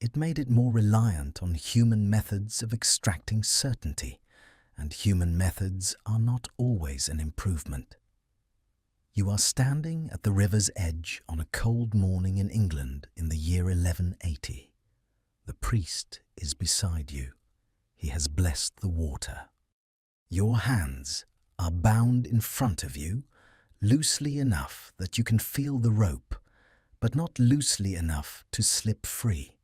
It made it more reliant on human methods of extracting certainty, and human methods are not always an improvement. You are standing at the river's edge on a cold morning in England in the year 1180. The priest is beside you. He has blessed the water. Your hands are bound in front of you, loosely enough that you can feel the rope, but not loosely enough to slip free.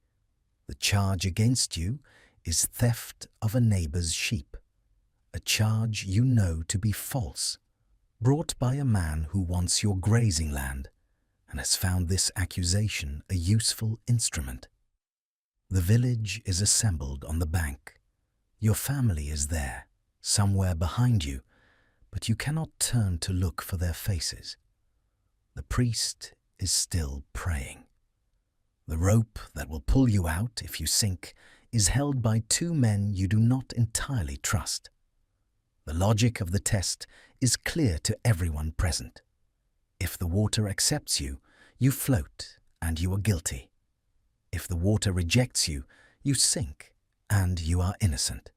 The charge against you is theft of a neighbor's sheep, a charge you know to be false, brought by a man who wants your grazing land and has found this accusation a useful instrument. The village is assembled on the bank. Your family is there, somewhere behind you, but you cannot turn to look for their faces. The priest is still praying. The rope that will pull you out if you sink is held by two men you do not entirely trust. The logic of the test is clear to everyone present. If the water accepts you, you float and you are guilty. If the water rejects you, you sink and you are innocent.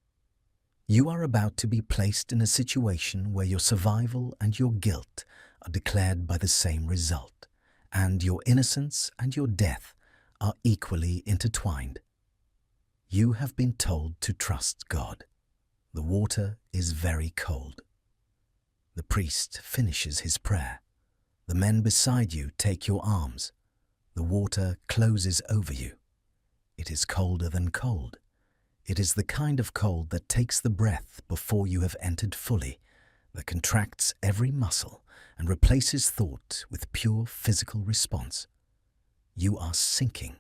You are about to be placed in a situation where your survival and your guilt are declared by the same result, and your innocence and your death are equally intertwined. You have been told to trust God. The water is very cold. The priest finishes his prayer. The men beside you take your arms. The water closes over you. It is colder than cold. It is the kind of cold that takes the breath before you have entered fully, that contracts every muscle and replaces thought with pure physical response. You are sinking.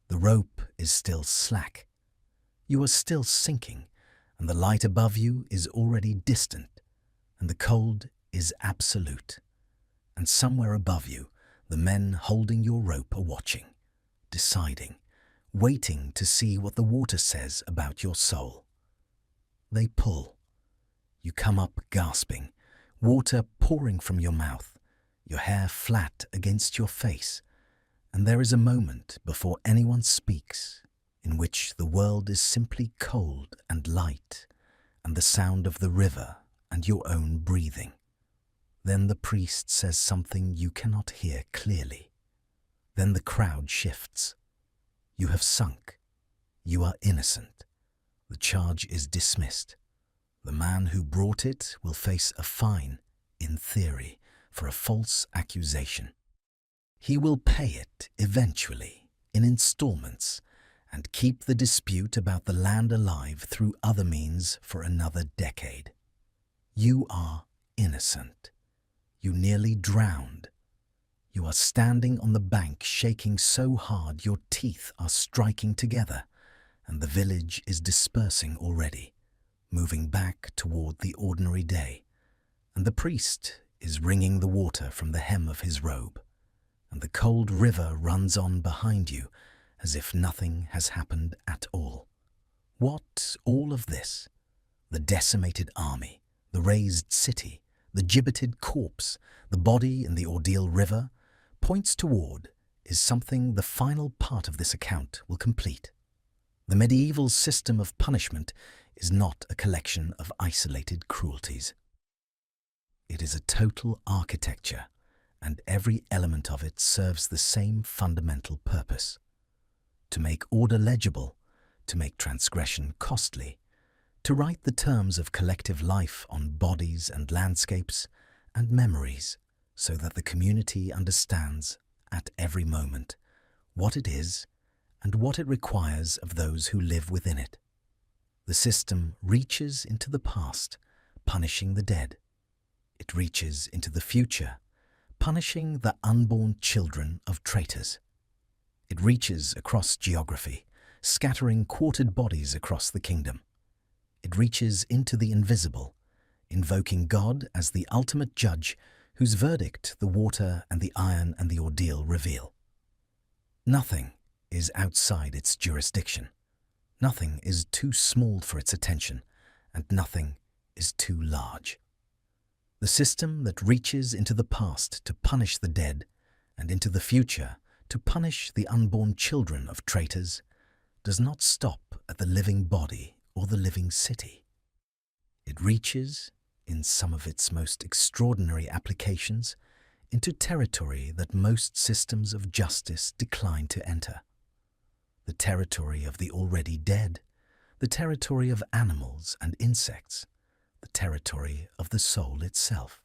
The rope is still slack. You are still sinking, and the light above you is already distant, and the cold is absolute. And somewhere above you, the men holding your rope are watching, deciding, waiting to see what the water says about your soul. They pull. You come up gasping, water pouring from your mouth, your hair flat against your face, and there is a moment before anyone speaks in which the world is simply cold and light, and the sound of the river and your own breathing. Then the priest says something you cannot hear clearly. Then the crowd shifts. You have sunk. You are innocent. The charge is dismissed. The man who brought it will face a fine, in theory, for a false accusation. He will pay it eventually, in installments, and keep the dispute about the land alive through other means for another decade. You are innocent. You nearly drowned. You are standing on the bank shaking so hard your teeth are striking together, and the village is dispersing already, moving back toward the ordinary day, and the priest is wringing the water from the hem of his robe, and the cold river runs on behind you as if nothing has happened at all. What all of this? The decimated army, the razed city, the gibbeted corpse, the body in the ordeal river, points toward is something the final part of this account will complete. The medieval system of punishment is not a collection of isolated cruelties. It is a total architecture, and every element of it serves the same fundamental purpose: to make order legible, to make transgression costly, to write the terms of collective life on bodies and landscapes and memories so that the community understands at every moment what it is and what it requires of those who live within it. The system reaches into the past, punishing the dead. It reaches into the future, punishing the unborn children of traitors. It reaches across geography, scattering quartered bodies across the kingdom. It reaches into the invisible, invoking God as the ultimate judge whose verdict the water and the iron and the ordeal reveal. Nothing is outside its jurisdiction. Nothing is too small for its attention, and nothing is too large. The system that reaches into the past to punish the dead and into the future to punish the unborn children of traitors does not stop at the living body or the living city. It reaches, in some of its most extraordinary applications, into territory that most systems of justice decline to enter. The territory of the already dead, the territory of animals and insects, the territory of the soul itself.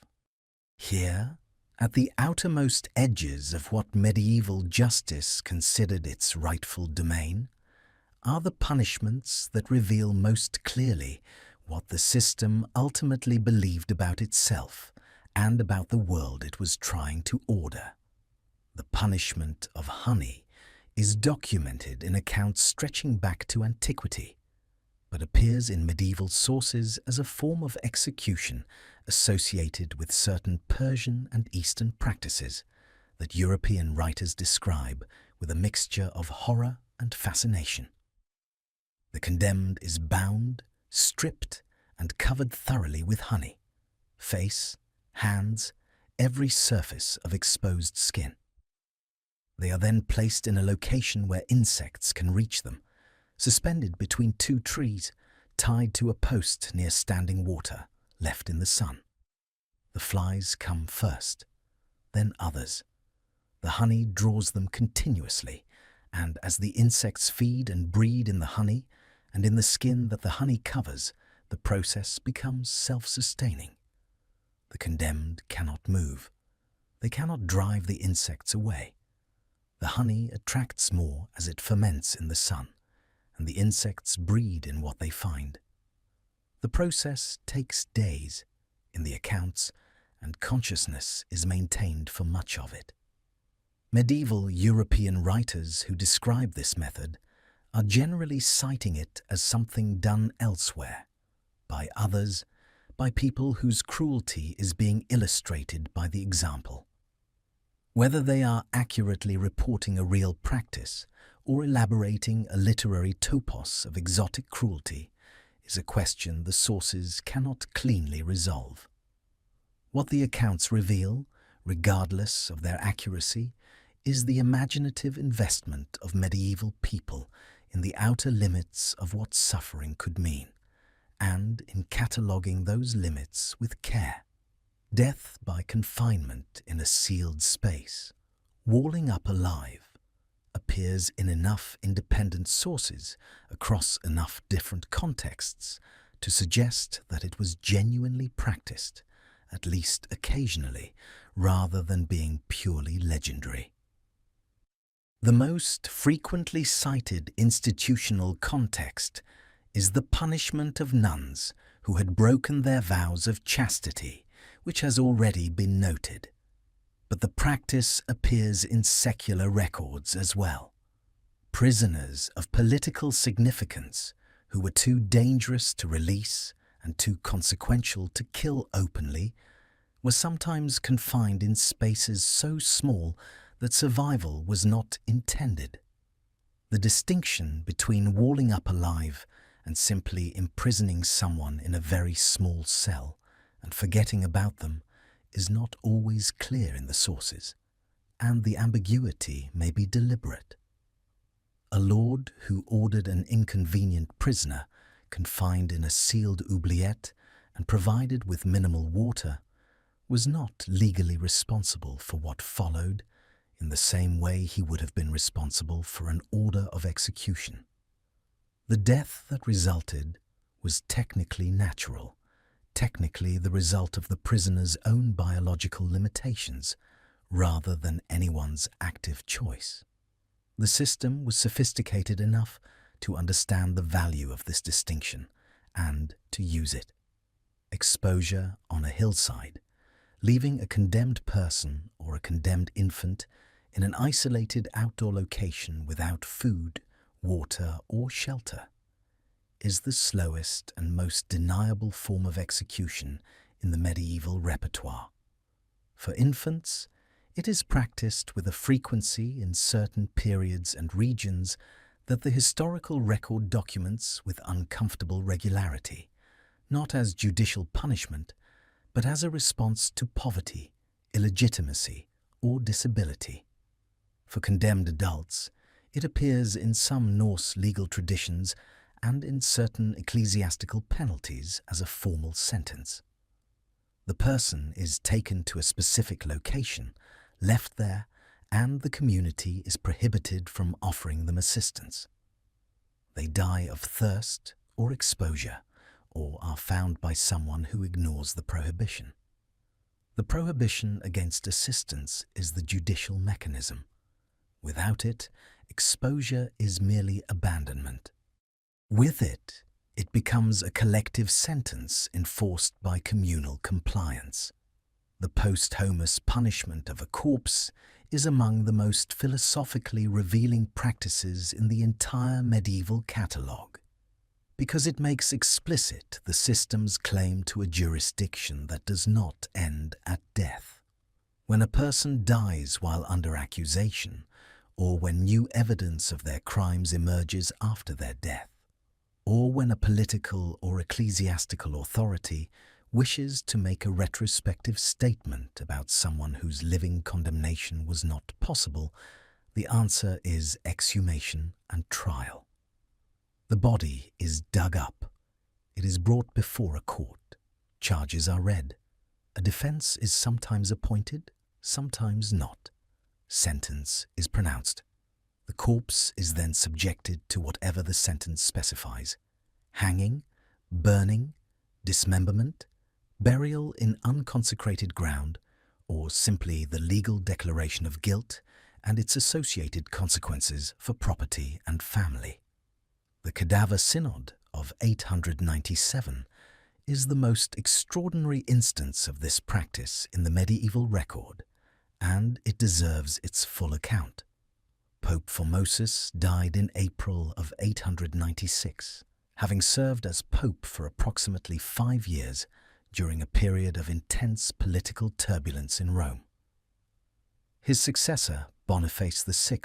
Here, at the outermost edges of what medieval justice considered its rightful domain, are the punishments that reveal most clearly what the system ultimately believed about itself and about the world it was trying to order. The punishment of honey is documented in accounts stretching back to antiquity, but appears in medieval sources as a form of execution associated with certain Persian and Eastern practices that European writers describe with a mixture of horror and fascination. The condemned is bound, stripped, and covered thoroughly with honey, face, hands, every surface of exposed skin. They are then placed in a location where insects can reach them, suspended between two trees, tied to a post near standing water, left in the sun. The flies come first, then others. The honey draws them continuously, and as the insects feed and breed in the honey and in the skin that the honey covers, the process becomes self-sustaining. The condemned cannot move. They cannot drive the insects away. The honey attracts more as it ferments in the sun, and the insects breed in what they find. The process takes days in the accounts, and consciousness is maintained for much of it. Medieval European writers who describe this method are generally citing it as something done elsewhere, by others, by people whose cruelty is being illustrated by the example. Whether they are accurately reporting a real practice or elaborating a literary topos of exotic cruelty is a question the sources cannot cleanly resolve. What the accounts reveal, regardless of their accuracy, is the imaginative investment of medieval people in the outer limits of what suffering could mean, and in cataloguing those limits with care. Death by confinement in a sealed space, walling up alive, appears in enough independent sources across enough different contexts to suggest that it was genuinely practiced, at least occasionally, rather than being purely legendary. The most frequently cited institutional context is the punishment of nuns who had broken their vows of chastity, which has already been noted. But the practice appears in secular records as well. Prisoners of political significance who were too dangerous to release and too consequential to kill openly were sometimes confined in spaces so small that survival was not intended. The distinction between walling up alive and simply imprisoning someone in a very small cell and forgetting about them is not always clear in the sources, and the ambiguity may be deliberate. A lord who ordered an inconvenient prisoner confined in a sealed oubliette and provided with minimal water was not legally responsible for what followed in the same way he would have been responsible for an order of execution. The death that resulted was technically natural, technically the result of the prisoner's own biological limitations, rather than anyone's active choice. The system was sophisticated enough to understand the value of this distinction and to use it. Exposure on a hillside, leaving a condemned person or a condemned infant in an isolated outdoor location without food, water, or shelter, is the slowest and most deniable form of execution in the medieval repertoire. For infants, it is practiced with a frequency in certain periods and regions that the historical record documents with uncomfortable regularity, not as judicial punishment, but as a response to poverty, illegitimacy, or disability. For condemned adults, it appears in some Norse legal traditions and in certain ecclesiastical penalties as a formal sentence. The person is taken to a specific location, left there, and the community is prohibited from offering them assistance. They die of thirst or exposure, or are found by someone who ignores the prohibition. The prohibition against assistance is the judicial mechanism. Without it, exposure is merely abandonment. With it, it becomes a collective sentence enforced by communal compliance. The posthumous punishment of a corpse is among the most philosophically revealing practices in the entire medieval catalogue, because it makes explicit the system's claim to a jurisdiction that does not end at death. When a person dies while under accusation, or when new evidence of their crimes emerges after their death, or when a political or ecclesiastical authority wishes to make a retrospective statement about someone whose living condemnation was not possible, the answer is exhumation and trial. The body is dug up. It is brought before a court. Charges are read. A defense is sometimes appointed, sometimes not. Sentence is pronounced. The corpse is then subjected to whatever the sentence specifies: hanging, burning, dismemberment, burial in unconsecrated ground, or simply the legal declaration of guilt and its associated consequences for property and family. The Cadaver Synod of 897 is the most extraordinary instance of this practice in the medieval record, and it deserves its full account. Pope Formosus died in April of 896, having served as pope for approximately 5 years during a period of intense political turbulence in Rome. His successor, Boniface VI,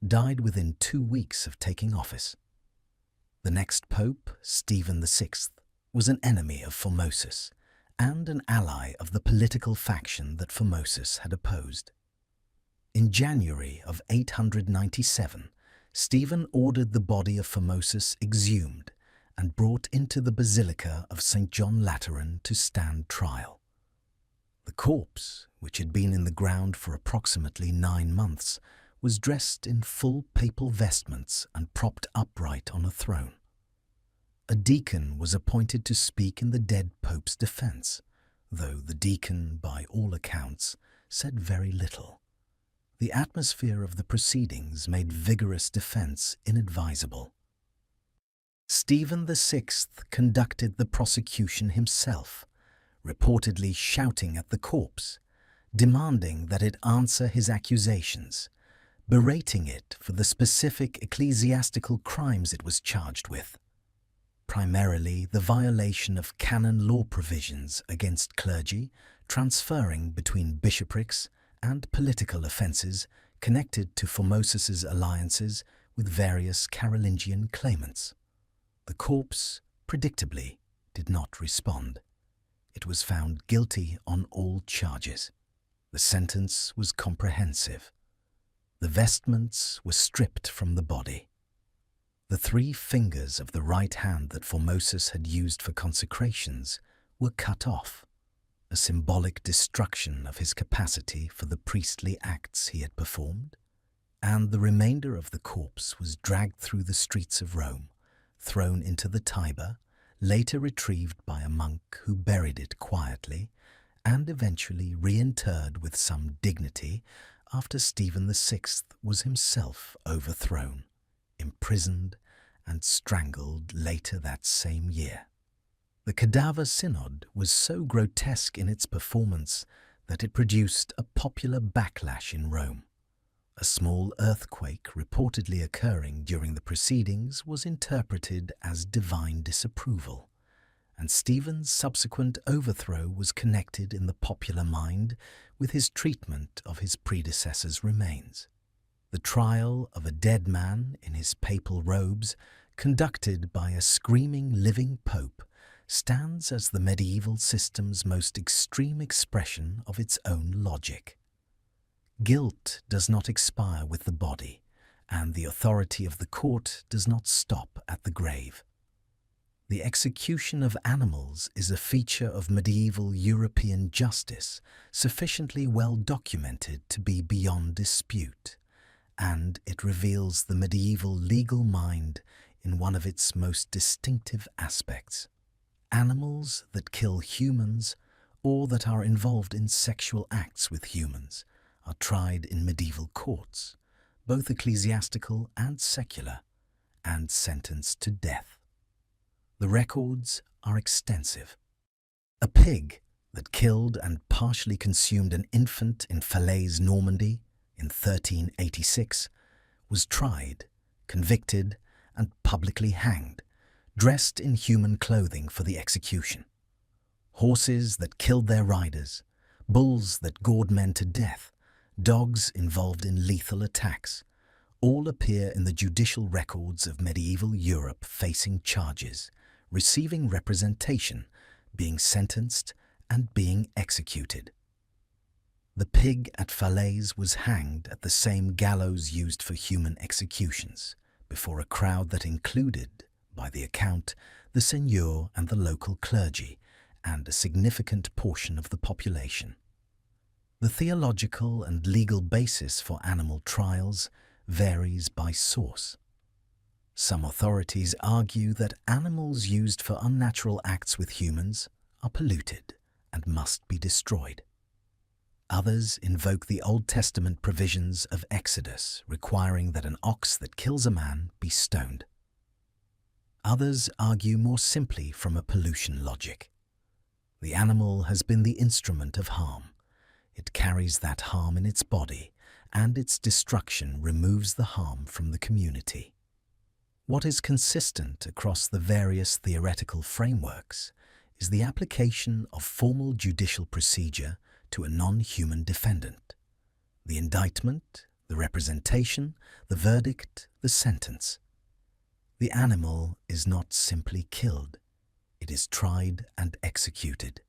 died within 2 weeks of taking office. The next pope, Stephen VI, was an enemy of Formosus and an ally of the political faction that Formosus had opposed. In January of 897, Stephen ordered the body of Formosus exhumed and brought into the Basilica of St. John Lateran to stand trial. The corpse, which had been in the ground for approximately 9 months, was dressed in full papal vestments and propped upright on a throne. A deacon was appointed to speak in the dead pope's defense, though the deacon, by all accounts, said very little. The atmosphere of the proceedings made vigorous defense inadvisable. Stephen VI conducted the prosecution himself, reportedly shouting at the corpse, demanding that it answer his accusations, berating it for the specific ecclesiastical crimes it was charged with, primarily the violation of canon law provisions against clergy, transferring between bishoprics, and political offences connected to Formosus's alliances with various Carolingian claimants. The corpse, predictably, did not respond. It was found guilty on all charges. The sentence was comprehensive. The vestments were stripped from the body. The 3 fingers of the right hand that Formosus had used for consecrations were cut off, a symbolic destruction of his capacity for the priestly acts he had performed, and the remainder of the corpse was dragged through the streets of Rome, thrown into the Tiber, later retrieved by a monk who buried it quietly and eventually reinterred with some dignity after Stephen VI was himself overthrown, imprisoned, and strangled later that same year. The cadaver synod was so grotesque in its performance that it produced a popular backlash in Rome. A small earthquake reportedly occurring during the proceedings was interpreted as divine disapproval, and Stephen's subsequent overthrow was connected in the popular mind with his treatment of his predecessor's remains. The trial of a dead man in his papal robes, conducted by a screaming living pope, stands as the medieval system's most extreme expression of its own logic. Guilt does not expire with the body, and the authority of the court does not stop at the grave. The execution of animals is a feature of medieval European justice sufficiently well documented to be beyond dispute, and it reveals the medieval legal mind in one of its most distinctive aspects. Animals that kill humans or that are involved in sexual acts with humans are tried in medieval courts, both ecclesiastical and secular, and sentenced to death. The records are extensive. A pig that killed and partially consumed an infant in Falaise, Normandy, in 1386, was tried, convicted, and publicly hanged, dressed in human clothing for the execution. Horses that killed their riders, bulls that gored men to death, dogs involved in lethal attacks, all appear in the judicial records of medieval Europe facing charges, receiving representation, being sentenced, and being executed. The pig at Falaise was hanged at the same gallows used for human executions, before a crowd that included, by the account, the seigneur and the local clergy, and a significant portion of the population. The theological and legal basis for animal trials varies by source. Some authorities argue that animals used for unnatural acts with humans are polluted and must be destroyed. Others invoke the Old Testament provisions of Exodus requiring that an ox that kills a man be stoned. Others argue more simply from a pollution logic. The animal has been the instrument of harm. It carries that harm in its body, and its destruction removes the harm from the community. What is consistent across the various theoretical frameworks is the application of formal judicial procedure to a non-human defendant. The indictment, the representation, the verdict, the sentence. The animal is not simply killed, it is tried and executed.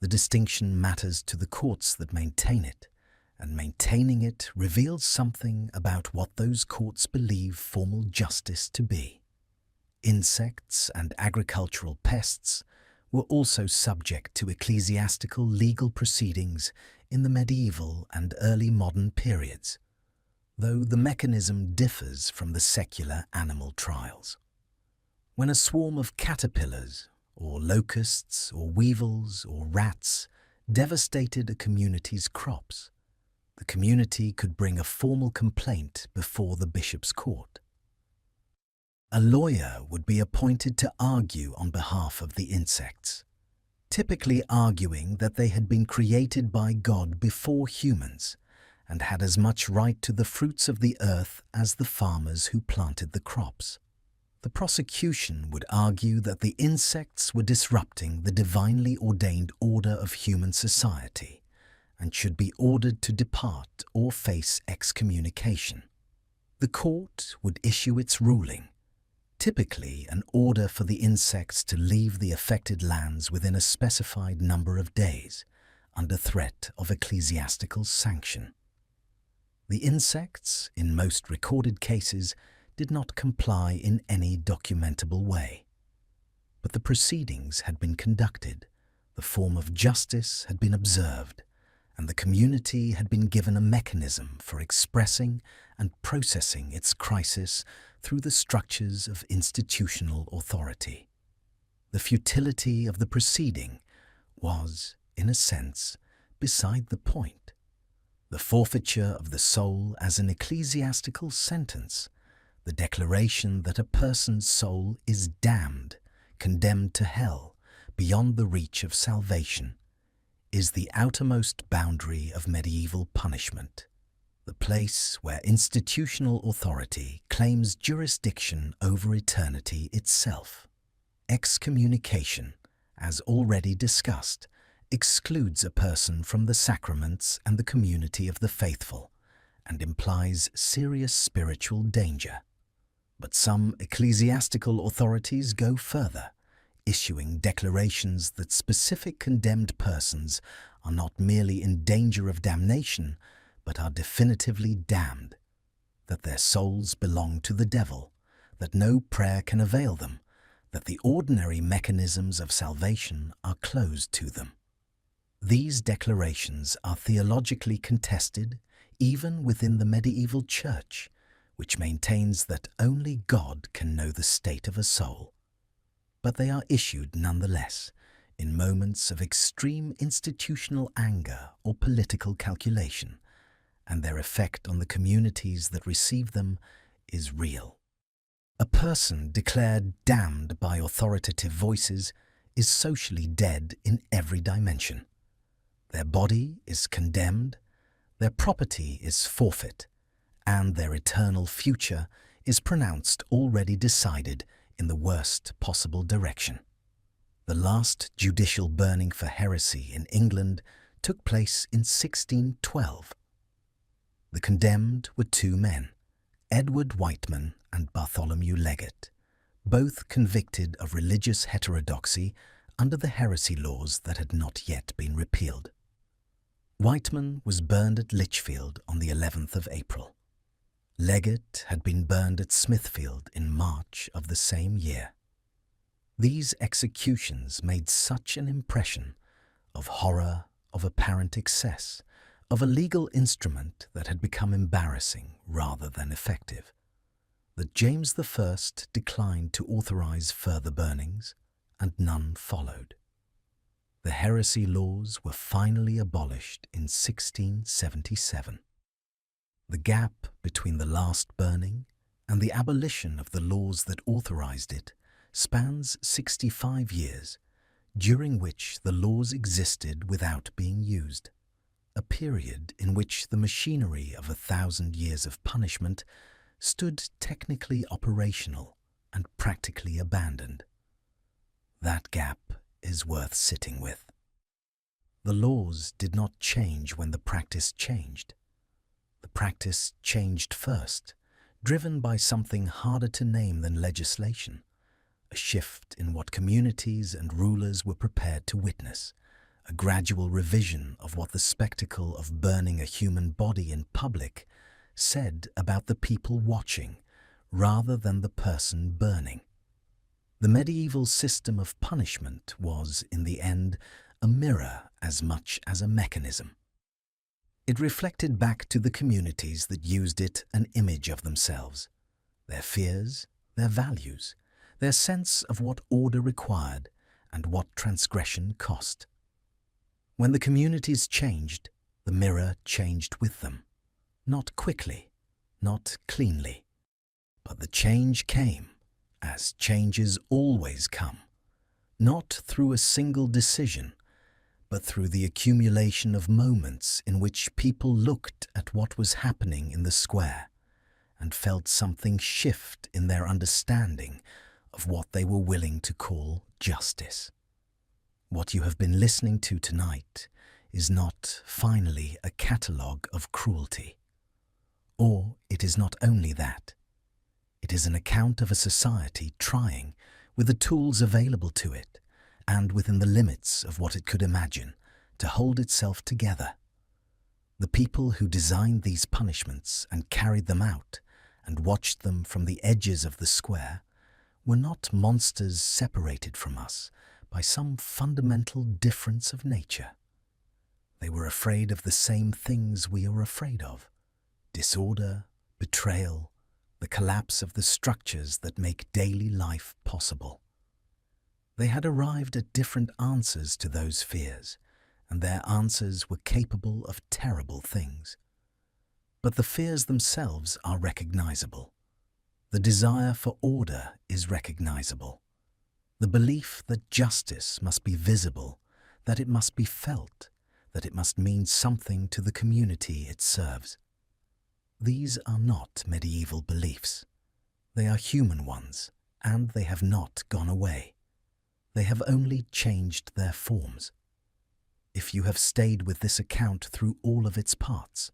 The distinction matters to the courts that maintain it, and maintaining it reveals something about what those courts believe formal justice to be. Insects and agricultural pests were also subject to ecclesiastical legal proceedings in the medieval and early modern periods, though the mechanism differs from the secular animal trials. When a swarm of caterpillars, or locusts, or weevils, or rats devastated a community's crops, the community could bring a formal complaint before the bishop's court. A lawyer would be appointed to argue on behalf of the insects, typically arguing that they had been created by God before humans and had as much right to the fruits of the earth as the farmers who planted the crops. The prosecution would argue that the insects were disrupting the divinely ordained order of human society and should be ordered to depart or face excommunication. The court would issue its ruling, typically an order for the insects to leave the affected lands within a specified number of days, under threat of ecclesiastical sanction. The insects, in most recorded cases, did not comply in any documentable way. But the proceedings had been conducted, the form of justice had been observed, and the community had been given a mechanism for expressing and processing its crisis through the structures of institutional authority. The futility of the proceeding was, in a sense, beside the point. The forfeiture of the soul as an ecclesiastical sentence, the declaration that a person's soul is damned, condemned to hell, beyond the reach of salvation, is the outermost boundary of medieval punishment, the place where institutional authority claims jurisdiction over eternity itself. Excommunication, as already discussed, excludes a person from the sacraments and the community of the faithful, and implies serious spiritual danger. But some ecclesiastical authorities go further, issuing declarations that specific condemned persons are not merely in danger of damnation, but are definitively damned, that their souls belong to the devil, that no prayer can avail them, that the ordinary mechanisms of salvation are closed to them. These declarations are theologically contested even within the medieval church, which maintains that only God can know the state of a soul. But they are issued nonetheless, in moments of extreme institutional anger or political calculation, and their effect on the communities that receive them is real. A person declared damned by authoritative voices is socially dead in every dimension. Their body is condemned, their property is forfeit, and their eternal future is pronounced already decided in the worst possible direction. The last judicial burning for heresy in England took place in 1612. The condemned were two men, Edward Whiteman and Bartholomew Leggett, both convicted of religious heterodoxy under the heresy laws that had not yet been repealed. Whiteman was burned at Lichfield on the 11th of April. Leggett had been burned at Smithfield in March of the same year. These executions made such an impression of horror, of apparent excess, of a legal instrument that had become embarrassing rather than effective, that James I declined to authorize further burnings, and none followed. The heresy laws were finally abolished in 1677. The gap between the last burning and the abolition of the laws that authorized it spans 65 years, during which the laws existed without being used, a period in which the machinery of 1,000 years of punishment stood technically operational and practically abandoned. That gap is worth sitting with. The laws did not change when the practice changed. The practice changed first, driven by something harder to name than legislation, a shift in what communities and rulers were prepared to witness, a gradual revision of what the spectacle of burning a human body in public said about the people watching, rather than the person burning. The medieval system of punishment was, in the end, a mirror as much as a mechanism. It reflected back to the communities that used it an image of themselves, their fears, their values, their sense of what order required and what transgression cost. When the communities changed, the mirror changed with them, not quickly, not cleanly, but the change came, as changes always come, not through a single decision, but through the accumulation of moments in which people looked at what was happening in the square and felt something shift in their understanding of what they were willing to call justice. What you have been listening to tonight is not, finally, a catalogue of cruelty. Or it is not only that. It is an account of a society trying, with the tools available to it, and within the limits of what it could imagine, to hold itself together. The people who designed these punishments and carried them out and watched them from the edges of the square were not monsters separated from us by some fundamental difference of nature. They were afraid of the same things we are afraid of: disorder, betrayal, the collapse of the structures that make daily life possible. They had arrived at different answers to those fears, and their answers were capable of terrible things. But the fears themselves are recognizable. The desire for order is recognizable. The belief that justice must be visible, that it must be felt, that it must mean something to the community it serves. These are not medieval beliefs. They are human ones, and they have not gone away. They have only changed their forms. If you have stayed with this account through all of its parts,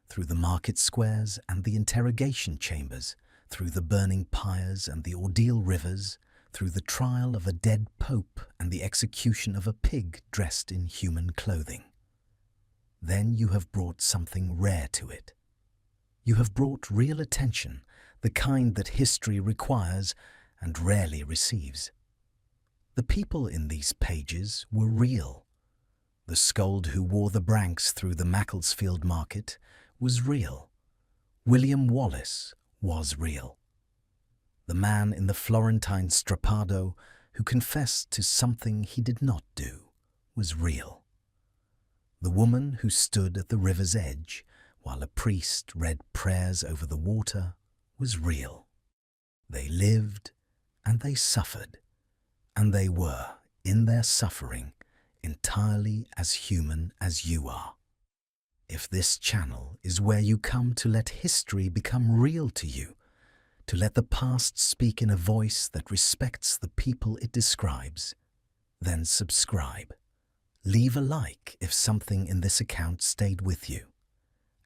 through the market squares and the interrogation chambers, through the burning pyres and the ordeal rivers, through the trial of a dead pope and the execution of a pig dressed in human clothing, then you have brought something rare to it. You have brought real attention, the kind that history requires and rarely receives. The people in these pages were real. The scold who wore the branks through the Macclesfield market was real. William Wallace was real. The man in the Florentine strappado who confessed to something he did not do was real. The woman who stood at the river's edge while a priest read prayers over the water was real. They lived and they suffered, and they were, in their suffering, entirely as human as you are. If this channel is where you come to let history become real to you, to let the past speak in a voice that respects the people it describes, then subscribe. Leave a like if something in this account stayed with you.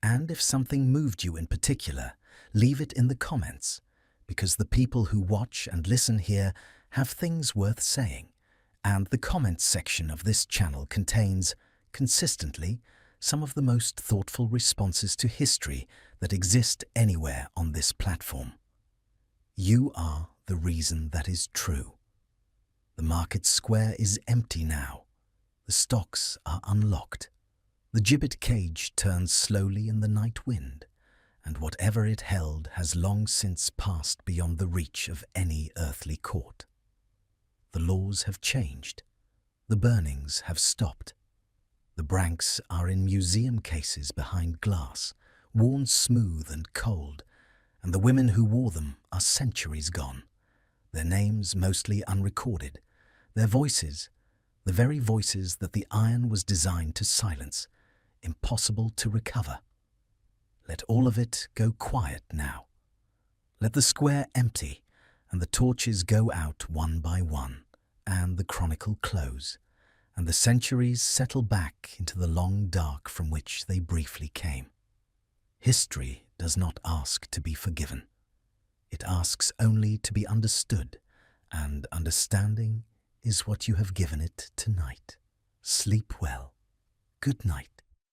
And if something moved you in particular, leave it in the comments, because the people who watch and listen here have things worth saying, and the comments section of this channel contains, consistently, some of the most thoughtful responses to history that exist anywhere on this platform. You are the reason that is true. The market square is empty now. The stocks are unlocked. The gibbet cage turns slowly in the night wind, and whatever it held has long since passed beyond the reach of any earthly court. The laws have changed. The burnings have stopped. The branks are in museum cases behind glass, worn smooth and cold, and the women who wore them are centuries gone, their names mostly unrecorded, their voices, the very voices that the iron was designed to silence, impossible to recover. Let all of it go quiet now. Let the square empty, and the torches go out one by one, and the chronicle close, and the centuries settle back into the long dark from which they briefly came. History does not ask to be forgiven. It asks only to be understood, and understanding is what you have given it tonight. Sleep well. Good night.